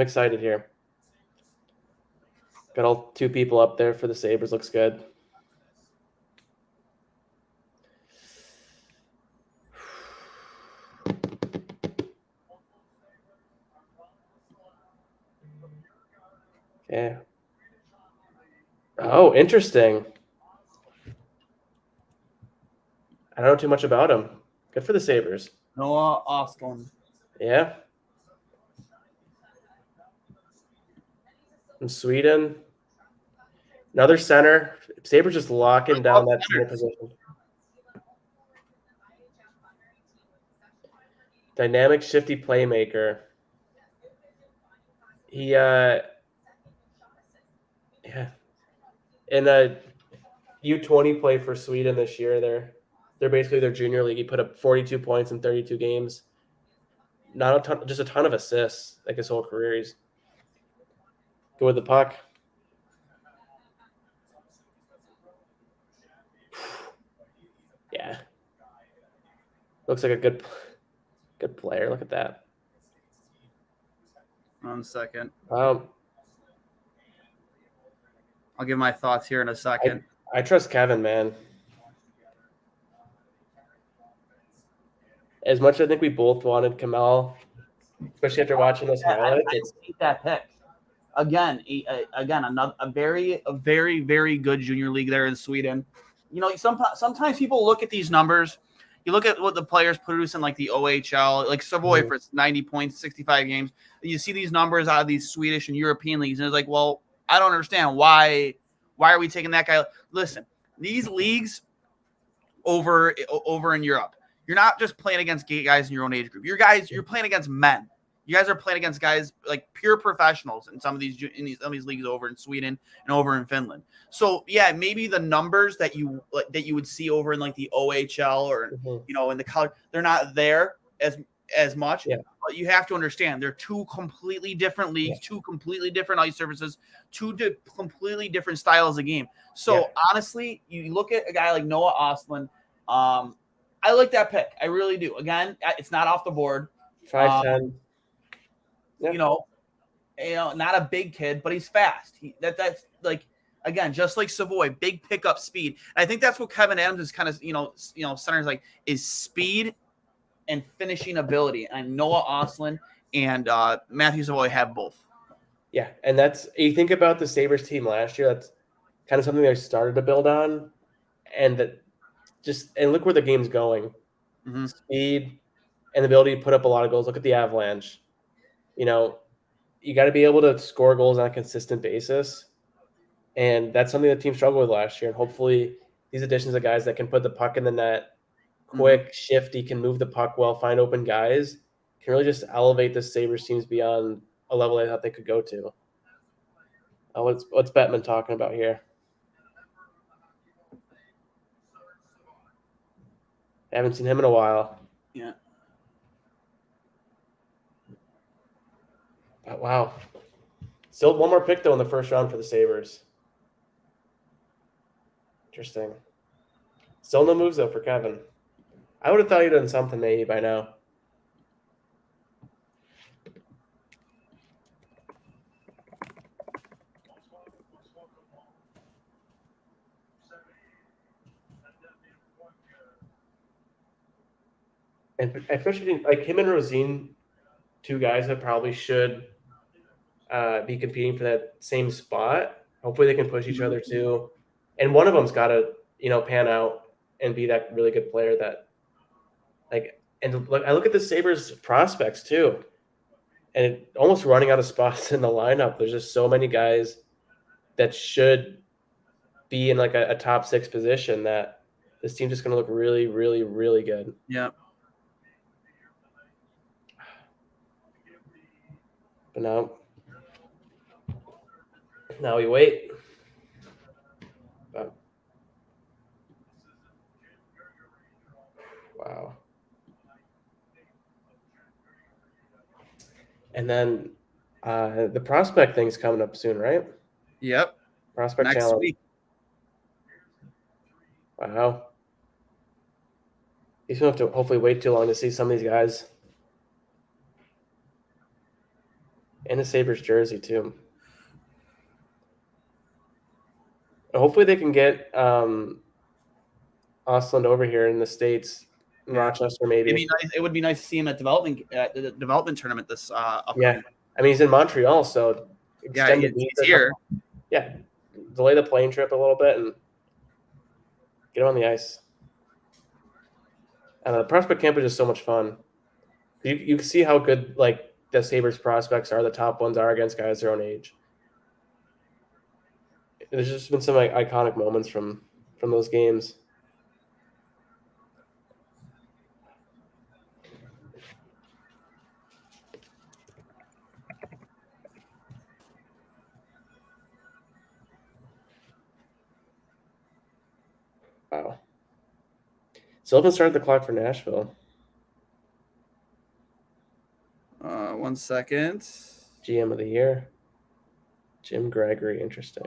excited here. Got all 2 people up there for the Sabres. Looks good. Yeah. Oh, interesting. I don't know too much about him. Good for the Sabres. Noah Ostlund. Yeah. From Sweden. Another center. Sabres just locking down that center position. Dynamic, shifty playmaker. He in a U20 play for Sweden this year. They're basically their junior league. He put up 42 points in 32 games. Not a ton, just a ton of assists like his whole career. He's good with the puck. Yeah. Looks like a good player. Look at that. 1 second. I'll give my thoughts here in a second. I trust Kevin, man. As much as I think we both wanted Kamal, especially after watching those highlights. I hate that pick. Again, a very, very good junior league there in Sweden. You know, sometimes people look at these numbers. You look at what the players produce in like the OHL, like Savoy for 90 points, 65 games. You see these numbers out of these Swedish and European leagues, and it's like, well, I don't understand why are we taking that guy? Listen, these leagues over in Europe, you're not just playing against guys in your own age group. You're playing against men. You guys are playing against guys like pure professionals in some of these leagues over in Sweden and over in Finland. So yeah, maybe the numbers that you would see over in like the OHL or in the college, they're not there as much. Yeah. But you have to understand they're 2 completely different leagues, 2 completely different ice surfaces, 2 completely different styles of game. So honestly, you look at a guy like Noah Ostlund. I like that pick. I really do. Again, it's not off the board. 5'10". Not a big kid, but he's fast. That's like, again, just like Savoy, big pickup speed. And I think that's what Kevin Adams is kind of, centers like is speed and finishing ability. And Noah Ostlund and Matthew Savoy have both. Yeah, and you think about the Sabres team last year. That's kind of something they started to build on, and look where the game's going. Speed and the ability to put up a lot of goals. Look at the Avalanche. You got to be able to score goals on a consistent basis. And that's something the team struggled with last year. And hopefully these additions of guys that can put the puck in the net, quick, shifty, can move the puck well, find open guys, can really just elevate the Sabres teams beyond a level they thought they could go to. What's Bettman talking about here? I haven't seen him in a while. Yeah. Oh, wow. Still one more pick, though, in the first round for the Sabres. Interesting. Still no moves, though, for Kevin. I would have thought he'd done something maybe by now. And especially like him and Rosine, 2 guys that probably should be competing for that same spot. Hopefully they can push each other too. And one of them's got to, pan out and be that really good player that I look at the Sabres prospects too, and almost running out of spots in the lineup. There's just so many guys that should be in like a top 6 position that this team's just going to look really, really, really good. Yeah. But now we wait. Wow. And then the prospect thing's coming up soon, right? Yep. Prospect Next challenge. week. Wow. You don't have to hopefully wait too long to see some of these guys. And the Sabres jersey, too. Hopefully they can get Osland over here in the States, in Rochester, maybe. It would be nice to see him at the development tournament this upcoming. Yeah. I mean, he's in Montreal, so extend the he's visa. here. Yeah. Delay the plane trip a little bit and get him on the ice. The prospect camp is just so much fun. You can see how good like the Sabres prospects are. The top ones are against guys their own age. There's just been some iconic moments from those games. Wow. Still haven't started the clock for Nashville. 1 second. GM of the year. Jim Gregory, interesting.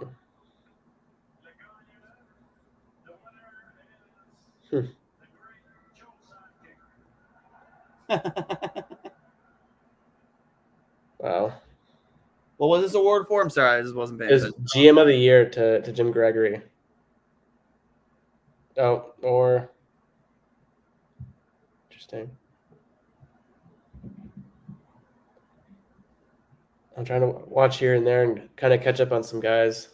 Wow. What was this award for? I'm sorry, I just wasn't paying It's attention. GM of the year to Jim Gregory. Oh, or interesting. I'm trying to watch here and there and kind of catch up on some guys.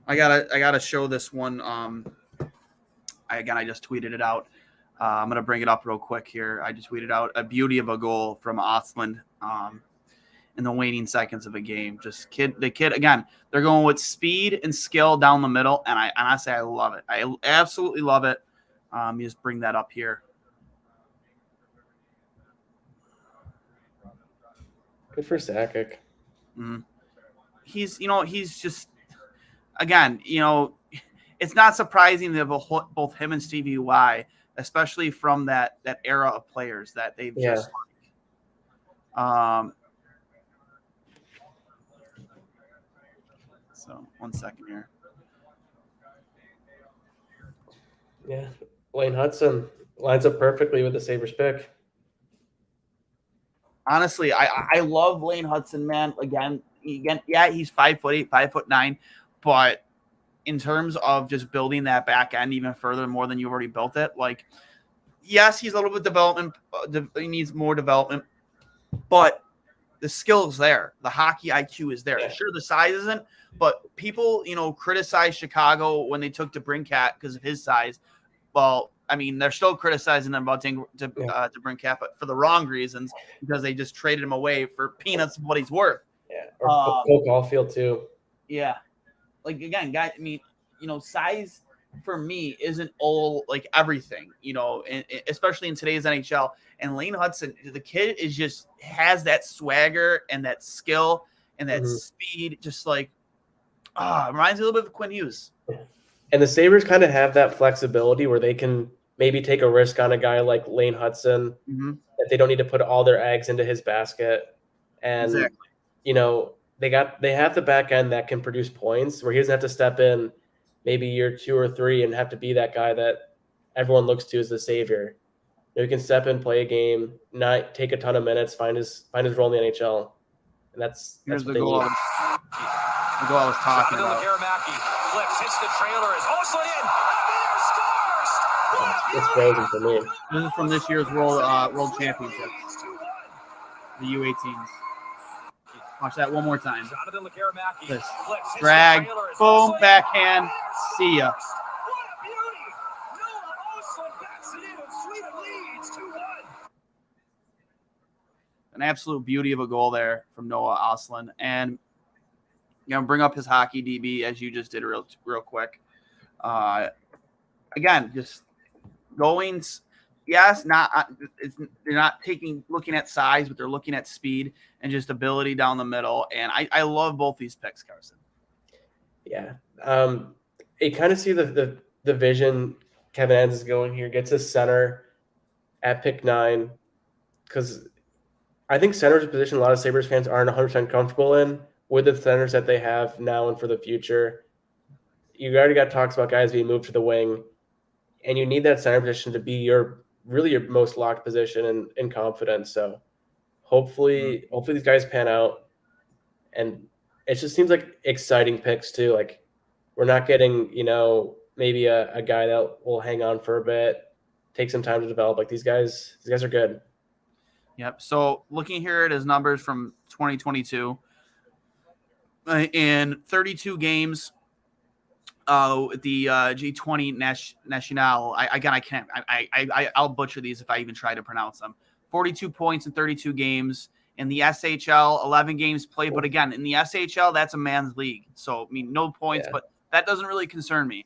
I gotta show this one. I just tweeted it out. I'm gonna bring it up real quick here. I just tweeted out a beauty of a goal from Osland in the waning seconds of a game. The kid again. They're going with speed and skill down the middle, and I honestly I love it. I absolutely love it. You just bring that up here. Good for Sakic. Mm-hmm. He's just again, it's not surprising that both him and Stevie Y, especially from that era of players that they've just so 1 second here. Yeah. Wayne Hudson lines up perfectly with the Sabres pick. Honestly, I love Lane Hudson, man. Again, yeah, he's 5'8", 5'9", but in terms of just building that back end even further, more than you already built it, like, yes, he's a little bit development. He needs more development, but the skill is there. The hockey IQ is there. Yeah. Sure, the size isn't, but people, criticize Chicago when they took DeBrincat because of his size. Well, I mean, they're still criticizing them about DeBrincat, but for the wrong reasons, because they just traded him away for peanuts of what he's worth. Yeah, or Cole Caulfield too. Yeah, like again, guys. I mean, size for me isn't all like everything. Especially in today's NHL. And Lane Hudson, the kid is just has that swagger and that skill and that speed. Just like, reminds me a little bit of Quinn Hughes. And the Sabres kind of have that flexibility where they can maybe take a risk on a guy like Lane Hudson, that they don't need to put all their eggs into his basket. And, they have the back end that can produce points where he doesn't have to step in maybe year 2 or 3 and have to be that guy that everyone looks to as the savior. He can step in, play a game, not take a ton of minutes, find his role in the NHL. And that's Here's what the goal. The goal I was talking about. Flips, hits the trailer as Osland in. It's frozen for me. This is from this year's World Championship. The U18s. Watch that one more time. This drag, boom, backhand, see ya. An absolute beauty of a goal there from Noah Osland. And bring up his hockey DB as you just did real quick. Again, just going. Yes, they're not looking at size, but they're looking at speed and just ability down the middle. And I love both these picks, Carson. Yeah, you kind of see the vision Kevin Enns is going here, gets a center at pick 9, because I think center is a position a lot of Sabres fans aren't 100% comfortable in with the centers that they have now and for the future. You already got talks about guys being moved to the wing, and you need that center position to be your most locked position in confidence. So hopefully these guys pan out, and it just seems like exciting picks too. Like we're not getting, maybe a guy that will hang on for a bit, take some time to develop. Like these guys are good. Yep. So looking here at his numbers from 2022, in 32 games, the G20 National. I'll butcher these if I even try to pronounce them. 42 points in 32 games. In the SHL, 11 games played. But again, in the SHL, that's a man's league. So, I mean, no points, but that doesn't really concern me.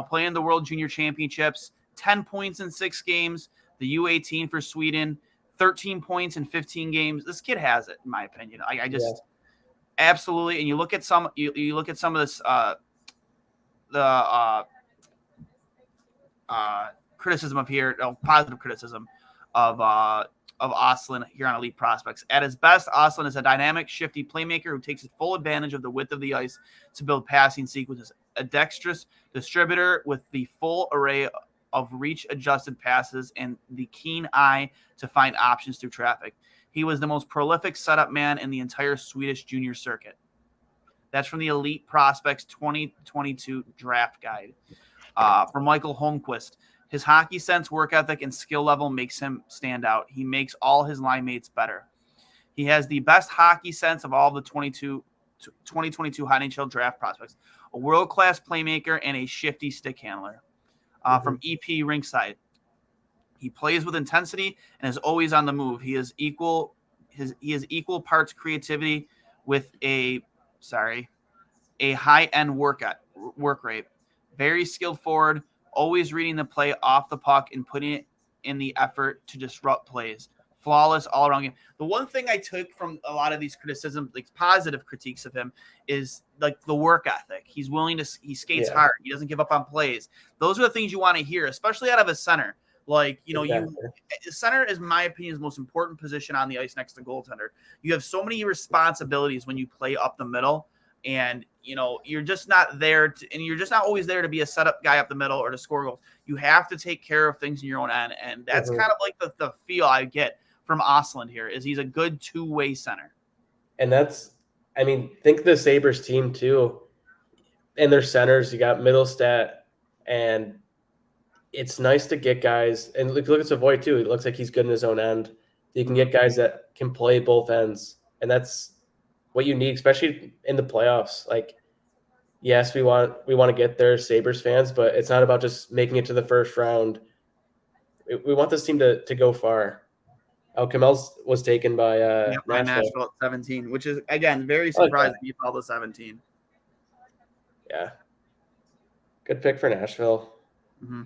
Playing the World Junior Championships, 10 points in 6 games. The U18 for Sweden, 13 points in 15 games. This kid has it, in my opinion. I just absolutely. And you look at some of this criticism of here, positive criticism of Ostlund here on Elite Prospects. At his best, Ostlund is a dynamic, shifty playmaker who takes full advantage of the width of the ice to build passing sequences. A dexterous distributor with the full array of reach-adjusted passes and the keen eye to find options through traffic. He was the most prolific setup man in the entire Swedish junior circuit. That's from the Elite Prospects 2022 Draft Guide. From Michael Holmquist. His hockey sense, work ethic, and skill level makes him stand out. He makes all his line mates better. He has the best hockey sense of all the 2022 NHL Draft Prospects. A world-class playmaker and a shifty stick handler. From EP Rinkside. He plays with intensity and is always on the move. He is equal parts creativity with a high-end work rate. Very skilled forward, always reading the play off the puck and putting it in the effort to disrupt plays. Flawless all-around game. The one thing I took from a lot of these criticisms, like positive critiques of him, is like the work ethic. He's willing to – he skates hard. He doesn't give up on plays. Those are the things you want to hear, especially out of a center. Like, center is, in my opinion, the most important position on the ice next to goaltender. You have so many responsibilities when you play up the middle, and you're just not there and you're just not always there to be a setup guy up the middle or to score goals. You have to take care of things in your own end, and that's kind of like the feel I get from Ostlund here. Is he's a good two-way center. And think the Sabres team too, and their centers. You got Middlestat, and it's nice to get guys. And look at Savoy too. It looks like he's good in his own end. You can get guys that can play both ends, and that's what you need, especially in the playoffs. Like, yes, we want to get there, Sabres fans, but it's not about just making it to the first round. We want this team to go far. Kamel was taken by Nashville at 17, which is, again, very surprising you fell to 17. Yeah. Good pick for Nashville. Mm-hmm.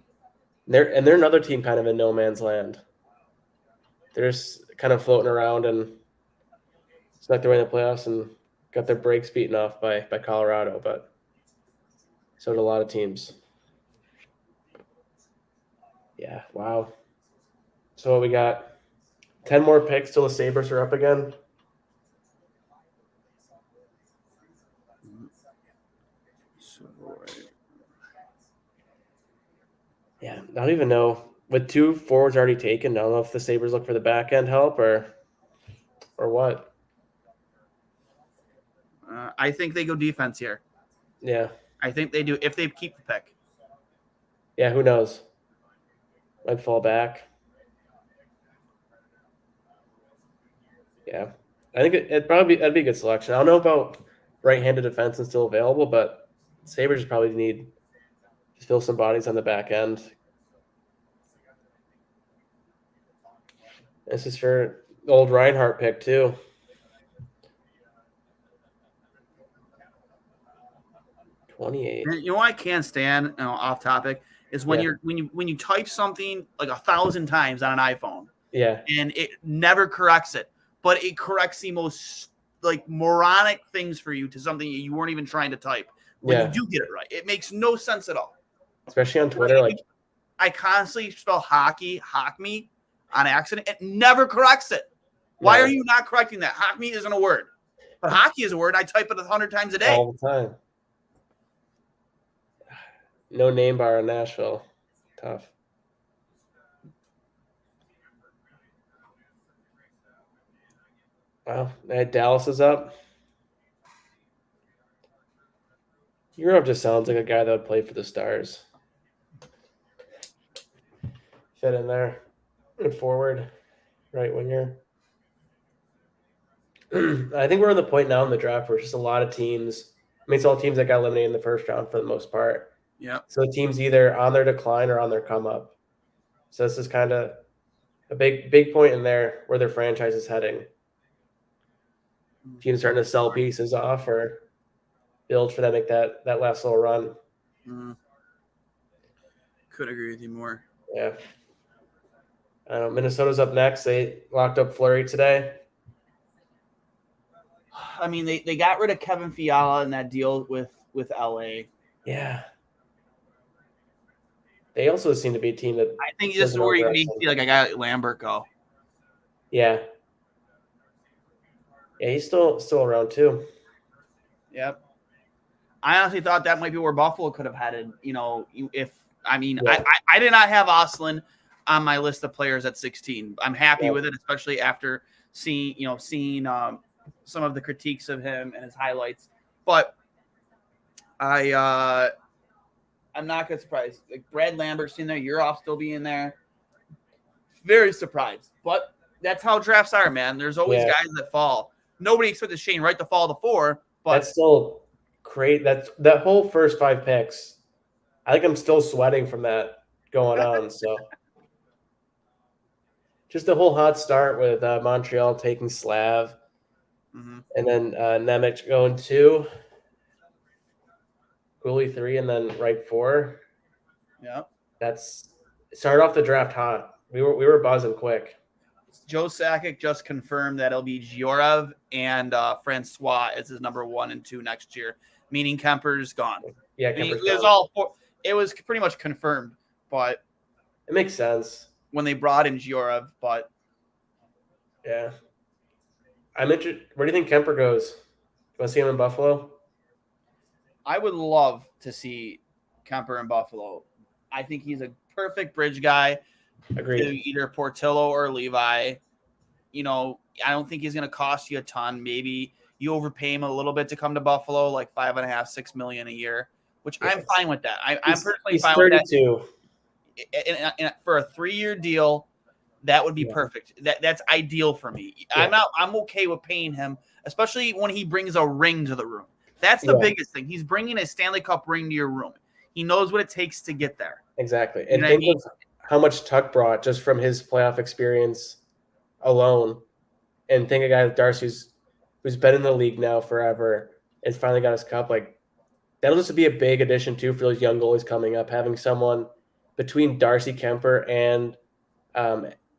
They're another team kind of in no man's land. They're just kind of floating around and snuck their way in the playoffs and got their brakes beaten off by Colorado, but so did a lot of teams. Yeah, wow. So what we got? 10 more picks till the Sabres are up again. Yeah, I don't even know. With 2 forwards already taken, I don't know if the Sabres look for the back end help or what. I think they go defense here. Yeah. I think they do if they keep the pick. Yeah, who knows? Might fall back. Yeah. I think that'd be a good selection. I don't know about right-handed defense and still available, but Sabres probably need to fill some bodies on the back end. This is for the old Reinhardt pick too. $28. You know what I can't stand, off topic, is when you type something like 1,000 times on an iPhone. Yeah. And it never corrects it, but it corrects the most moronic things for you to something you weren't even trying to type. When you do get it right, it makes no sense at all. Especially on Twitter, I constantly spell hockey on accident. It never corrects it. Why are you not correcting that? Hockey isn't a word. But hockey is a word. I type it 100 times a day. All the time. No name bar in Nashville. Tough. Wow. Dallas is up. Europe just sounds like a guy that would play for the Stars. Fit in there. Good forward. Right winger. I think we're at the point now in the draft where it's just a lot of teams. I mean, it's all teams that got eliminated in the first round for the most part. Yeah. So teams either on their decline or on their come up. So this is kind of a big point in there where their franchise is heading. Teams starting to sell pieces off or build for them, make that last little run. Couldn't agree with you more. Yeah. Minnesota's up next. They locked up Fleury today. I mean, they got rid of Kevin Fiala in that deal with LA. Yeah. They also seem to be a team that I think this is where you may see like a guy like Lambert go. Yeah. Yeah, he's still around too. Yep. I honestly thought that might be where Buffalo could have headed. I did not have Oslin on my list of players at 16. I'm happy with it, especially after seeing some of the critiques of him and his highlights. But I'm not good surprised. Like Brad Lambert's in there, Urov still being there. Very surprised. But that's how drafts are, man. There's always guys that fall. Nobody expected Shane Wright to fall to 4, but that's still great. That whole first 5 picks. I think I'm still sweating from that going on. So just the whole hot start with Montreal taking Slav, and then Nemec going 2, Goalie 3, and then Wright 4. Yeah, that's started off the draft hot. We were buzzing quick. Joe Sakic just confirmed that it'll be Giorov and Francois as his number 1 and 2 next year, meaning Kemper's gone. Yeah, Kemper's gone. It was pretty much confirmed, but it makes sense when they brought in Giorov. But yeah, I'm interested. Where do you think Kemper goes? You want to see him in Buffalo? I would love to see Kemper in Buffalo. I think he's a perfect bridge guy. Agreed. To either Portillo or Levi. I don't think he's going to cost you a ton. Maybe you overpay him a little bit to come to Buffalo, like $5.5-6 million a year, which I'm fine with that. I'm personally fine with that. And for a 3-year deal, that would be perfect. That's ideal for me. Yeah. I'm okay with paying him, especially when he brings a ring to the room. That's the biggest thing. He's bringing a Stanley Cup ring to your room. He knows what it takes to get there. Exactly. And think of how much Tuck brought just from his playoff experience alone. And think of a guy like Darcy who's been in the league now forever and finally got his cup. Like, that'll just be a big addition, too, for those young goalies coming up, having someone between Darcy Kemper and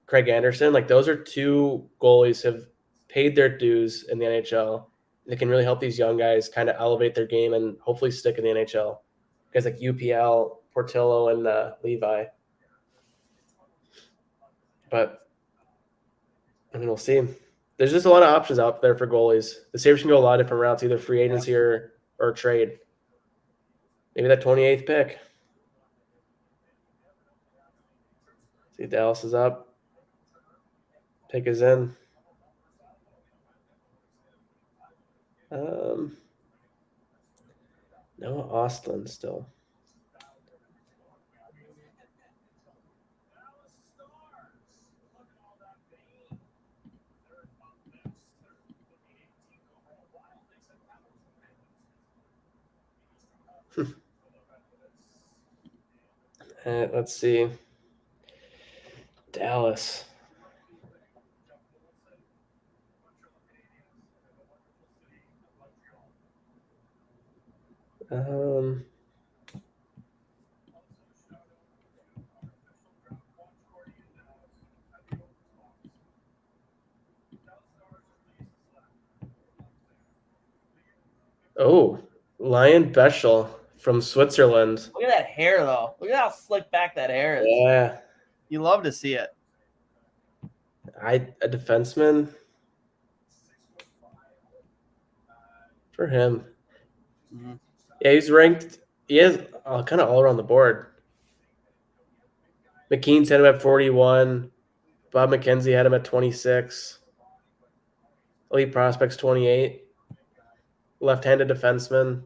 Craig Anderson. Like, those are 2 goalies who have paid their dues in the NHL. They can really help these young guys kind of elevate their game and hopefully stick in the NHL. Guys like UPL, Portillo, and Levi. But, I mean, we'll see. There's just a lot of options out there for goalies. The Sabres can go a lot of different routes, either free agency or trade. Maybe that 28th pick. See, Dallas is up. Pick is in. No, Austin still. Let's see. Dallas. Oh, Lion Beschel, from Switzerland. Look at that hair, though. Look at how slick back that hair is. Yeah. You love to see it. A defenseman for him. Mm-hmm. Yeah, he's ranked. He is kind of all around the board. McKean's had him at 41. Bob McKenzie had him at 26. Elite Prospects 28. Left-handed defenseman.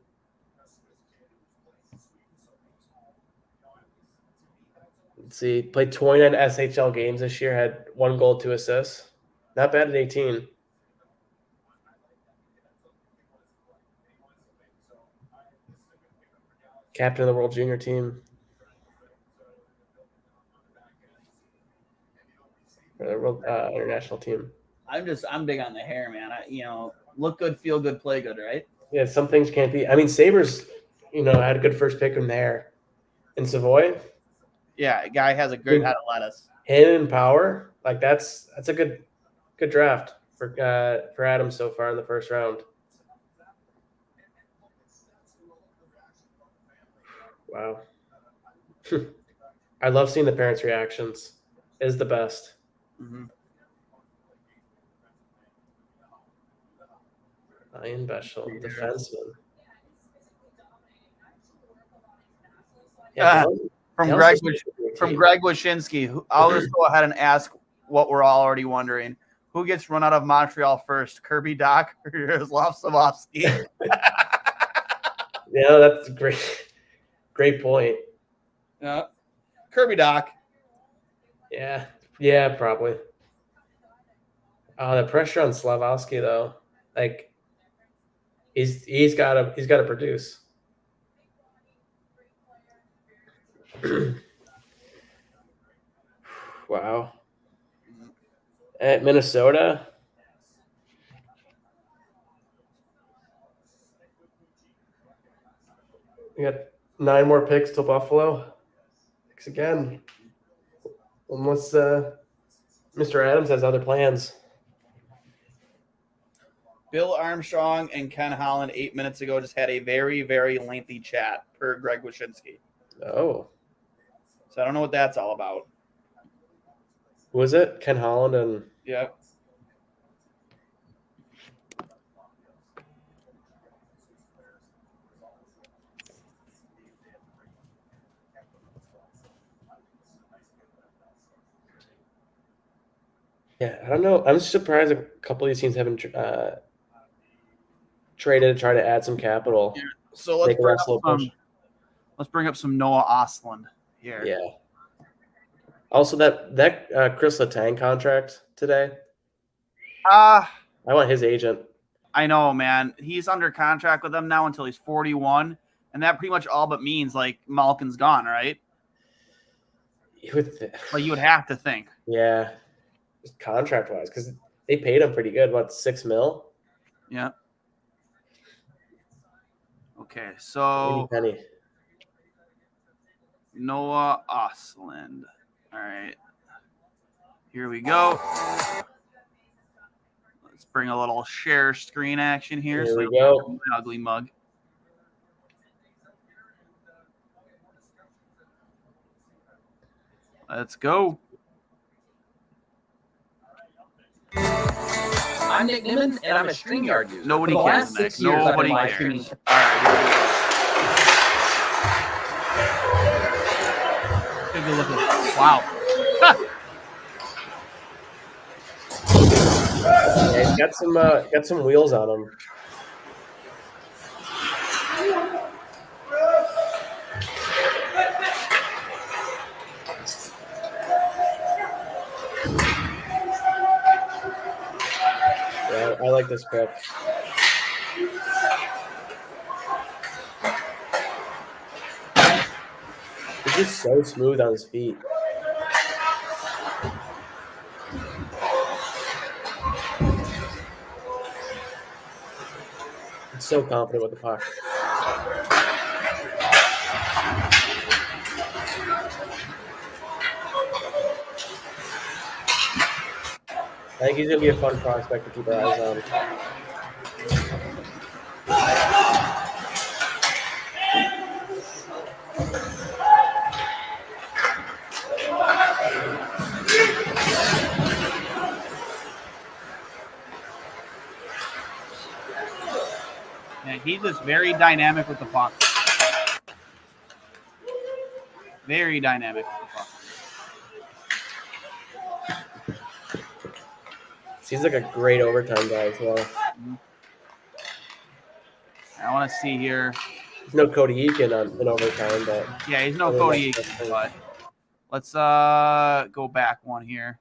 Let's see. Played 29 SHL games this year. Had 1 goal, 2 assists. Not bad at 18. Captain of the World Junior team. International team. I'm big on the hair, man. Look good, feel good, play good, right? Yeah, some things can't be. I mean, Sabres, had a good first pick in there. In Savoy. Yeah, guy has a good head of lettuce. Him and Power, like that's a good draft for Adams so far in the first round. Wow. I love seeing the parents' reactions. It is the best. Mm-hmm. Ian Beshel, defenseman. Yeah, from Greg Wyshynski. I'll just go ahead and ask what we're all already wondering. Who gets run out of Montreal first, Kirby Dach or Yaroslav Savovsky? Yeah, that's a great point. Yeah, Kirby Dach. Yeah, probably. The pressure on Slavovsky though, like he's got to produce. Wow. At Minnesota. We got 9 more picks till Buffalo. Picks again. Unless Mr. Adams has other plans. Bill Armstrong and Ken Holland 8 minutes ago just had a very, very lengthy chat per Greg Wyshynski. Oh. So I don't know what that's all about. Who was it? Ken Holland and... Yep. Yeah, I don't know. I'm surprised a couple of these teams haven't traded to try to add some capital. Yeah. So let's bring up some Noah Ostlund here. Yeah. Also, that Chris Letang contract today. I want his agent. I know, man. He's under contract with them now until he's 41, and that pretty much all but means like Malkin's gone, right? You would have to think. Yeah, just contract wise, because they paid him pretty good. What, $6 million? Yeah. Okay, so Noah Ostlund. All right, here we go. Let's bring a little share screen action here. Here we go. Ugly mug. Let's go. I'm Nick Niman, and I'm a StreamYard user. Nobody cares, Nick. Nobody cares. All right, take a look at that. Wow. Yeah, he's got some wheels on him. Yeah, I like this pick. He's just so smooth on his feet. He's so confident with the puck. I think he's going to be a fun prospect to keep our eyes on. He's just very dynamic with the puck. Very dynamic with the puck. Seems like a great overtime guy as well. I want to see here. There's no Cody Eakin in overtime, but yeah, he's no Cody Eakin. But let's go back one here.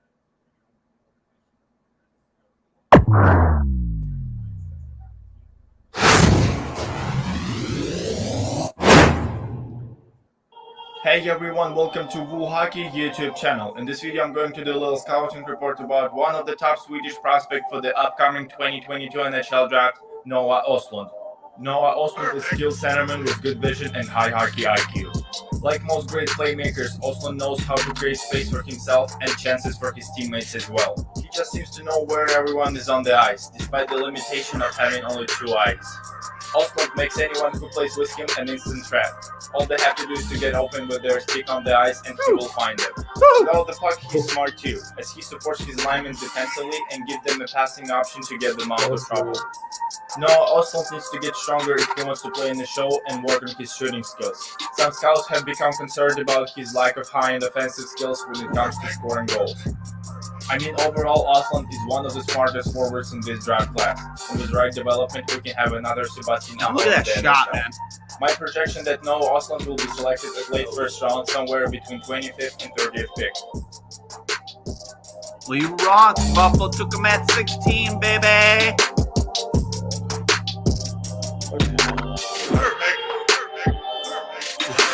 Hey everyone, welcome to Woo Hockey YouTube channel. In this video I'm going to do a little scouting report about one of the top Swedish prospects for the upcoming 2022 NHL Draft, Noah Östlund. Noah Östlund is a skilled centerman with good vision and high hockey IQ. Like most great playmakers, Östlund knows how to create space for himself and chances for his teammates as well. He just seems to know where everyone is on the ice, despite the limitation of having only 2 eyes. Östlund makes anyone who plays with him an instant threat. All they have to do is to get open with their stick on the ice and he will find them. Without the puck, he's smart too, as he supports his linemen defensively and gives them a passing option to get them out of trouble. Noah Östlund needs to get stronger if he wants to play in the show and work on his shooting skills. Some scouts have become concerned about his lack of high-end offensive skills when it comes to scoring goals. I mean, overall, Östlund is one of the smartest forwards in this draft class. And with right development, we can have another Sebastian. Look at that shot, man. My projection that Noah Östlund will be selected at late first round, somewhere between 25th and 30th pick. Well, you rock. Buffalo took him at 16, baby.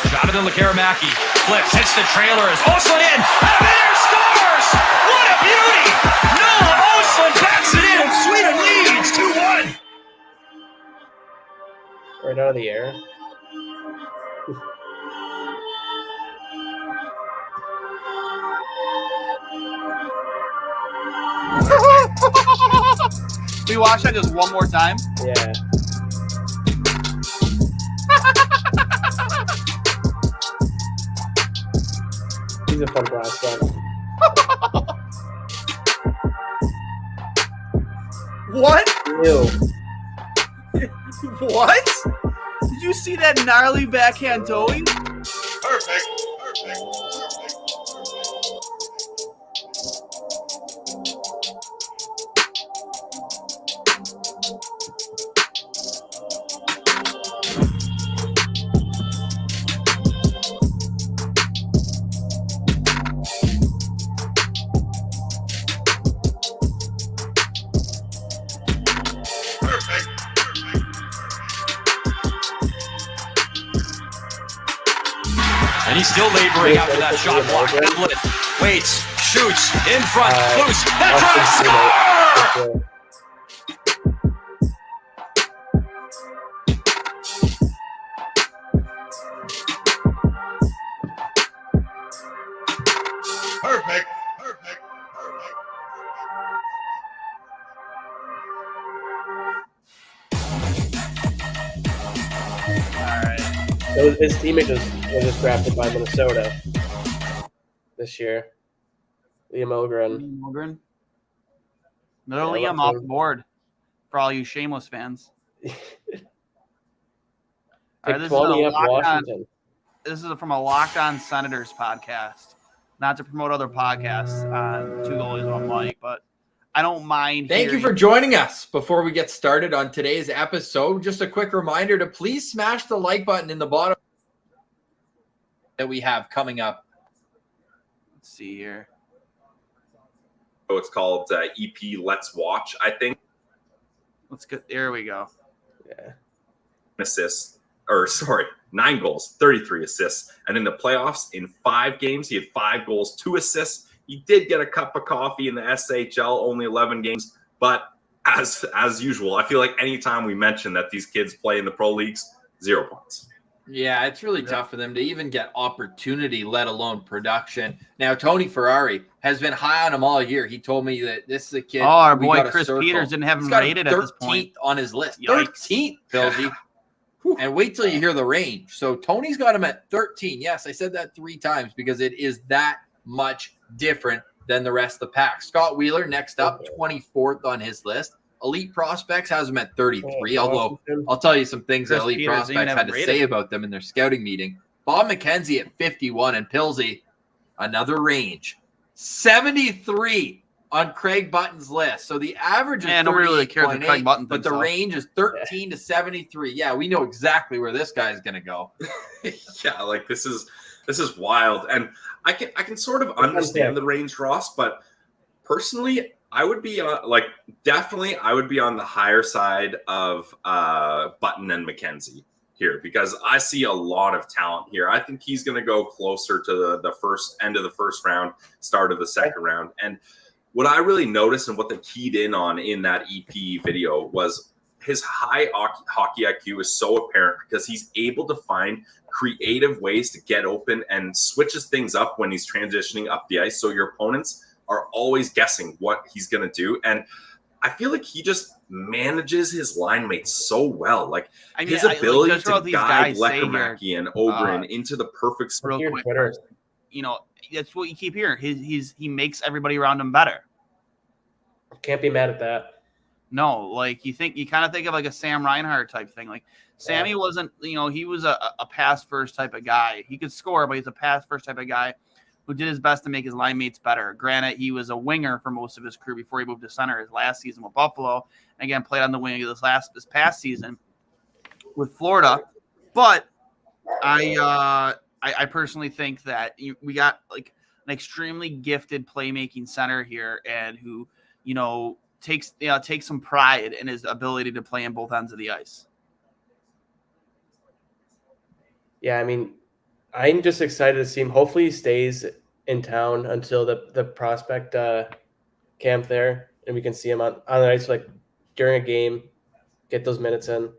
Jonathan Lekaremaki flips, hits the trailers. Östlund in. Out of there, scores! What a beauty! Noah Östlund backs it in, and Sweden leads 2-1. Right out of the air. Can we watch that just one more time? Yeah. He's a fun prospect. What? Ew. What? Did you see that gnarly backhand toey? Perfect. And he's still laboring after that shot block. Hamlet waits, shoots, in front, loose, and score! Perfect. His teammate was just drafted by Minnesota this year. Liam Ogren. Another Liam off the board for all you shameless fans. All right, this is from a Locked On Senators podcast. Not to promote other podcasts on Two Goalies, One Mic, but I don't mind. Thank you for joining us. Before we get started on today's episode, just a quick reminder to please smash the like button in the bottom that we have coming up. Let's see here. So it's called EP Let's Watch, I think. Let's get there. We go. Yeah. Assists, 9 goals, 33 assists, and in the playoffs, in 5 games, he had 5 goals, 2 assists. He did get a cup of coffee in the SHL, only 11 games, but as usual, I feel like anytime we mention that these kids play in the pro leagues, 0 points. Yeah, it's really tough for them to even get opportunity, let alone production. Now, Tony Ferrari has been high on him all year. He told me that this is a kid. Oh, our boy Chris Peters didn't have him rated at this point. 13th on his list. Yikes. 13th, Pilsy. And wait till you hear the range. So Tony's got him at 13. Yes, I said that 3 times because it is that much different than the rest of the pack. Scott Wheeler next up, 24th on his list. Elite Prospects has him at 33, although I'll tell you some things that Elite Prospects had to say about them in their scouting meeting. Bob McKenzie at 51 and Pilsy, another range. 73 on Craig Button's list. So the average is nobody really cares what Craig Button but thinks the so. range is 13 to 73. Yeah, we know exactly where this guy's going to go. Yeah, like this is wild. And I can sort of understand the range, Ross, but personally, I would be definitely I would be on the higher side of Button and McKenzie here because I see a lot of talent here. I think he's going to go closer to the first end of the first round, start of the second round. And what I really noticed and what they keyed in on in that EP video was his high hockey IQ is so apparent because he's able to find creative ways to get open and switches things up when he's transitioning up the ice. So your opponents are always guessing what he's going to do. And I feel like he just manages his line mates so well. Like his ability to guide Leckernacki and Ogren into the perfect spot. Real quick, that's what you keep hearing. He makes everybody around him better. Can't be mad at that. No, like you kind of think of like a Sam Reinhart type thing. Like Sammy wasn't, he was a pass first type of guy. He could score, but he's a pass first type of guy who did his best to make his line mates better. Granted, he was a winger for most of his career before he moved to center his last season with Buffalo. And again, played on the wing this past season with Florida. But I personally think that we got like an extremely gifted playmaking center here, and who takes some pride in his ability to play in both ends of the ice. Yeah, I mean, I'm just excited to see him. Hopefully, he stays in town until the prospect camp there, and we can see him on the ice like during a game, get those minutes in.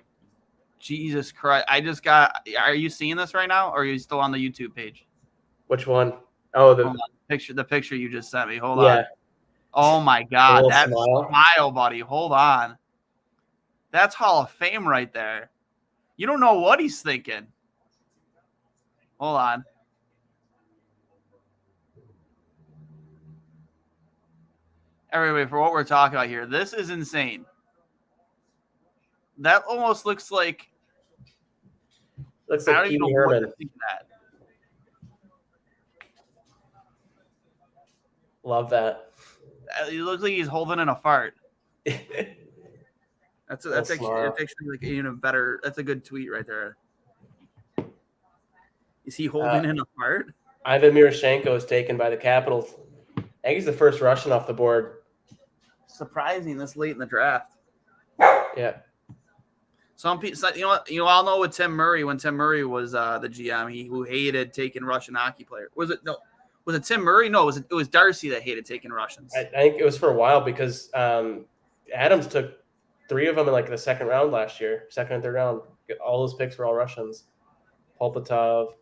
Jesus Christ! Are you seeing this right now, or are you still on the YouTube page? Which one? Oh, the picture you just sent me. Hold on. Oh my God, that smile, buddy. Hold on. That's Hall of Fame right there. You don't know what he's thinking. Hold on. Everybody, for what we're talking about here, this is insane. That almost looks like I don't even know what to think of that. Love that. It looks like he's holding in a fart. That's actually like even better. That's a good tweet right there. Is he holding in a fart? Ivan Miroshchenko is taken by the Capitals. I think he's the first Russian off the board. Surprising this late in the draft. Yeah. Some people, you all know with Tim Murray, when Tim Murray was the GM, who hated taking Russian hockey players. Was it Tim Murray? No, it was Darcy that hated taking Russians. I think it was for a while because Adams took 3 of them in like the second round last year, second and third round. All those picks were all Russians. Polpatov,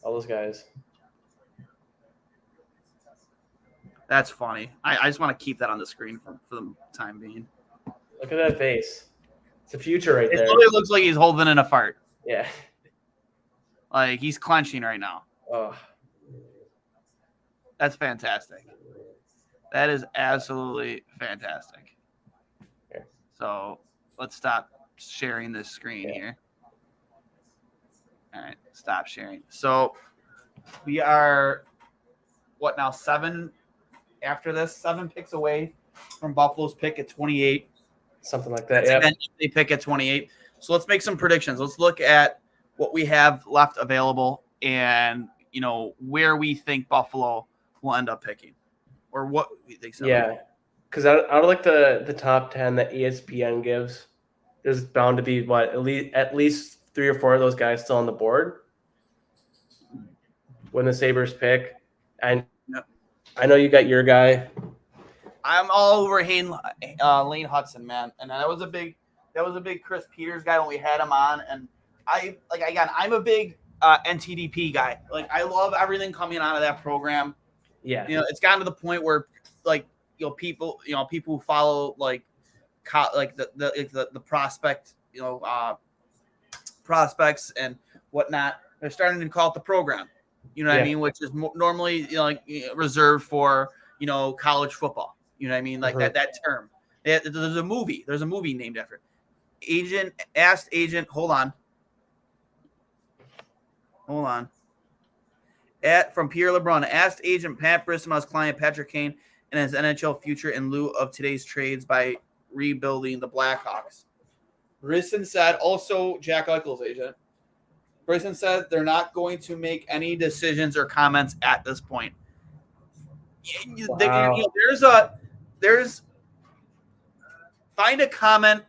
all those guys. That's funny. I just want to keep that on the screen for the time being. Look at that face. It's the future right there. It really looks like he's holding in a fart. Yeah. Like he's clenching right now. Oh. That's fantastic. That is absolutely fantastic. Okay. So let's stop sharing this screen here. All right, stop sharing. So we are, what now, 7 after this? 7 picks away from Buffalo's pick at 28. Something like that, yeah. They pick at 28. So let's make some predictions. Let's look at what we have left available and, where we think Buffalo will end up picking or what we think. Yeah, because out of like the top 10 that ESPN gives, there's bound to be at least 3 or 4 of those guys still on the board when the Sabres pick. And I know you got your guy. I'm all over Lane Hudson, man, and that was a big Chris Peters guy when we had him on. And I'm a big NTDP guy. Like I love everything coming out of that program. Yeah, it's gotten to the point where people who follow the prospect, prospects and whatnot, they're starting to call it the program. You know what I mean? Which is normally reserved for college football. You know what I mean? Like that term. There's a movie. There's a movie named after it. Agent asked agent. Hold on. From Pierre LeBrun, asked agent Pat Brisson his client Patrick Kane and his NHL future in lieu of today's trades by rebuilding the Blackhawks. Brisson said, also Jack Eichel's agent. Brisson said they're not going to make any decisions or comments at this point. Wow. There's find a comment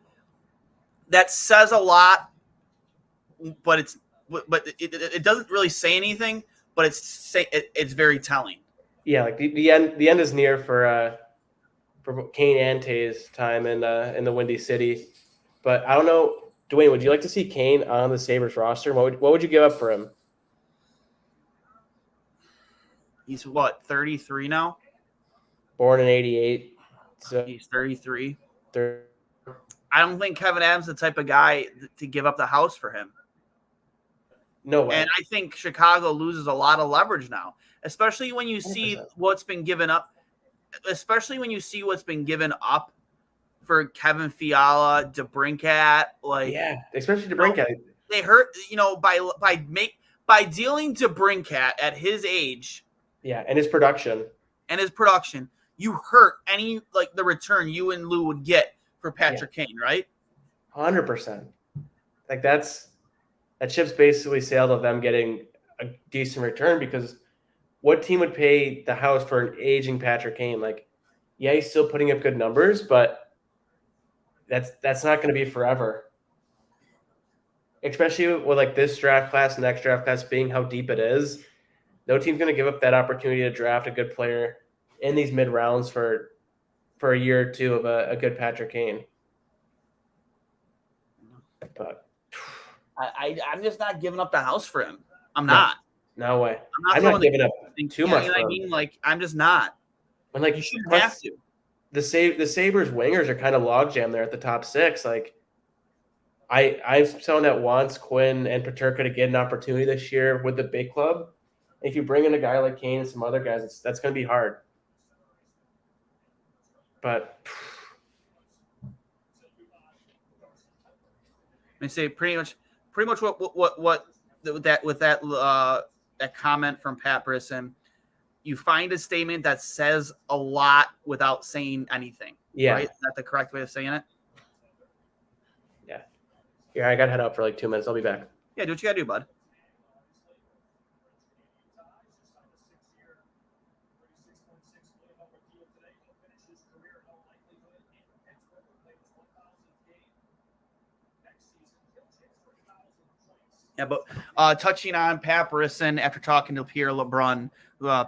that says a lot, but it doesn't really say anything, but it's very telling. Yeah, like the end is near for Kane and Tay's time in the Windy City. But I don't know, Duane, would you like to see Kane on the Sabres roster? What would you give up for him? He's what, 33 now? Born in 88. So he's 33. I don't think Kevin Adams is the type of guy to give up the house for him. No way. And I think Chicago loses a lot of leverage now, especially when you see 100%. what's been given up. For Kevin Fiala, DeBrincat, especially DeBrincat. They hurt, by dealing DeBrincat at his age. Yeah, and his production. You hurt any the return you and Lou would get for Patrick Kane, right? 100%. Like that ship's basically sailed of them getting a decent return, because what team would pay the house for an aging Patrick Kane? He's still putting up good numbers, but that's not going to be forever. Especially with this draft class, next draft class being how deep it is. No team's going to give up that opportunity to draft a good player in these mid rounds for a year or two of a good Patrick Kane. But I'm just not giving up the house for him. I'm not. No way. I'm not giving up too much. You know what I mean? I'm just not. When you shouldn't have to. The Sabres wingers are kind of logjam there at the top six. I'm someone that wants Quinn and Peterka to get an opportunity this year with the big club. If you bring in a guy like Kane and some other guys, that's going to be hard. But I say pretty much what that comment from Pat Brisson. You find a statement that says a lot without saying anything. Yeah. Right? Is that the correct way of saying it? Yeah. Yeah, I got to head out for 2 minutes. I'll be back. Yeah, do what you got to do, bud. Yeah, but touching on Pat Brisson after talking to Pierre LeBrun,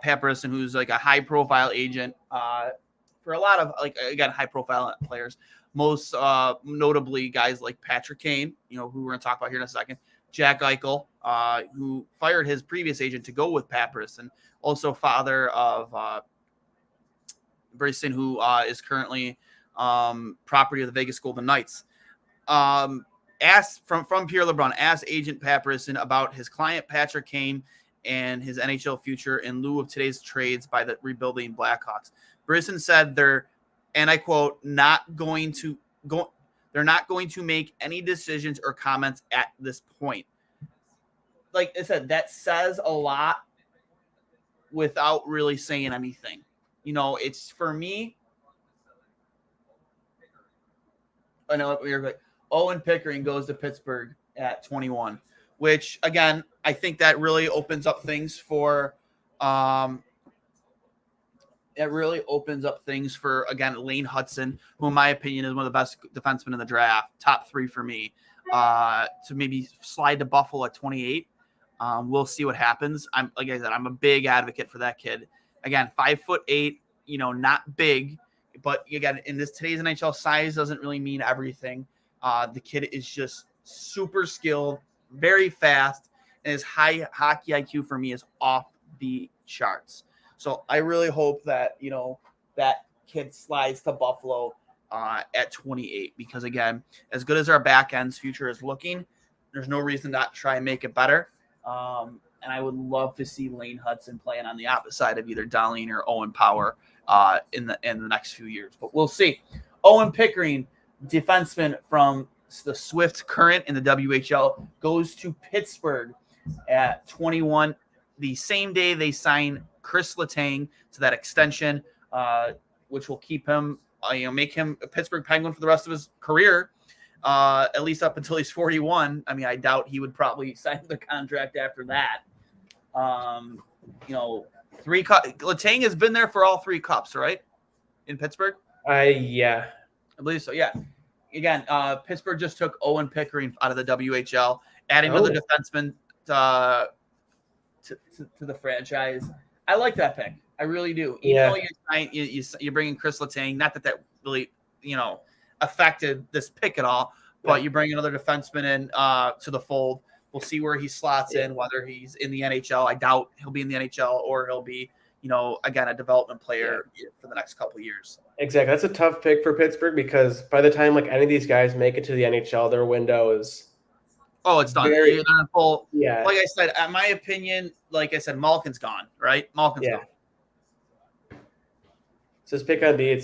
Pat Brisson, who's a high-profile agent for a lot of high-profile players, most notably guys like Patrick Kane, who we're going to talk about here in a second, Jack Eichel, who fired his previous agent to go with Pat Brisson, also father of Brisson, who is currently property of the Vegas Golden Knights. Asked from Pierre LeBrun, asked agent Pat Brisson about his client Patrick Kane and his NHL future in lieu of today's trades by the rebuilding Blackhawks. Brisson said they're, and I quote, they're not going to make any decisions or comments at this point. Like I said, that says a lot without really saying anything. It's for me. I know we're like, Owen Pickering goes to Pittsburgh at 21, which again, I think that really opens up things for Lane Hudson, who in my opinion is one of the best defensemen in the draft, top 3 for me, to maybe slide to Buffalo at 28. We'll see what happens. Like I said, I'm a big advocate for that kid. Again, 5'8", not big, but again, in today's NHL, size doesn't really mean everything. The kid is just super skilled, very fast, and his high hockey IQ for me is off the charts. So I really hope that, that kid slides to Buffalo at 28, because again, as good as our back end's future is looking, there's no reason not to try and make it better. And I would love to see Lane Hudson playing on the opposite side of either Darlene or Owen Power in the next few years, but we'll see. Owen Pickering, defenseman from the Swift Current in the WHL, goes to Pittsburgh at 21. The same day they sign Chris Letang to that extension, which will keep him, make him a Pittsburgh Penguin for the rest of his career, at least up until he's 41. I mean, I doubt he would probably sign the contract after that. Letang has been there for all 3 cups, right? In Pittsburgh? Yeah. I believe so, yeah. Again, Pittsburgh just took Owen Pickering out of the WHL, adding another defenseman to the franchise. I like that pick. I really do. Even though you're bringing Chris Letang, not that really, affected this pick at all, but you bring another defenseman in to the fold. We'll see where he slots in, whether he's in the NHL. I doubt he'll be in the NHL, or he'll be, again, a development player for the next couple of years. Exactly. That's a tough pick for Pittsburgh because by the time any of these guys make it to the NHL, their window is it's done. They're in full. Yeah. Like I said, in my opinion, Malkin's gone, right? Malkin's gone. So this pick on D,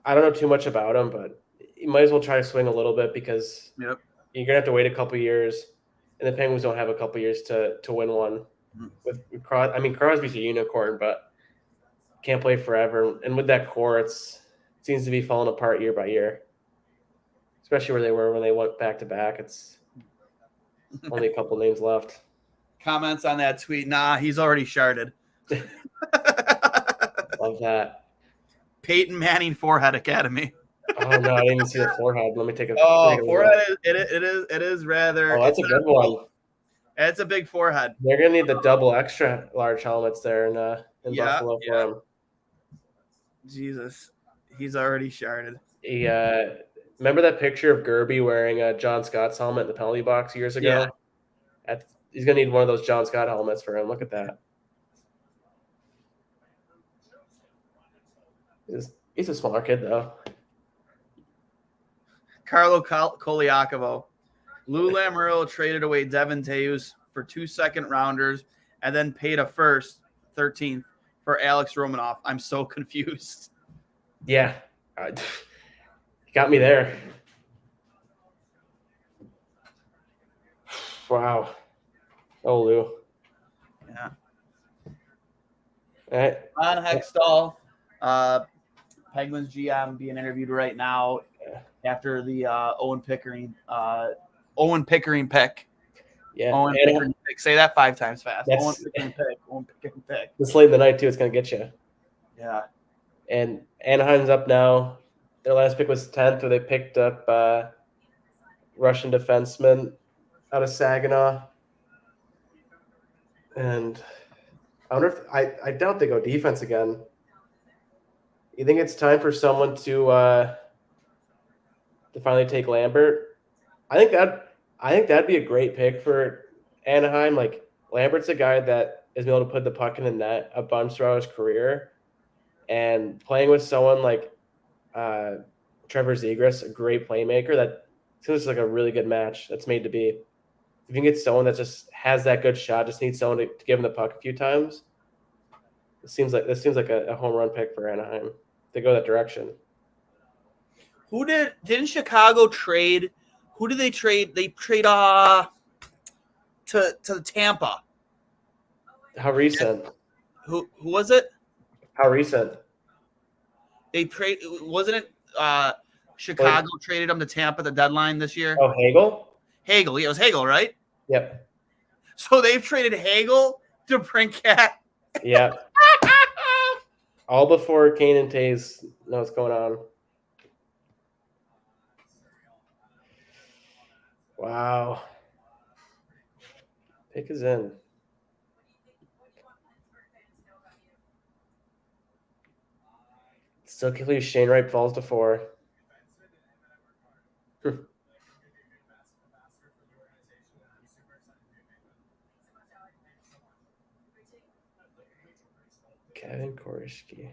I don't know too much about him, but you might as well try to swing a little bit because you're gonna have to wait a couple years, and the Penguins don't have a couple years to win one. With Crosby's a unicorn, but can't play forever. And with that core, it seems to be falling apart year by year, especially where they were when they went back to back. It's only a couple names left. Comments on that tweet? Nah, he's already sharded. Love that. Peyton Manning Forehead Academy. Oh no, I didn't even see the forehead. Let me take a. Forehead! It is rather. Oh, that's a good one. It's a big forehead. They're gonna need the double extra large helmets there in Buffalo for him. Jesus, he's already sharded. Remember that picture of Gerby wearing John Scott's helmet in the penalty box years ago? Yeah. He's gonna need one of those John Scott helmets for him. Look at that. He's a smaller kid though. Carlo Koliakovo. Lou Lamoriello traded away Devin Teus for 2 second-rounders and then paid a first, 13th, for Alex Romanoff. I'm so confused. Yeah. You got me there. Wow. Oh, Lou. Yeah. All right. Ron Hextall, Penguins GM, being interviewed right now after the Owen Pickering pick. Yeah. Owen Pickering pick. Say that 5 times fast. Owen Pickering pick. This late in the night, too, it's going to get you. Yeah. And Anaheim's up now. Their last pick was 10th, where they picked up Russian defenseman out of Saginaw. And I wonder if I doubt they go defense again. You think it's time for someone to finally take Lambert? I think that'd be a great pick for Anaheim. Like Lambert's a guy that is able to put the puck in the net a bunch throughout his career, and playing with someone like Trevor Zegras, a great playmaker, that seems like a really good match that's made to be. If you can get someone that just has that good shot, just needs someone to give him the puck a few times, this seems like a home run pick for Anaheim to go that direction. Didn't Chicago trade? Who did they trade? They trade to Tampa. How recent? Who was it? How recent? They wasn't it Chicago traded him to Tampa at the deadline this year? Oh, Hagel? Hagel. Yeah, it was Hagel, right? Yep. So they've traded Hagel to Brinkat. Yeah. All before Kane and Tays know what's going on. Wow. Pick is in. Still can't believe Shane Wright falls to 4. Kevin Korishki.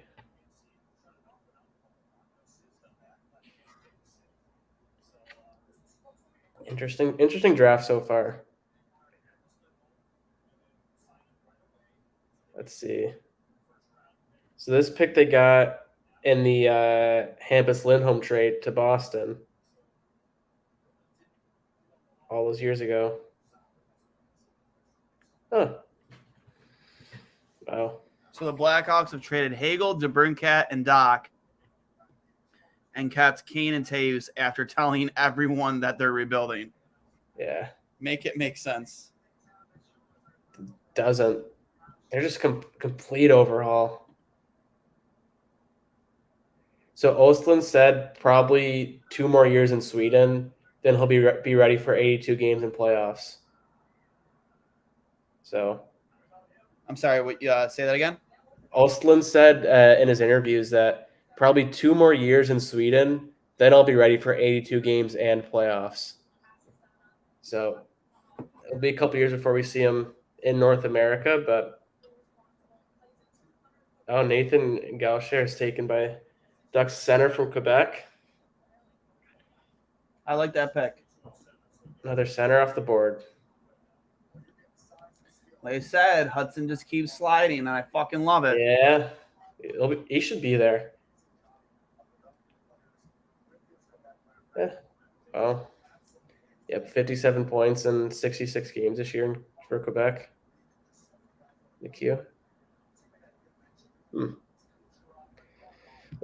Interesting draft so far. Let's see. So this pick they got in the Hampus Lindholm trade to Boston all those years ago. Huh. Wow. So the Blackhawks have traded Hagel, DeBrincat, and Doc, and kept Kane and Taves after telling everyone that they're rebuilding. Yeah. Make it make sense. Doesn't. They're just complete overhaul. So Ostlund said probably 2 more years in Sweden, then he'll be ready for 82 games in playoffs. So, I'm sorry. What? Say that again. Ostlund said in his interviews that probably 2 more years in Sweden, then I'll be ready for 82 games and playoffs. So it'll be a couple years before we see him in North America, but Nathan Gaucher is taken by Ducks center from Quebec. I like that pick. Another center off the board. Like I said, Hudson just keeps sliding, and I fucking love it. Yeah. He should be there. Yeah. Oh. Yep, 57 points in 66 games this year for Quebec. The Q. We'll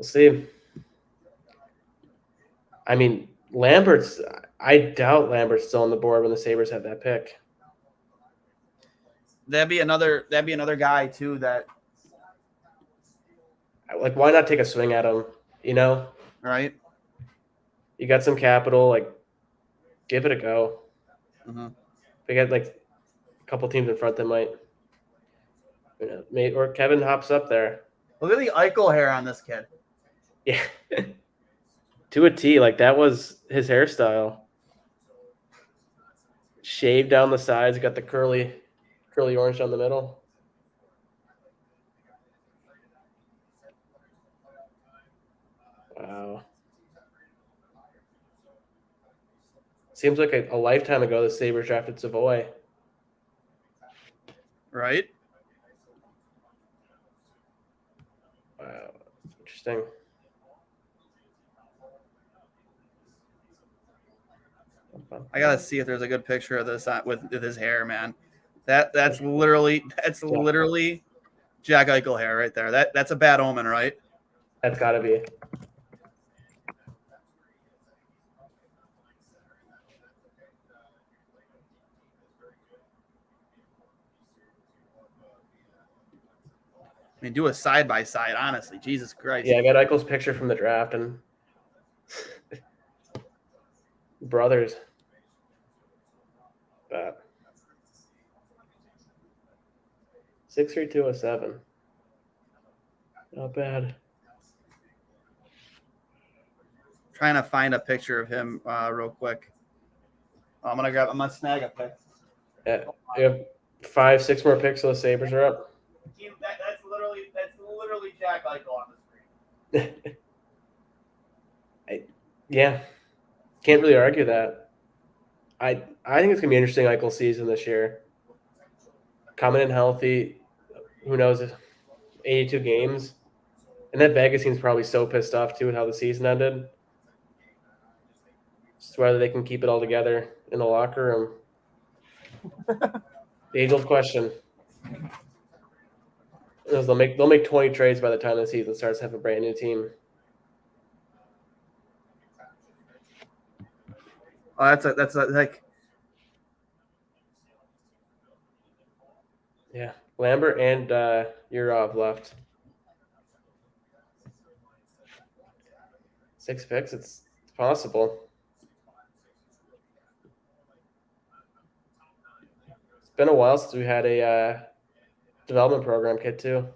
see. I mean, I doubt Lambert's still on the board when the Sabres have that pick. That'd be another guy too that, like, why not take a swing at him, right? You got some capital, like, give it a go. Mm-hmm. We got like a couple teams in front that might, or Kevin hops up there. Look at the Eichel hair on this kid. Yeah. To a T, like that was his hairstyle. Shaved down the sides, got the curly orange down the middle. Wow. Seems like a lifetime ago the Sabres drafted Savoy. Right? Wow. Interesting. I gotta see if there's a good picture of this with his hair, man. That's literally Jack Eichel hair right there. That's a bad omen, right? That's gotta be. I mean, do a side by side, honestly. Jesus Christ. Yeah, I got Eichel's picture from the draft and brothers. But 6'3", 207. Not bad. Trying to find a picture of him real quick. I'm gonna snag a pic. Yeah, you have 5-6 more picks, so the Sabres are up. That's literally Jack Eichel on the screen. Yeah, can't really argue that. I think it's gonna be an interesting Eichel season this year. Coming in healthy, who knows if 82 games, and that Vegas team's probably so pissed off too with how the season ended. Just whether they can keep it all together in the locker room. The age-old question. They'll make 20 trades by the time the season starts. Have a brand new team. Oh, that's like. Yeah, Lambert and Urov left. 6 picks. It's possible. It's been a while since we had a development program kid too.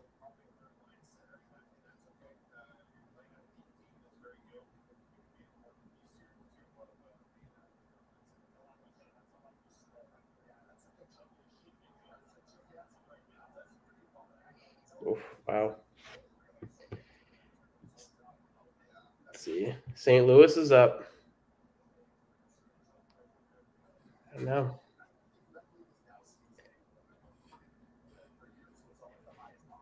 Oof, wow. Let's see. St. Louis is up. I know.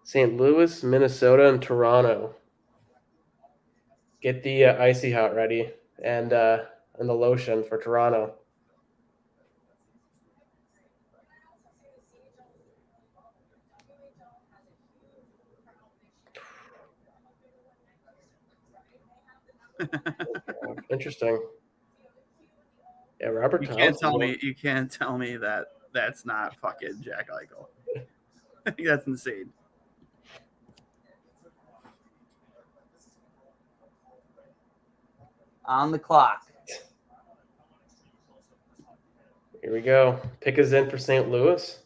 St. Louis, Minnesota, and Toronto. Get the icy hot ready and the lotion for Toronto. Interesting. Yeah, Robert You Thompson. can't tell me that that's not fucking Jack Eichel. I think that's insane. On the clock. Here we go. Pick is in for St. Louis.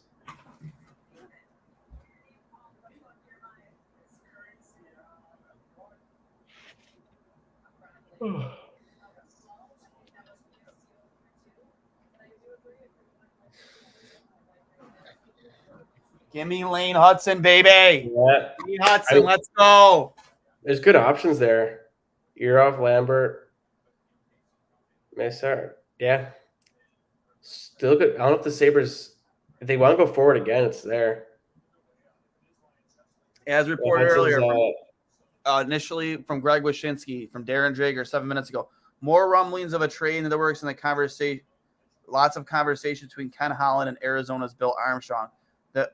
Give me Lane Hudson, baby. Yeah. Lane Hudson, let's go. There's good options there. Urov, Lambert, Mesa. Yeah. Still good. I don't know if the Sabres, if they want to go forward again, it's there. As reported earlier, initially from Greg Wyshynski, from Darren Drager 7 minutes ago, more rumblings of a trade in the works in the conversation. Lots of conversation between Ken Holland and Arizona's Bill Armstrong. The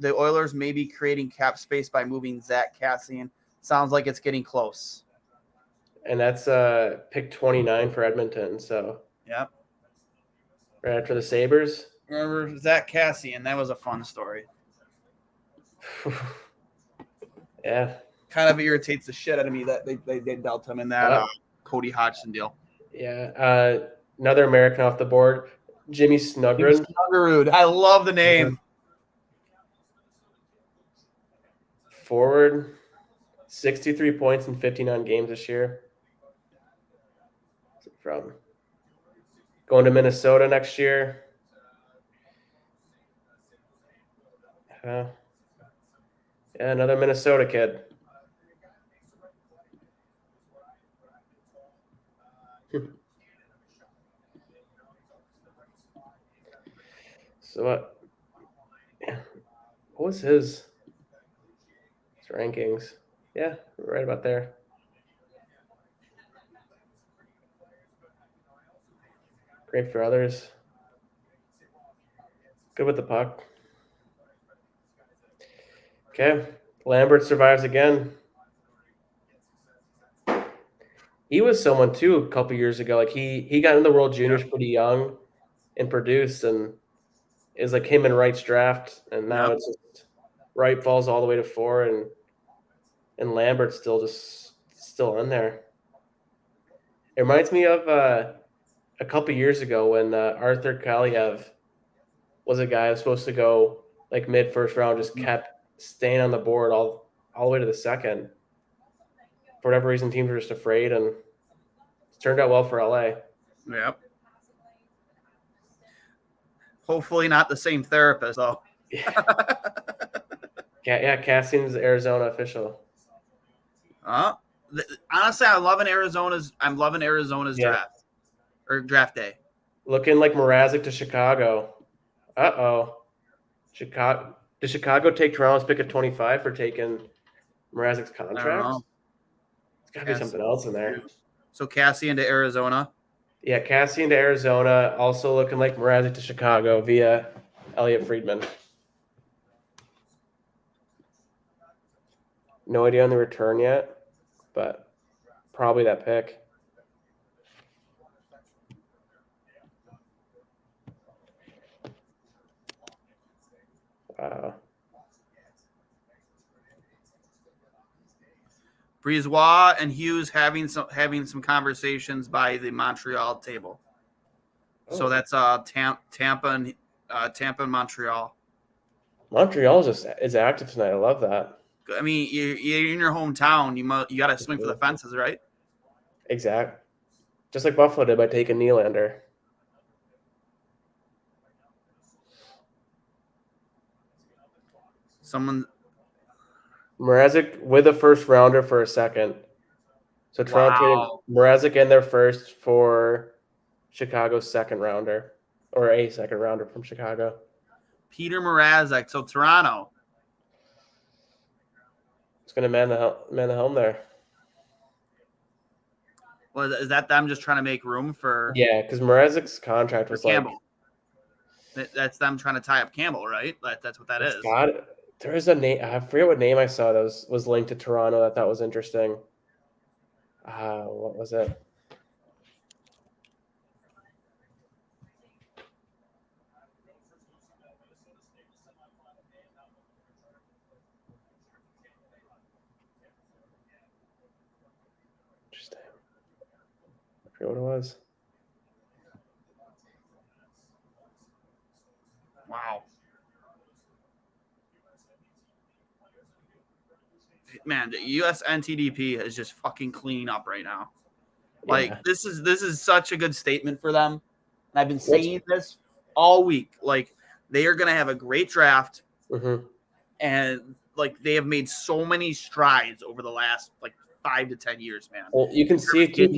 Oilers may be creating cap space by moving Zach Kassian. Sounds like it's getting close. And that's pick 29 for Edmonton. So yep. Right after the Sabres. Remember Zach Kassian? That was a fun story. Yeah. Kind of irritates the shit out of me that they dealt him in that Cody Hodgson deal. Yeah. Another American off the board, Jimmy Snuggerud. I love the name. Forward, 63 points in 59 games this year. From going to Minnesota next year. Yeah, another Minnesota kid. So what was his rankings? Yeah, right about there. Great for others. Good with the puck. Okay, Lambert survives again. He was someone too a couple years ago. Like he got in the World Juniors pretty young and produced, and is like him in Wright's draft, and now it's just Wright falls all the way to 4, and Lambert's still in there. It reminds me of a couple years ago when Arthur Kaliev was a guy who was supposed to go like mid first round, just kept staying on the board all the way to the second. For whatever reason, teams were just afraid, and it's turned out well for LA. Yep. Hopefully not the same therapist, though. Yeah, Cassian's Arizona official. Honestly, I'm loving Arizona's draft or draft day. Looking like Mrazek to Chicago. Chicago. Did Chicago take Toronto's pick at 25 for taking Mrazek's contract? It's got to be something else in there. So Kassian to Arizona. Yeah, Kassian to Arizona. Also looking like Mrazek to Chicago via Elliot Friedman. No idea on the return yet, but probably that pick. Wow. Brisebois and Hughes having some conversations by the Montreal table. So that's Tampa and Montreal. Montreal is active tonight. I love that. I mean, you're in your hometown. You got to swing for the fences, right? Exactly. Just like Buffalo did by taking Nylander. Mrazek with a first rounder for a second. So Toronto traded Mrazek in their first for Chicago's second rounder, or a second rounder from Chicago. Peter Mrazek. So Toronto. It's going to man the helm there. Well, is that them just trying to make room for? Yeah, because Mrazek's contract was Campbell. That's them trying to tie up Campbell, right? That's what that is. There is a name. I forget what name I saw that was linked to Toronto that I thought was interesting. What was it? Interesting. I forget what it was. Wow. Man, the US NTDP is just fucking cleaning up right now. Like this is such a good statement for them. And I've been saying this all week. Like they are gonna have a great draft, and like they have made so many strides over the last like 5 to 10 years, man. Well, you can see it too,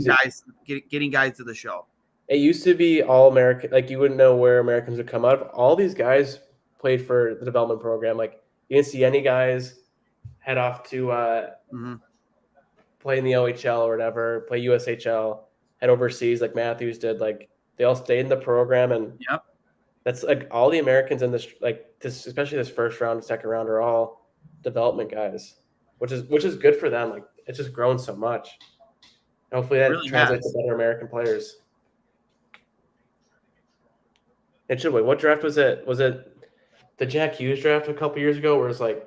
getting guys to the show. It used to be all American. Like you wouldn't know where Americans would come out of. All these guys played for the development program. Like you didn't see any guys head off to play in the OHL or whatever, play USHL, head overseas like Matthews did. Like they all stayed in the program, and that's like all the Americans in this, like this, especially this first round, second round, are all development guys, which is good for them. Like it's just grown so much. Hopefully that really translates to better American players. It should. Wait, what draft was it? Was it the Jack Hughes draft a couple years ago, where it's like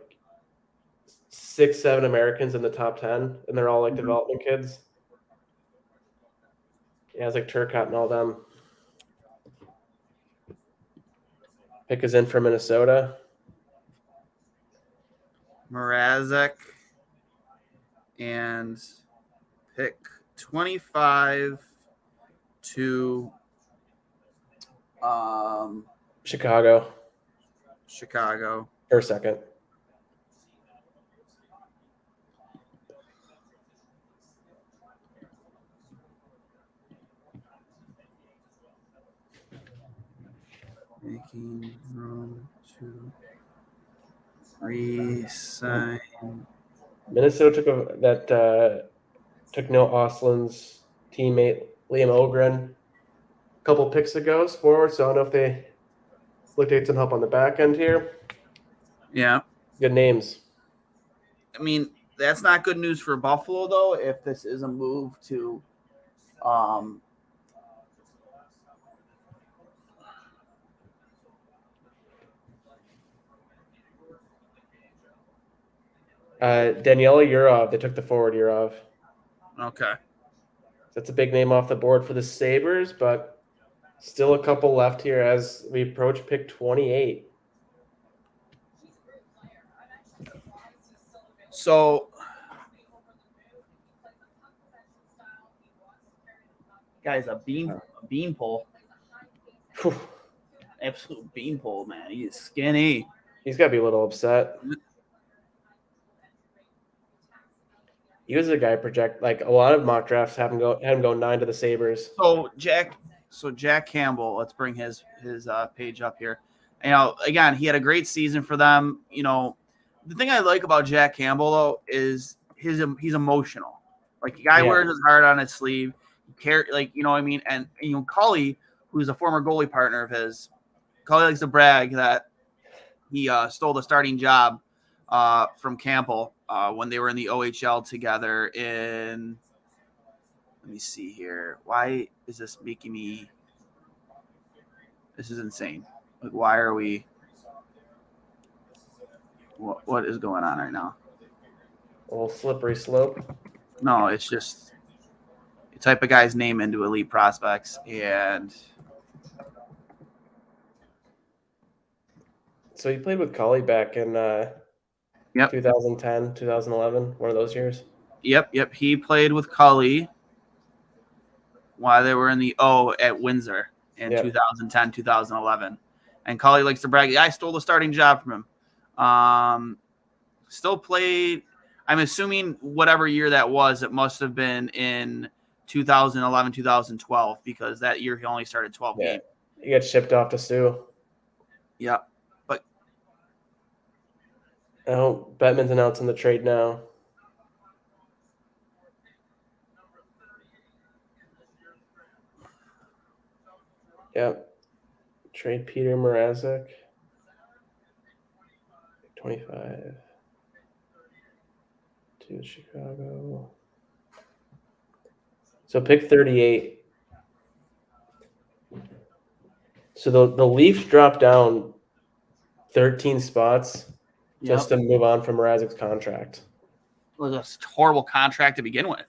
6-7 Americans in the top 10, and they're all like development kids? Yeah, it's like Turcotte and all them. Pick is in for Minnesota. Mrazek and pick 25 to Chicago. For second. Making room to re-sign. Minnesota took Noah Oslin's teammate Liam Ogren a couple picks ago forward. So I don't know if they look to get some help on the back end here. Yeah. Good names. I mean, that's not good news for Buffalo, though, if this is a move to Daniela Yurov, they took the forward Yurov. Okay. That's a big name off the board for the Sabres, but still a couple left here as we approach pick 28. So, guys, a bean pole. Absolute bean pole, man. He's skinny. He's got to be a little upset. He was a guy project, like a lot of mock drafts had him go 9 to the Sabres. So Jack Campbell, let's bring his page up here. You know, again, he had a great season for them. You know, the thing I like about Jack Campbell though is he's emotional. Like the guy wears his heart on his sleeve. Like, you know what I mean? And you know, Cully, who's a former goalie partner of his, Cully likes to brag that he stole the starting job from Campbell when they were in the OHL together in, let me see here. Why is this making me, this is insane. Like, why are we, what is going on right now? A little slippery slope. No, it's just, you type a guy's name into Elite Prospects and. So he played with Cully back in 2010, 2011, one of those years. Yep. He played with Cully while they were in the O at Windsor in 2010, 2011. And Cully likes to brag, I stole the starting job from him. Still played, I'm assuming whatever year that was, it must have been in 2011, 2012, because that year he only started 12 games. He got shipped off to Sioux. Yep. Oh, Bettman's announcing the trade now. Yep. Trade Peter Mrazek. 25 to Chicago. So pick 38. So the Leafs dropped down 13 spots just to move on from Mrazek's contract. It was a horrible contract to begin with.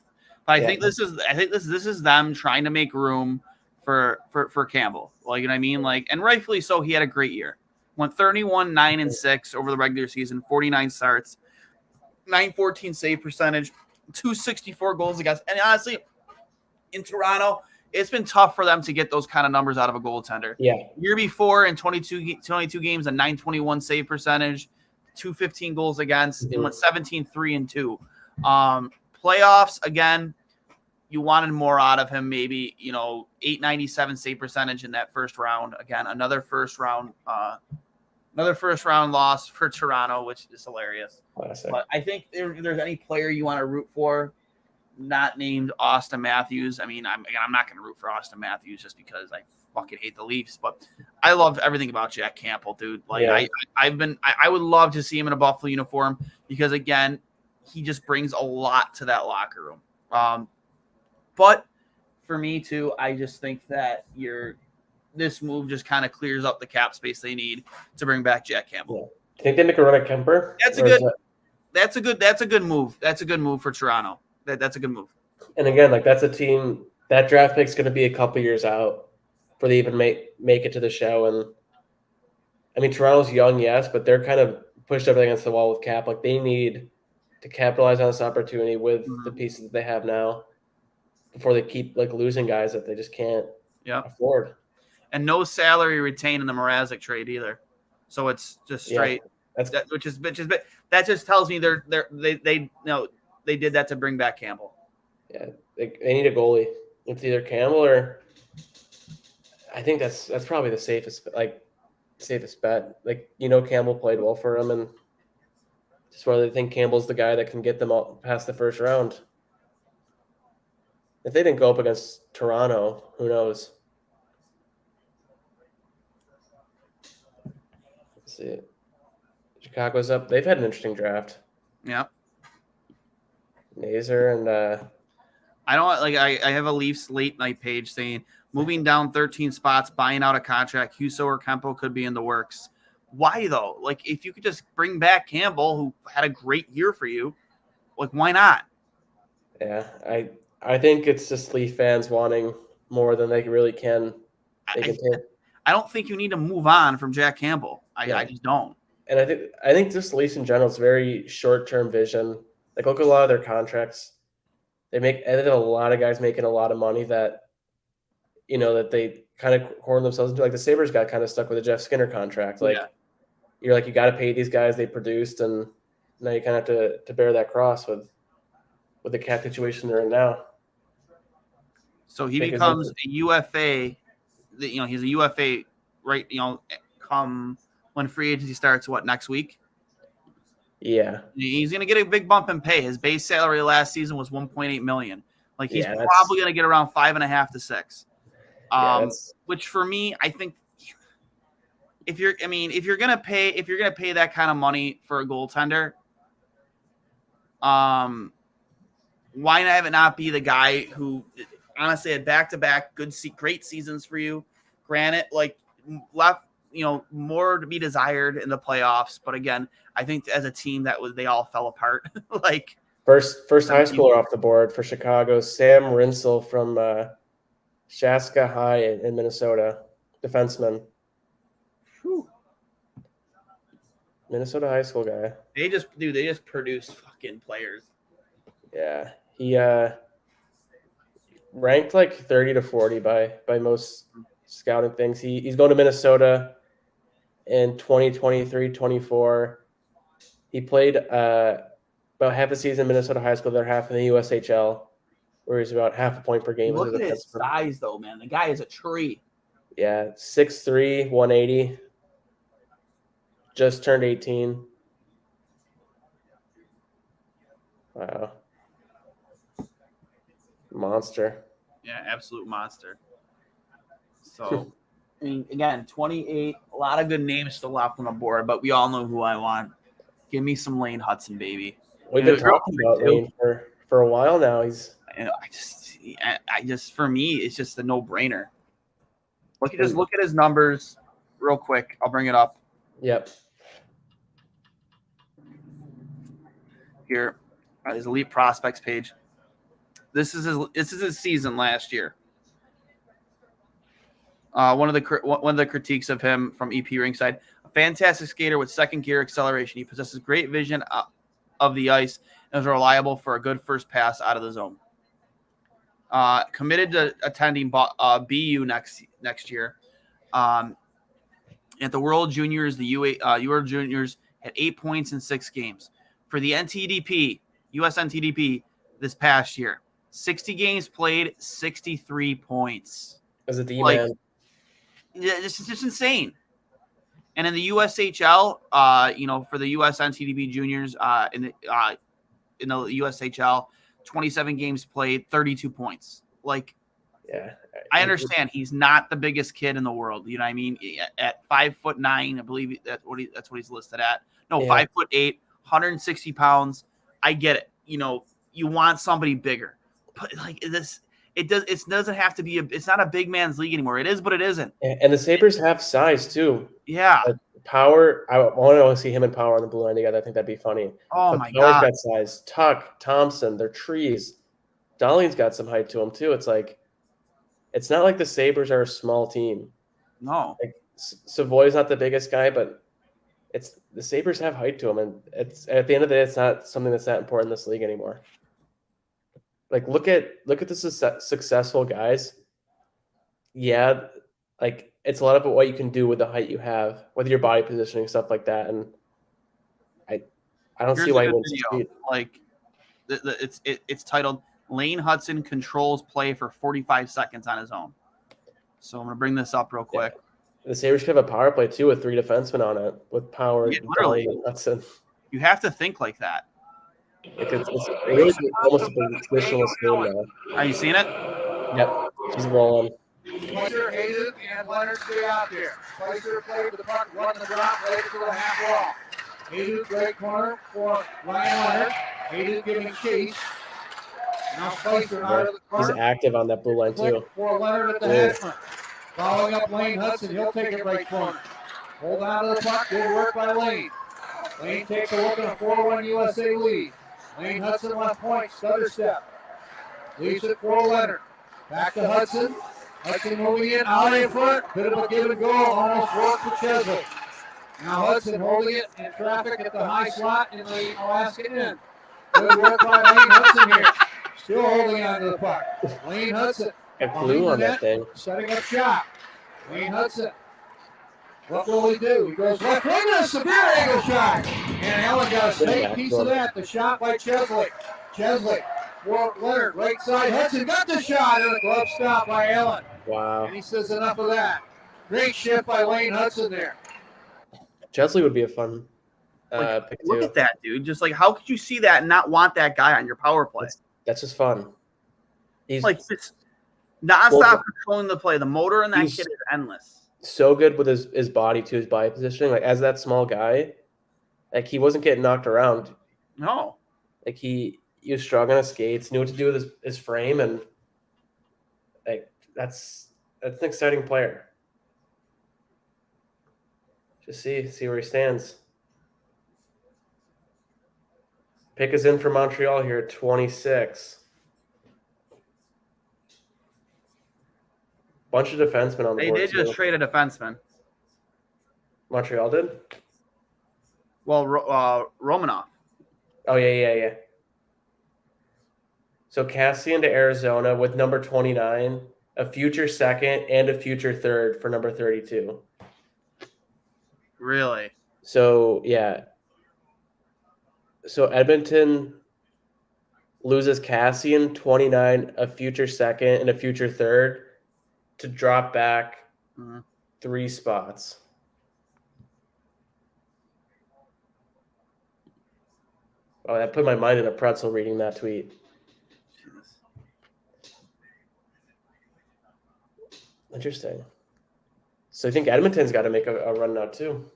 But I think this is them trying to make room for Campbell. Like, you know what I mean? Like, and rightfully so, he had a great year. Went 31, 9-6 over the regular season, 49 starts, 914 save percentage, 264 goals against. And honestly, in Toronto, it's been tough for them to get those kind of numbers out of a goaltender. Yeah. Year before in 22 games, a 921 save percentage, 215 goals against, and went 17-3-2. Playoffs, again, you wanted more out of him, maybe, 897 save percentage in that first round. Again, another first round loss for Toronto, which is hilarious. Classic. But I think if there's any player you want to root for, not named Austin Matthews. I mean, I'm not going to root for Austin Matthews just because I fucking hate the Leafs, but I love everything about Jack Campbell, dude. Like, Yeah. I would love to see him in a Buffalo uniform because, again, he just brings a lot to that locker room. But for me too, I just think that this move just kind of clears up the cap space they need to bring back Jack Campbell. Do you think they make a run at Kemper? That's a good move. That's a good move for Toronto. That's a good move. And again, like, that's a team that draft pick's going to be a couple years out before they even make it to the show. And I mean, Toronto's young, yes, but they're kind of pushed up against the wall with cap. Like, they need to capitalize on this opportunity with the pieces that they have now before they keep losing guys that they just can't afford. And no salary retained in the Mrazek trade either. So it's just straight. Yeah, that just tells me they did that to bring back Campbell. Yeah, they need a goalie. It's either Campbell or I think that's probably the safest bet. Like, Campbell played well for him, and just whether they think Campbell's the guy that can get them all past the first round. If they didn't go up against Toronto, who knows? Let's see. Chicago's up. They've had an interesting draft. Yeah. Nazer and I don't like. I have a Leafs late night page saying moving down 13 spots, buying out a contract. Husso or Kempo could be in the works. Why though? Like, if you could just bring back Campbell, who had a great year for you, like, why not? Yeah, I think it's just Leaf fans wanting more than they really can. I don't think you need to move on from Jack Campbell. I just don't. And I think just Leafs in general, it's very short-term vision. Like, look at a lot of their contracts. They have a lot of guys making a lot of money that, that they kind of corner themselves into. Like, the Sabres got kind of stuck with a Jeff Skinner contract. Like, you're like, you got to pay these guys they produced, and now you kind of have to bear that cross with the cap situation they're in now. So he becomes a UFA. He's a UFA, right? Come when free agency starts. What, next week? Yeah, he's going to get a big bump in pay. His base salary last season was $1.8 million. Like, he's probably going to get around 5.5 to 6. Which for me, I think if you're going to pay that kind of money for a goaltender, why not have it not be the guy who honestly had back-to-back great seasons for you? Granted, like, left, more to be desired in the playoffs. But again, I think as a team they all fell apart. Like, first high schooler off the board for Chicago, Sam Rinsel from Shaska High in Minnesota, defenseman. Whew. Minnesota high school guy. They just produce fucking players. Yeah, he ranked like 30 to 40 by most scouting things. He's going to Minnesota in 2023-24. He played about half a season in Minnesota high school, the other half in the USHL, where he's about half a point per game. Look at his size, though, man. The guy is a tree. Yeah, 6'3", 180. Just turned 18. Wow. Monster. Yeah, absolute monster. So I mean, again, 28, a lot of good names still left on the board, but we all know who I want. Give me some Lane Hudson, baby. We've been talking about Lane for a while now. I just for me, it's just a no-brainer. Look at his numbers real quick. I'll bring it up. Yep. Here, his elite prospects page. This is his season last year. One of the critiques of him from EP Ringside: a fantastic skater with second gear acceleration. He possesses great vision of the ice and is reliable for a good first pass out of the zone. Committed to attending BU next year. At the World Juniors, the World Juniors had 8 points in 6 games. For the NTDP, US NTDP this past year, 60 games played, 63 points. As a D-man. Yeah, this is just insane. And in the USHL, for the US NTDP juniors, in the USHL, 27 games played, 32 points. Yeah, I understand he's not the biggest kid in the world. You know what I mean? At 5'9", I believe that's what he's listed at. No, yeah. 5'8", 160 pounds. I get it. You want somebody bigger, but it doesn't have to be it's not a big man's league anymore. It is, but it isn't. And the Sabres have size too. Yeah. Power. I want to see him and Power on the blue line together. I think that'd be funny. Oh, but my God. Power's got size. Tuck, Thompson, they're trees. Dahlin's got some height to him too. It's not like the Sabres are a small team. No. Savoy's not the biggest guy, but the Sabres have height to them, and it's at the end of the day, it's not something that's that important in this league anymore. Look at the successful guys. Yeah, it's a lot of what you can do with the height you have, with your body positioning, stuff like that. And I don't see why you wouldn't succeed. It's titled Lane Hudson controls play for 45 seconds on his own. So I'm gonna bring this up real quick. Yeah. The Sabres could have a power play too with 3 defensemen on it, with Power, literally, and Hudson. You have to think like that. It's really almost a positionless game now. Are you seeing it? Yep, he's rolling. Spicer, Hayden, and Leonard stay out there. Spicer played with the puck, run the drop, right to the half wall. Hayden, great corner for Ryan Leonard. Hayden giving chase. Now Spicer out of the corner. He's active on that blue line too. For Leonard at the half front. Following up Lane Hudson, he'll take it right corner. Hold on to the puck, good work by Lane. Lane takes a look at a 4-1 USA lead. Lane Hudson left point, stutter step. Leaves it for Leonard. Back to Hudson. Hudson moving in, out in front. Bit of a give and go, almost worked for Chesley. Now Hudson holding it in traffic at the high slot in the Alaska end. Good work by Lane Hudson here. Still holding on to the puck. Lane Hudson. Got glue on that thing. Setting up shot. Lane Hudson. What will he do? He goes left wing and a severe angle shot. And Allen got a safe piece of that. The shot by Chesley. Chesley for Leonard. Right side. Hudson got the shot and a glove stop by Allen. Wow. And he says enough of that. Great shift by Lane Hudson there. Chesley would be a fun pick too. Look at that, dude. Just how could you see that and not want that guy on your power play? That's just fun. He's just nonstop controlling the play. The motor in that kid is endless. So good with his body too, his body positioning. As that small guy, he wasn't getting knocked around. No. He was strong on his skates, knew what to do with his frame, and that's an exciting player. Just see where he stands. Pick is in for Montreal here at 26. Bunch of defensemen on the board. They did just trade a defenseman. Montreal did? Well, Romanov. Oh, yeah. So Cassian to Arizona with number 29, a future second, and a future third for number 32. Really? So, yeah. So Edmonton loses Cassian, 29, a future second, and a future third to drop back 3 spots. Oh, that put my mind in a pretzel reading that tweet. Interesting. So I think Edmonton's got to make a run now too.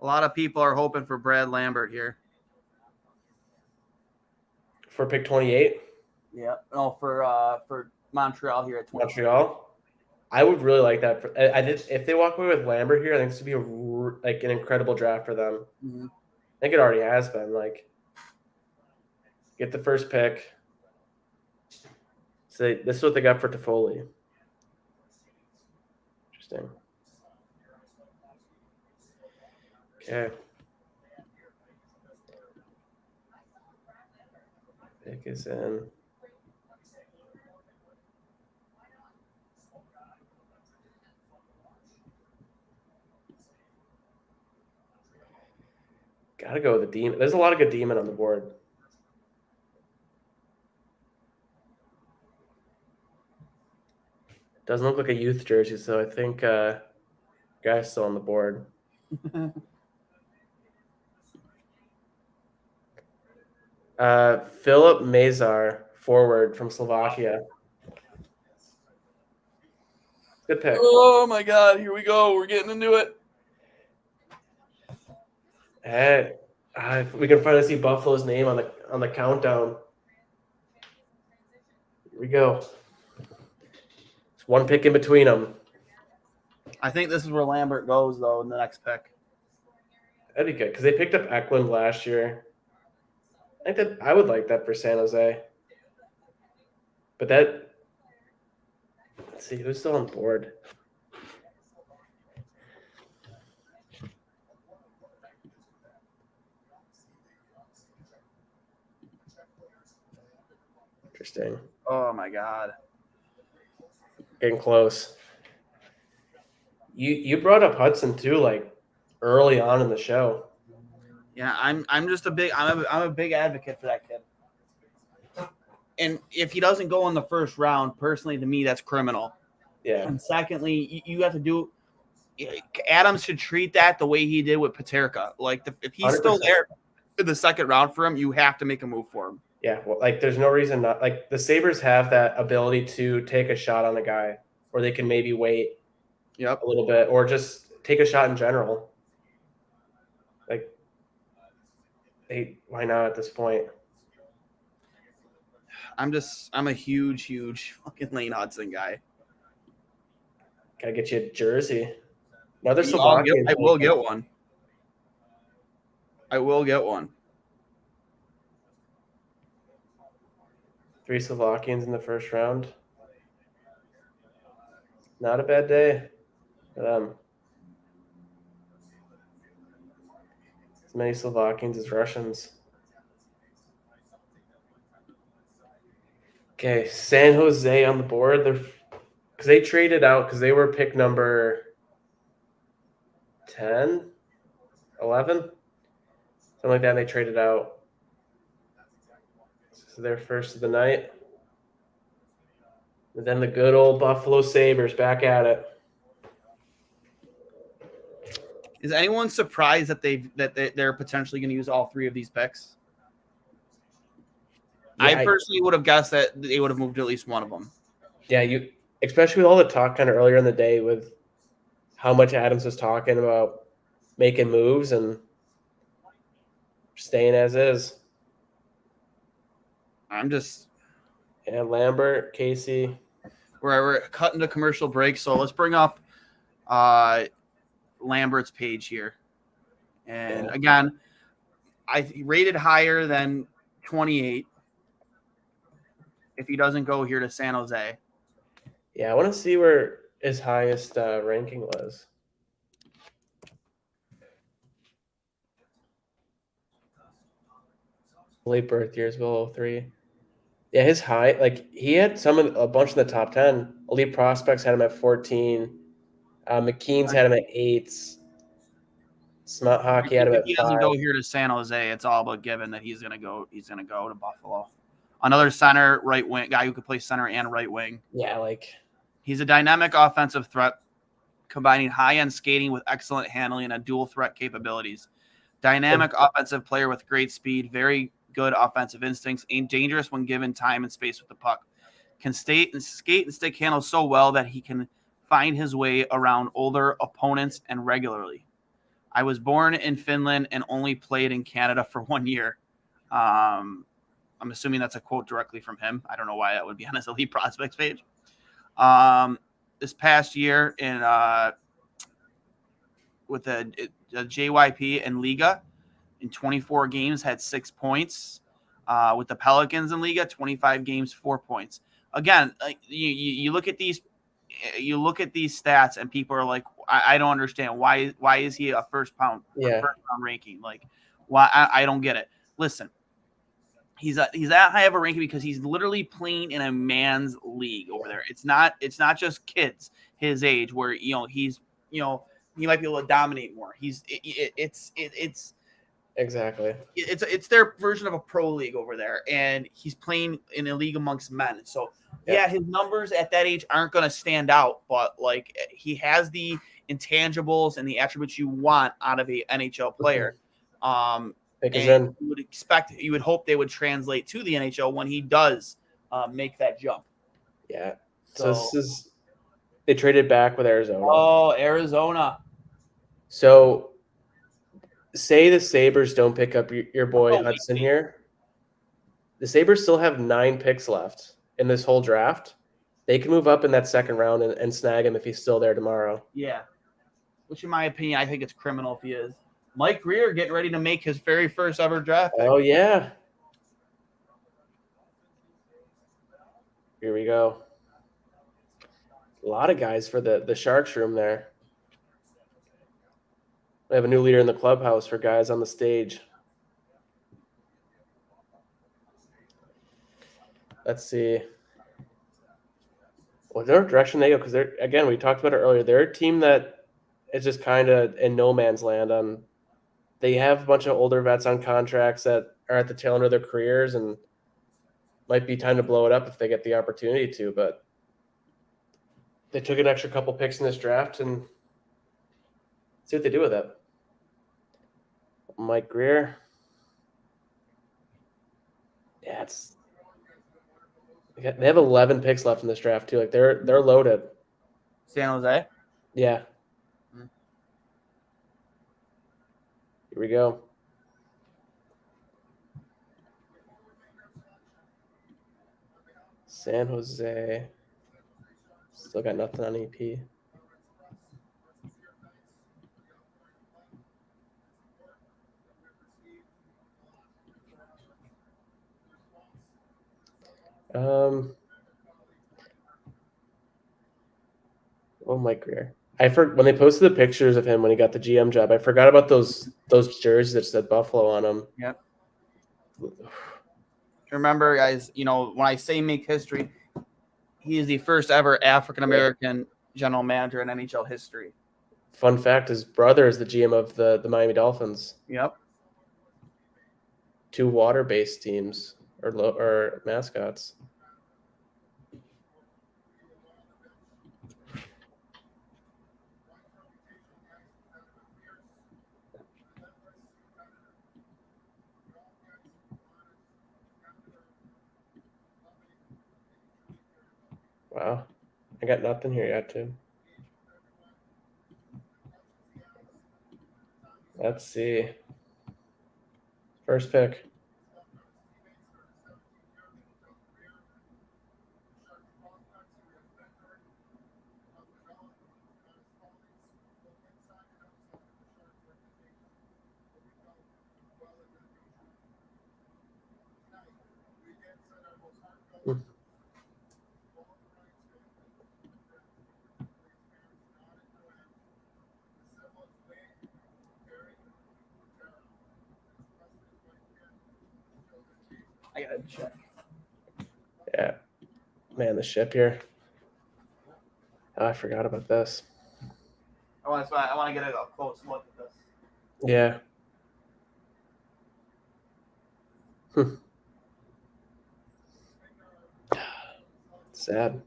A lot of people are hoping for Brad Lambert here. For pick 28? Yeah. No, for Montreal here at 20. Montreal? I would really like that. If they walk away with Lambert here, I think this would be an incredible draft for them. Mm-hmm. I think it already has been. Like, get the first pick. So this is what they got for Toffoli. Interesting. Okay. Pick is in. Gotta go with the Demon. There's a lot of good Demon on the board. Doesn't look like a youth jersey, so I think guy's still on the board. Philip Mazar, forward from Slovakia. Good pick. Oh my God! Here we go. We're getting into it. Hey, if we can finally see Buffalo's name on the countdown. Here we go. It's one pick in between them. I think this is where Lambert goes, though, in the next pick. That'd be good because they picked up Eklund last year. I would like that for San Jose. But let's see who's still on board. Interesting. Oh my God. Getting close. You brought up Hudson too, like early on in the show. Yeah, I'm a big advocate for that kid. And if he doesn't go in the first round, personally, to me, that's criminal. Yeah. And secondly, you have to do. Adams should treat that the way he did with Paterka. Like if he's 100%. Still there in the second round for him, you have to make a move for him. Yeah, well, like there's no reason not. Like the Sabres have that ability to take a shot on a guy, or they can maybe wait. Yep. A little bit, or just take a shot in general. Like, why not at this point? I'm a huge fucking Lane Hudson guy. Gotta get you a jersey. Another I will get one. I will get one. 3 Slovakians in the first round. Not a bad day for them. As many Slovakians as Russians. Okay, San Jose on the board. Because they traded out because they were pick number 10, 11, something like that. And they traded out. So they're first of the night. And then the good old Buffalo Sabres back at it. Is anyone surprised that they're potentially going to use all 3 of these picks? Yeah, I personally would have guessed that they would have moved at least one of them. Yeah, especially with all the talk kind of earlier in the day with how much Adams was talking about making moves and staying as is. Yeah, Lambert, Casey. We're cutting to commercial break, so let's bring up Lambert's page here. And again, I rated higher than 28 if he doesn't go here to San Jose. Yeah, I want to see where his highest ranking was. Late birth years below 3. Yeah, his high, like he had a bunch in the top 10. Elite prospects had him at 14. McKean's had him at 8. Smart Hockey had him at 5. If he doesn't go here to San Jose, it's all but given that he's gonna go to Buffalo. Another center, right wing guy who could play center and right wing. Yeah, like he's a dynamic offensive threat, combining high-end skating with excellent handling and dual threat capabilities. Dynamic offensive player with great speed, very good offensive instincts, and dangerous when given time and space with the puck. Can skate and stick handle so well that he can find his way around older opponents and regularly. I was born in Finland and only played in Canada for 1 year. I'm assuming that's a quote directly from him. I don't know why that would be on his Elite Prospects page. This past year with the JYP and Liga in 24 games had 6 points. With the Pelicans in Liga, 25 games, 4 points. Again, you look at these stats and people are like, I don't understand why is he a first round ranking? Like, why? I don't get it. Listen, he's that high of a ranking because he's literally playing in a man's league over there. It's not just kids his age where he's he might be able to dominate more. Exactly. It's their version of a pro league over there, and he's playing in a league amongst men. So his numbers at that age aren't going to stand out, but like he has the intangibles and the attributes you want out of a NHL player. And you would hope they would translate to the NHL when he does make that jump. Yeah. So they traded back with Arizona. Oh, Arizona. So say the Sabres don't pick up your boy Hudson here. The Sabres still have 9 picks left in this whole draft. They can move up in that second round and snag him if he's still there tomorrow. Yeah. Which, in my opinion, I think it's criminal if he is. Mike Greer getting ready to make his very first ever draft pick. Oh, yeah. Here we go. A lot of guys for the Sharks room there. We have a new leader in the clubhouse for guys on the stage. Let's see. What direction they go? Because again, we talked about it earlier. They're a team that is just kind of in no man's land. They have a bunch of older vets on contracts that are at the tail end of their careers, and might be time to blow it up if they get the opportunity to. But they took an extra couple picks in this draft, and see what they do with it. Mike Greer. Yeah, they have 11 picks left in this draft too. Like they're loaded. San Jose? Yeah. Here we go. San Jose. Still got nothing on EP. Mike Greer. When they posted the pictures of him when he got the GM job, I forgot about those jerseys that said Buffalo on them. Yep. Remember, guys, when I say make history, he is the first ever African American general manager in NHL history. Fun fact: his brother is the GM of the Miami Dolphins. Yep. 2 water-based teams or mascots. Wow. I got nothing here yet, too. Let's see. First pick. I gotta check. Yeah. Man, the ship here. Oh, I forgot about this. I want to get a close look at this. Yeah. Sad.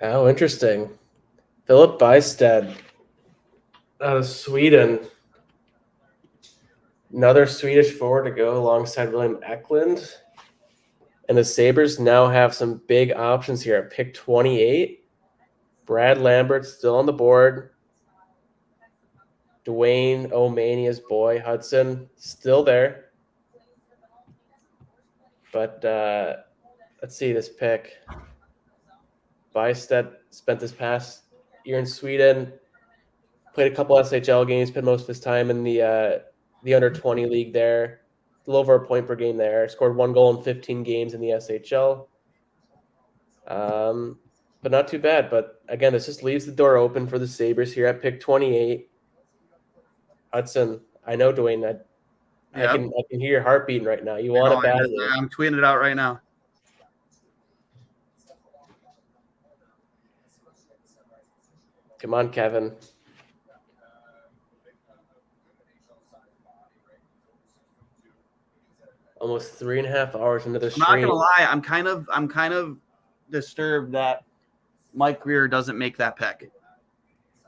Oh, interesting. Philip Bysted out of Sweden. Another Swedish forward to go alongside William Eklund. And the Sabres now have some big options here at pick 28. Brad Lambert still on the board. Duane O'Mania's boy, Hudson, still there. But let's see this pick. Bysted spent this past year in Sweden, played a couple SHL games, spent most of his time in the under-20 league there. A little over a point per game there. Scored 1 goal in 15 games in the SHL. But not too bad. But again, this just leaves the door open for the Sabres here at pick 28. Hudson, I know, Duane, I can hear your heart beating right now. You want it badly. I'm tweeting it out right now. Come on, Kevin. Almost 3.5 hours into the stream. I'm not gonna lie, I'm kind of disturbed that Mike Greer doesn't make that pick.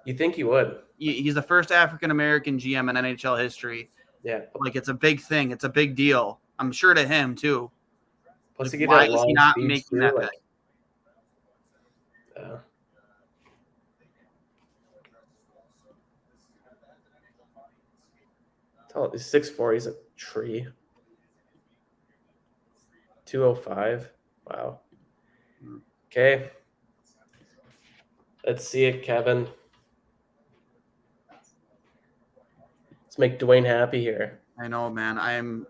You think he would? He's the first African American GM in NHL history. Yeah, like it's a big thing. It's a big deal. I'm sure to him too. Plus, like, why is he not making that pick? He's 6'4". He's a tree. 205. Wow. Okay. Let's see it, Kevin. Let's make Duane happy here. I know, man. I'm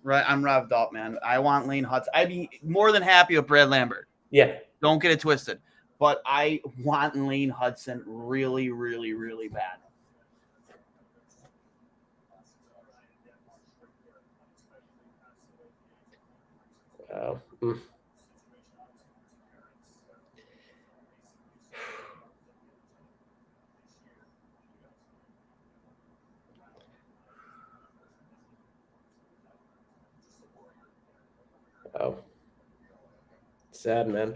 revved up, man. I want Lane Hudson. I'd be more than happy with Brad Lambert. Yeah. Don't get it twisted. But I want Lane Hudson really, really, really bad. Wow. Wow. Sad, man.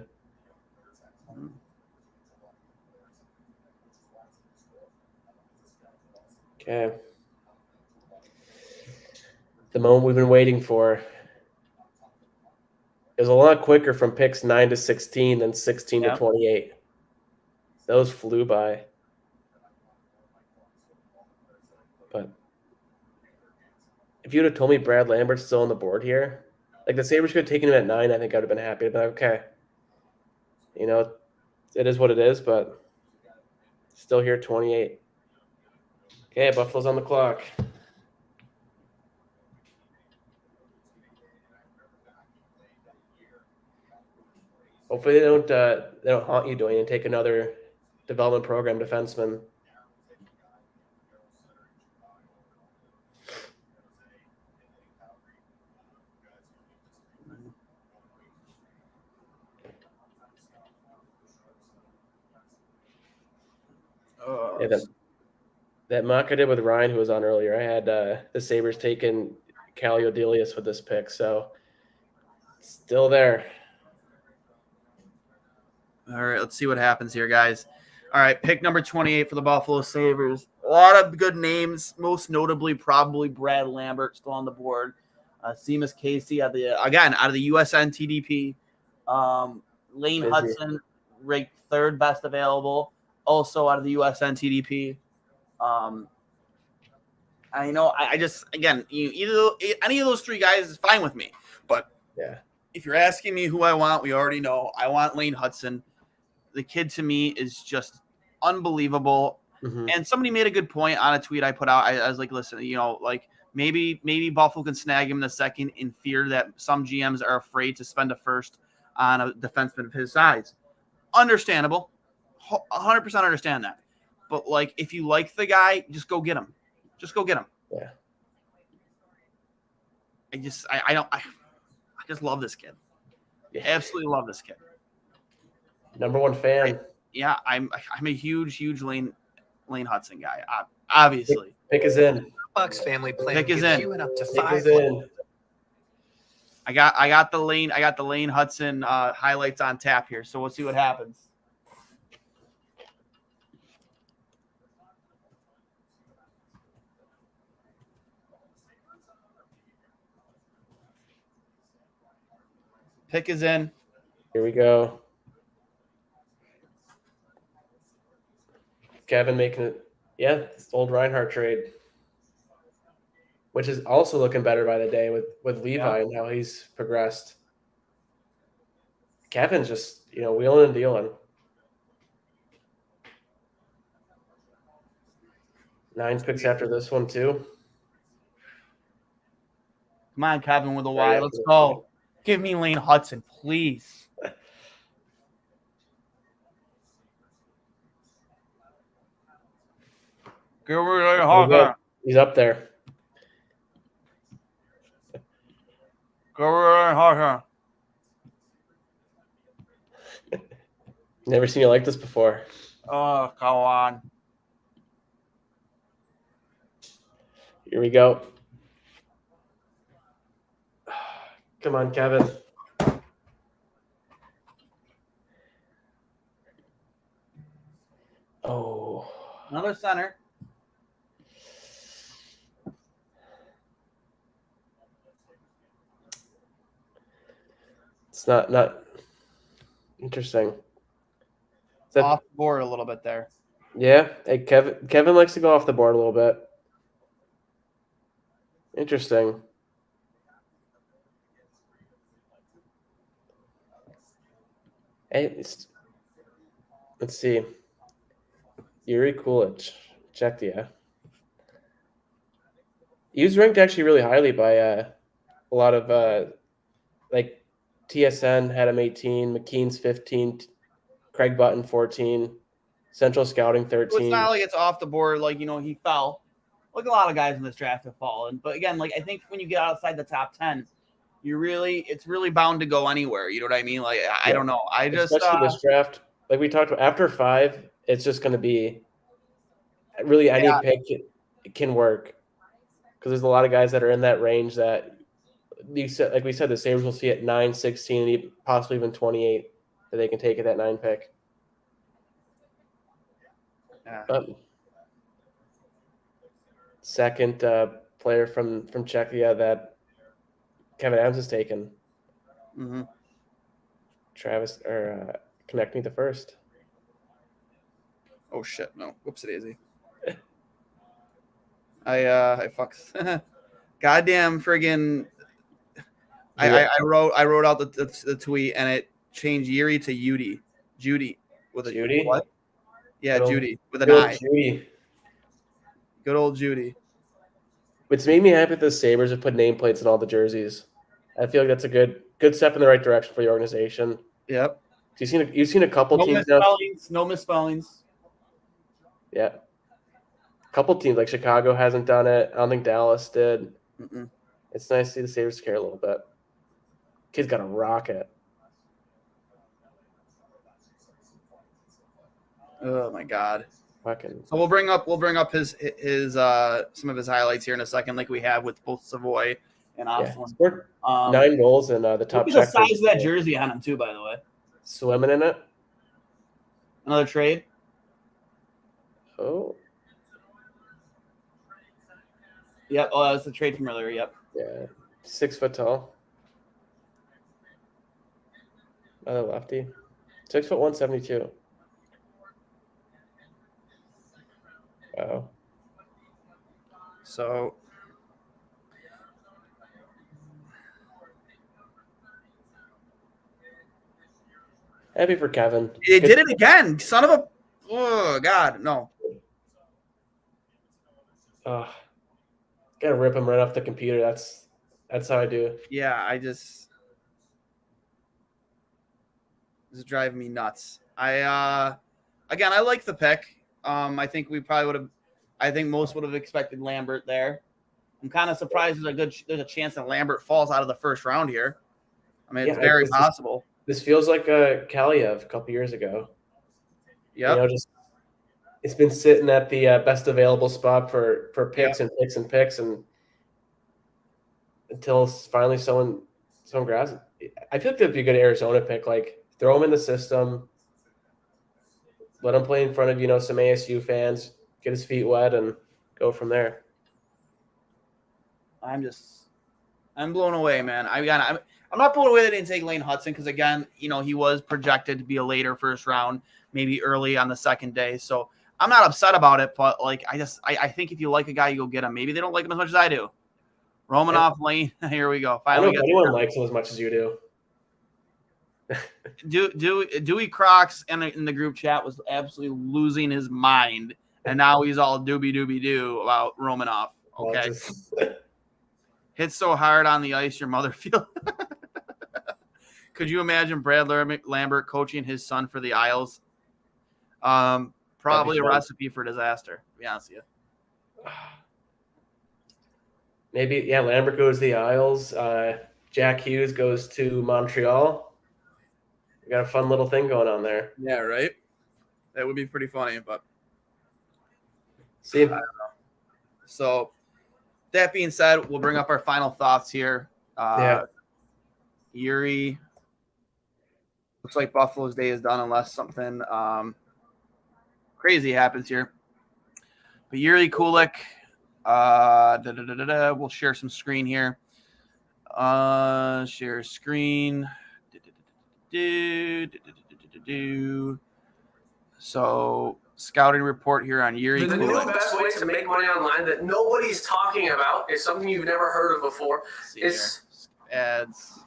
Okay. The moment we've been waiting for. It was a lot quicker from picks 9 to 16 than 16 to 28. Those flew by. But if you'd have told me Brad Lambert's still on the board here, like the Sabres could have taken him at 9, I think I would have been happy. But okay, you know, it is what it is. But still here, 28. Okay, Buffalo's on the clock. Hopefully they don't haunt you, Duane, and take another development program defenseman. Yeah, that mock I did with Ryan, who was on earlier, I had the Sabres taking Kallio Delius with this pick, so still there. All right, let's see what happens here, guys. All right, pick number 28 for the Buffalo Sabres. A lot of good names, most notably probably Brad Lambert still on the board. Seamus Casey out of the USN TDP. Lane Hudson ranked 3rd best available, also out of the USN TDP. I know. I just again, either any of those 3 guys is fine with me. But yeah, if you're asking me who I want, we already know. I want Lane Hudson. The kid to me is just unbelievable. Mm-hmm. And somebody made a good point on a tweet I put out. I was like, listen, you know, like maybe Buffalo can snag him in the second in fear that some GMs are afraid to spend a first on a defenseman of his size. Understandable. 100% understand that. But like, if you like the guy, just go get him. Just go get him. Yeah. I just love this kid. Yeah. Absolutely love this kid. Number 1 fan. I'm a huge Lane Hudson guy. Obviously. Pick is in. Bucks family plan Pick is gives in. you an up to Pick 5. is in. I got the Lane Hudson highlights on tap here. So we'll see what happens. Pick is in. Here we go. Kevin making it. Yeah, it's the old Reinhardt trade, which is also looking better by the day with Levi and how he's progressed. Kevin's just, wheeling and dealing. 9 picks after this one, too. Come on, Kevin with a Y. Let's go. Give me Lane Hudson, please. Give me Lane Hudson. He's up there. Give me Lane Hudson. Never seen you like this before. Oh, come on. Here we go. Come on, Kevin. Oh. Another center. It's not interesting. Off the board a little bit there. Yeah. Hey, Kevin likes to go off the board a little bit. Interesting. Hey, let's see. Yuri Kulich, Czechia. He was ranked actually really highly by a lot of like TSN had him 18, McKean's 15, Craig Button 14, Central Scouting 13. So it's not like it's off the board, like, he fell. Like a lot of guys in this draft have fallen. But again, like I think when you get outside the top 10, it's really bound to go anywhere. You know what I mean? Like I don't know. I just especially this draft, like we talked about, after 5, it's just going to be really any pick can work because there's a lot of guys that are in that range that we said the Sabres will see at 9, 16, and possibly even 28 that they can take at that 9 pick. Yeah. Second player from Czechia that Kevin Adams has taken. Mm-hmm. Travis connecting the first. Oh shit! No, whoopsie daisy. I fucked. Goddamn friggin'. I wrote out the tweet and it changed Yuri to Judy with a Judy. What? Yeah, Good Judy with an I. Judy. Good old Judy. It's made me happy that the Sabres have put nameplates in all the jerseys. I feel like that's a good step in the right direction for the organization. Yep. You've seen a couple teams now. No misspellings. Yeah. A couple teams like Chicago hasn't done it. I don't think Dallas did. Mm-mm. It's nice to see the Sabres care a little bit. Kid's got a rocket. Oh my god. Fucking. So we'll bring up his some of his highlights here in a second, like we have with both Savoy and Osland. Scored 9 goals in the top. Look at the size of that jersey on him too, by the way. Swimming in it. Another trade. Oh. Yep. Oh, that's the trade from earlier. Yep. Yeah. 6 foot tall. Another lefty. 6 foot 172. Wow. So happy for Kevin. It did it again. Son of a God, no. Gotta rip him right off the computer. That's how I do it. Yeah, this is driving me nuts. I like the pick. I think we probably would have. I think most would have expected Lambert there. I'm kind of surprised there's a chance that Lambert falls out of the first round here. I mean, it's very possible. This feels like a Kaliev a couple years ago. Yeah. It's been sitting at the best available spot for picks and picks and picks, and until finally someone grabs it. I feel like that'd be a good Arizona pick. Like throw him in the system, let him play in front of some ASU fans, get his feet wet, and go from there. I'm blown away, man. I'm not blown away they didn't take Lane Hudson because, again, he was projected to be a later first round, maybe early on the second day. So I'm not upset about it, but I think if you like a guy, you go get him. Maybe they don't like him as much as I do. Romanoff, Lane, here we go. I don't Finally, know if anyone likes him as much as you do. Dewey Crocs in the group chat was absolutely losing his mind, and now he's all doobie about Romanoff. Okay. Hit so hard on the ice, your mother feel. Could you imagine Brad Lambert coaching his son for the Isles? Probably a recipe for disaster, to be honest with you. Maybe, yeah, Lambert goes to the Isles. Jack Hughes goes to Montreal. We got a fun little thing going on there. Yeah, right? That would be pretty funny, but see. I don't know. So that being said, we'll bring up our final thoughts here. Erie. Looks like Buffalo's day is done unless something crazy happens here. But Yuri Kulik, we'll share some screen here. Share screen. So scouting report here on Yuri The Kulik. new best way to make money online that nobody's talking about is something you've never heard of before. It's ads.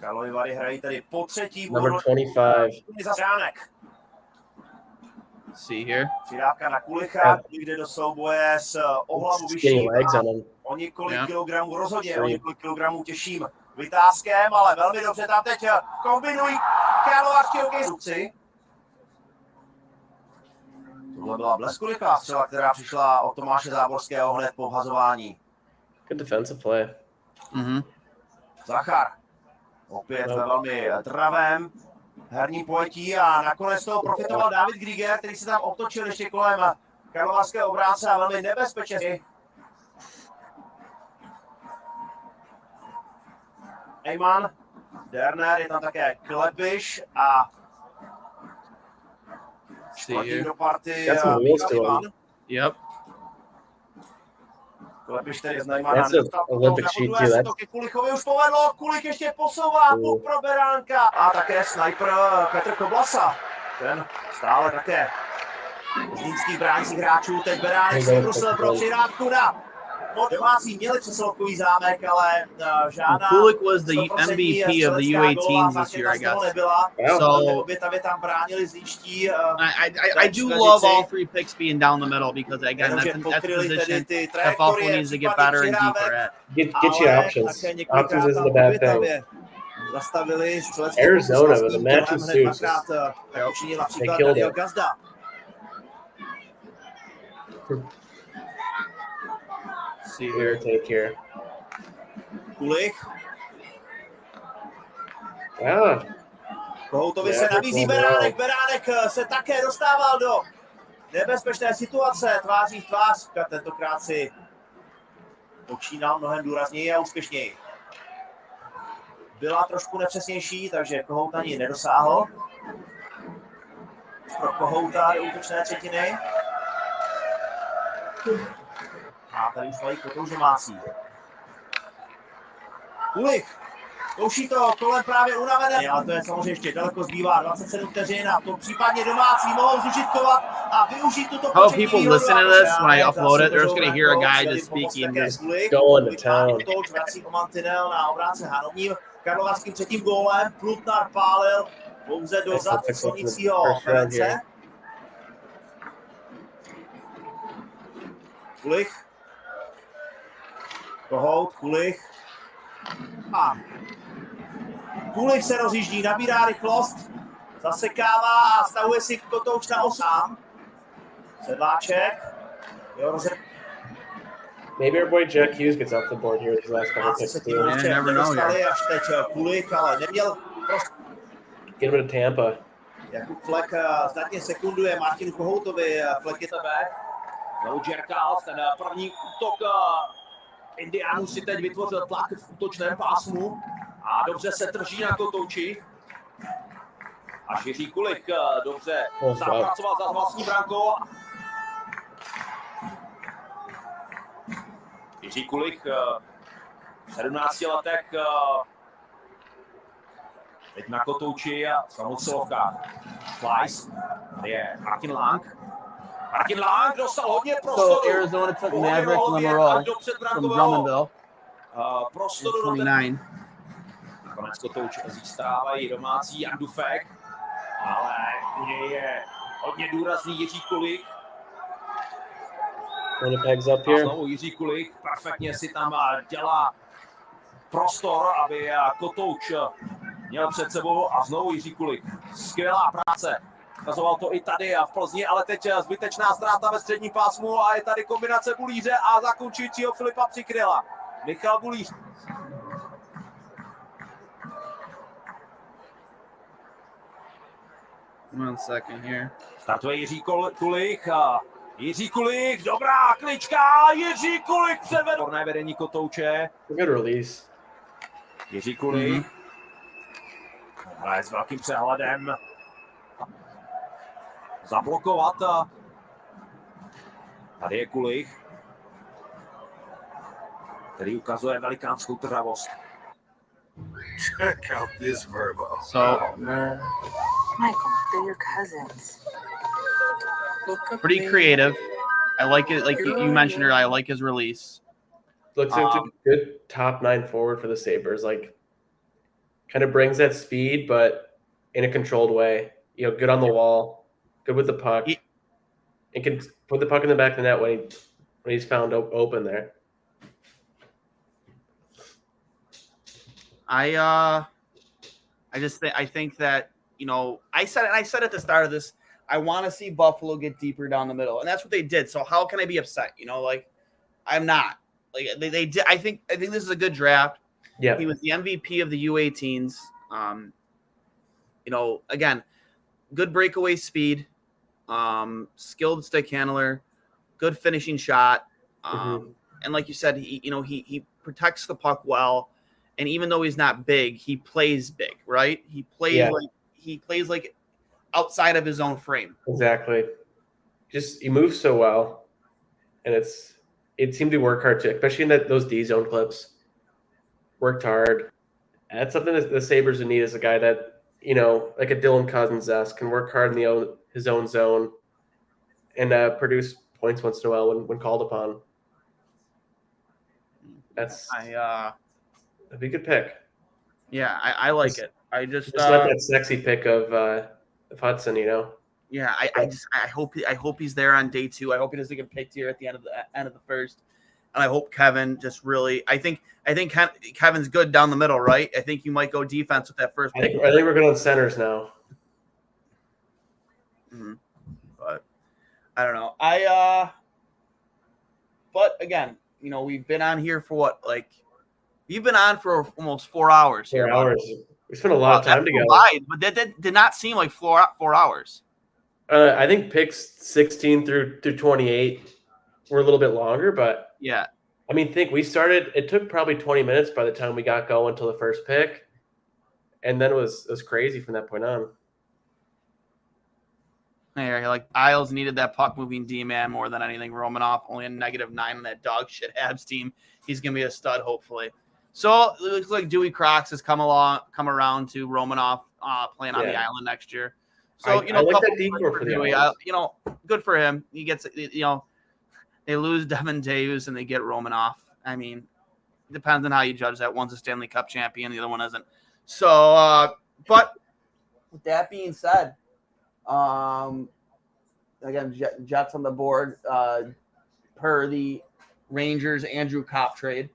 Karlovy Vary hrají tady po třetí. Number 25. See here. Přidávka na Kulicha, jde do souboje s ohlavu vyšší o několik kilogramů, rozhodně o několik kilogramů těžším vytázkem, ale velmi dobře tam teď kombinují karlovarští hokejisty. Tohle byla bleskulivá střela, která přišla od Tomáše Záborského hned po vhazování. Good defensive play. Zachar. Opět ve velmi dravém herním pojetí a nakonec toho profitoval David Grieger, který se tam obtočil ještě kolem karlovarského obránce a velmi nebezpečně. Ejman, Derner, je tam také Klepiš a špatí do party Ivan. Yep. Klepiš tedy z Neymana nedostal se to ke Kulikovi už povedlo, Kulik ještě posouvá puk pro Beránka a také sniper Petr Koblasa. Ten stále také z zlínských bránících hráčů, teď Beránek si brusil pro přidávku na domácí, měli přesilovkový zámek, ale žádná Kulik was the MVP of the U18s this year, I guess. So tam bránili zlínští. I do love all three picks being down the middle because again that's a position that Buffalo needs to get better and deeper at. Get you options. Options isn't a bad thing. Arizona with the matching suits. They killed it. See here, take here. Kulik. Yeah. Kohoutovi se nabízí Beránek. Beránek se také dostával do nebezpečné situace tváří v tvář. Tentokrát si počínal mnohem důrazněji a úspěšněji. Byla trošku nepřesnější, takže Kohout ani nedosáhl. Pro Kohouta do útočné třetiny. A tady už mají kotouž domácí. Kulik. Kouší to kolem právě unavené. Ale to je samozřejmě ještě daleko zbývá 27 vteřin a to případně domácí mohou zužitkovat a využít tuto how people listen to this when I upload it, they're just going to hear a guy just speaking just going to town. Kotouž vrací o mantinel na obránce Hanovním. Karlovarským třetím gólem Plutnar pálil pouze do zad slonícího Ference. Kulich. Kohout, Kulich. A Kulich se rozjíždí, nabírá rychlost, zasekává a stavuje si kotouč na osám. Sedláček. Maybe our boy Jack Hughes gets off the board here these last couple picks too. You never know. Až teď Kulich, ale neměl prostě. Get him to Tampa. Jakub Flek značně sekunduje Martinu Kohoutovi, Flek je back. No, Jerkals, ten první útok Indiánů si teď vytvořil tlak v útočném pásmu a dobře se drží na kotouči. A Jiří Kulik dobře zapracoval za vlastní brankou. Jiří Kulik v 17 letech teď na kotouči a samosilovka. Slice. Tady je Martin Lang. Martin Lang dostal hodně prostoru. So Arizona took Maverick Lamoureux from Drummondville. Prostoru 29. Nakonec kotouč získávají domácí Jan Dufek, ale u něj je hodně důrazný Jiří Kulik. Winnipeg's up A here. znovu Jiří Kulik perfektně si tam dělá prostor, aby kotouč měl před sebou a znovu Jiří Kulik. Skvělá práce. Ukazoval to i tady a v Plzni, ale teď zbytečná ztráta ve středním pásmu a je tady kombinace Bulíře a zakončujícího Filipa Přikryla. Michal Bulíř. One second here. Startuje Jiří Kulich. Jiří Kulich, dobrá klička. Jiří Kulich převede. Výborné vedení kotouče. Good release. Jiří Kulich. Ale s velkým přehledem. Zablokovat. Tady je Kulich, který ukazuje velikánskou travost. Check out this verbo. So, Michael, they're your cousins. pretty creative. I like it. Like you mentioned earlier, I like his release. Looks like a good top 9 forward for the Sabres. Like, kind of brings that speed, but in a controlled way. You know, good on the wall, good with the puck, and can put the puck in the back of the net when he's found open there. I think that, you know, I said at the start of this, I want to see Buffalo get deeper down the middle, and that's what they did. So how can I be upset? You know, like, I'm not. Like they did. I think this is a good draft. Yeah, he was the MVP of the U18s. You know, again, good breakaway speed, skilled stick handler, good finishing shot, and like you said, he protects the puck well. And even though he's not big, he plays big, right? He plays like outside of his own frame. Exactly. He moves so well, and it seemed to work hard too, especially in those D zone clips. Worked hard. And that's something that the Sabres would need, is a guy that, you know, like a Dylan Cousins-esque, can work hard in his own zone and produce points once in a while when called upon. That'd be a good pick. Yeah, I like it. I just not that sexy pick of Hudson, you know. Yeah, I hope he's there on day 2. I hope he doesn't get picked here at the end of the first, and I hope Kevin just really. I think Kevin's good down the middle, right? I think you might go defense with that first pick. I think we're going on centers now. But I don't know. But again, you know, we've been on here for what, like. You've been on for almost 4 hours here. 4 hours. We spent a lot of time together. But that did not seem like 4 hours. I think picks 16 through 28 were a little bit longer, but yeah. I mean, we started. It took probably 20 minutes by the time we got going till the first pick, and then it was crazy from that point on. Hey, like Isles needed that puck moving D-man more than anything. Romanoff only a -9 on that dog shit Habs team. He's gonna be a stud, hopefully. So it looks like Dewey Crocs has come around to Romanoff playing on the island next year. So I like that decor for Dewey. Good for him. He gets, you know, they lose Devin Taves and they get Romanoff. I mean, it depends on how you judge that. One's a Stanley Cup champion, the other one isn't. So, but with that being said, again, Jets on the board per the Rangers Andrew Kopp trade.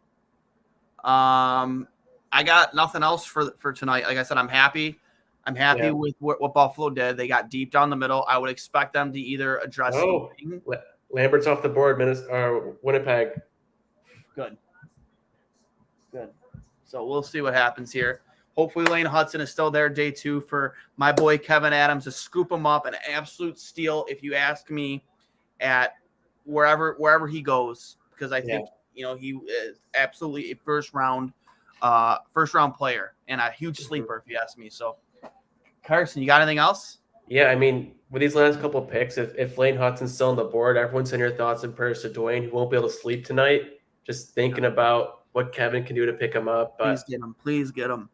I got nothing else for tonight. Like I said, I'm happy. I'm happy with what Buffalo did. They got deep down the middle. I would expect them to either address. Lambert's off the board. Winnipeg. Good. So we'll see what happens here. Hopefully Lane Hudson is still there day 2 for my boy Kevin Adams to scoop him up. An absolute steal, if you ask me, at wherever he goes, because I think you know he is absolutely a first round player and a huge sleeper, if you ask me. So, Carson, you got anything else? Yeah, I mean, with these last couple of picks, if Lane Hudson's still on the board, everyone send your thoughts and prayers to Duane, who won't be able to sleep tonight, just thinking about what Kevin can do to pick him up. But Please get him. Please get him.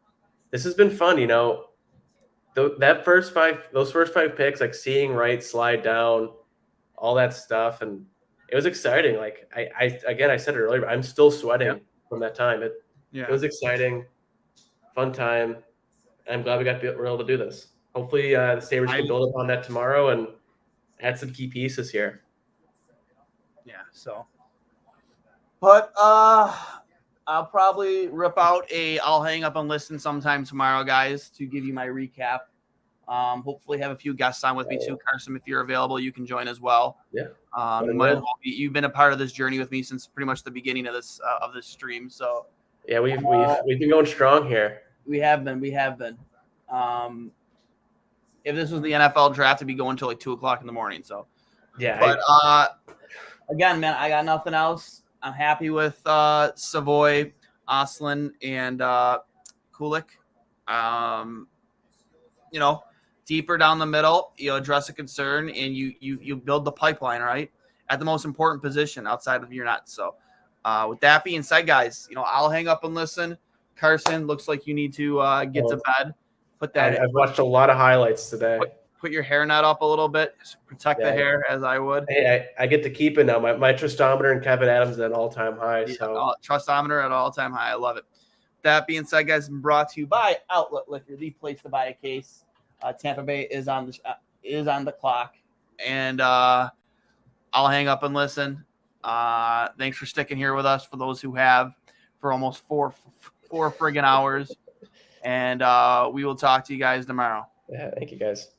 This has been fun, those first five picks, like seeing Wright slide down, all that stuff, and it was exciting. Like I said it earlier, I'm still sweating from that time. It was exciting, fun time. I'm glad we're able to do this. Hopefully, the Sabres can build upon that tomorrow and add some key pieces here. Yeah. So, but I'll probably rip out I'll hang up and listen sometime tomorrow, guys, to give you my recap. Hopefully have a few guests on with me too. Carson, if you're available, you can join as well. Yeah. You've been a part of this journey with me since pretty much the beginning of this stream. So yeah, we've been going strong here. We have been. If this was the NFL draft, it'd be going till like 2:00 in the morning. So yeah. But again, man, I got nothing else. I'm happy with Savoy, Oslin, and Kulik. Deeper down the middle, you address a concern and you build the pipeline, right, at the most important position outside of your nuts. So with that being said, guys, I'll hang up and listen. Carson, looks like you need to get to bed. I've watched a lot of highlights today. Put your hair net up a little bit. Protect the hair as I would. Hey, I get to keep it now. My trustometer and Kevin Adams is at an all-time high. So trustometer at an all-time high. I love it. That being said, guys, brought to you by Outlet Liquor, the place to buy a case. Tampa Bay is on the clock, and I'll hang up and listen. Thanks for sticking here with us, for those who have, for almost four friggin' hours, and we will talk to you guys tomorrow. Yeah, thank you guys.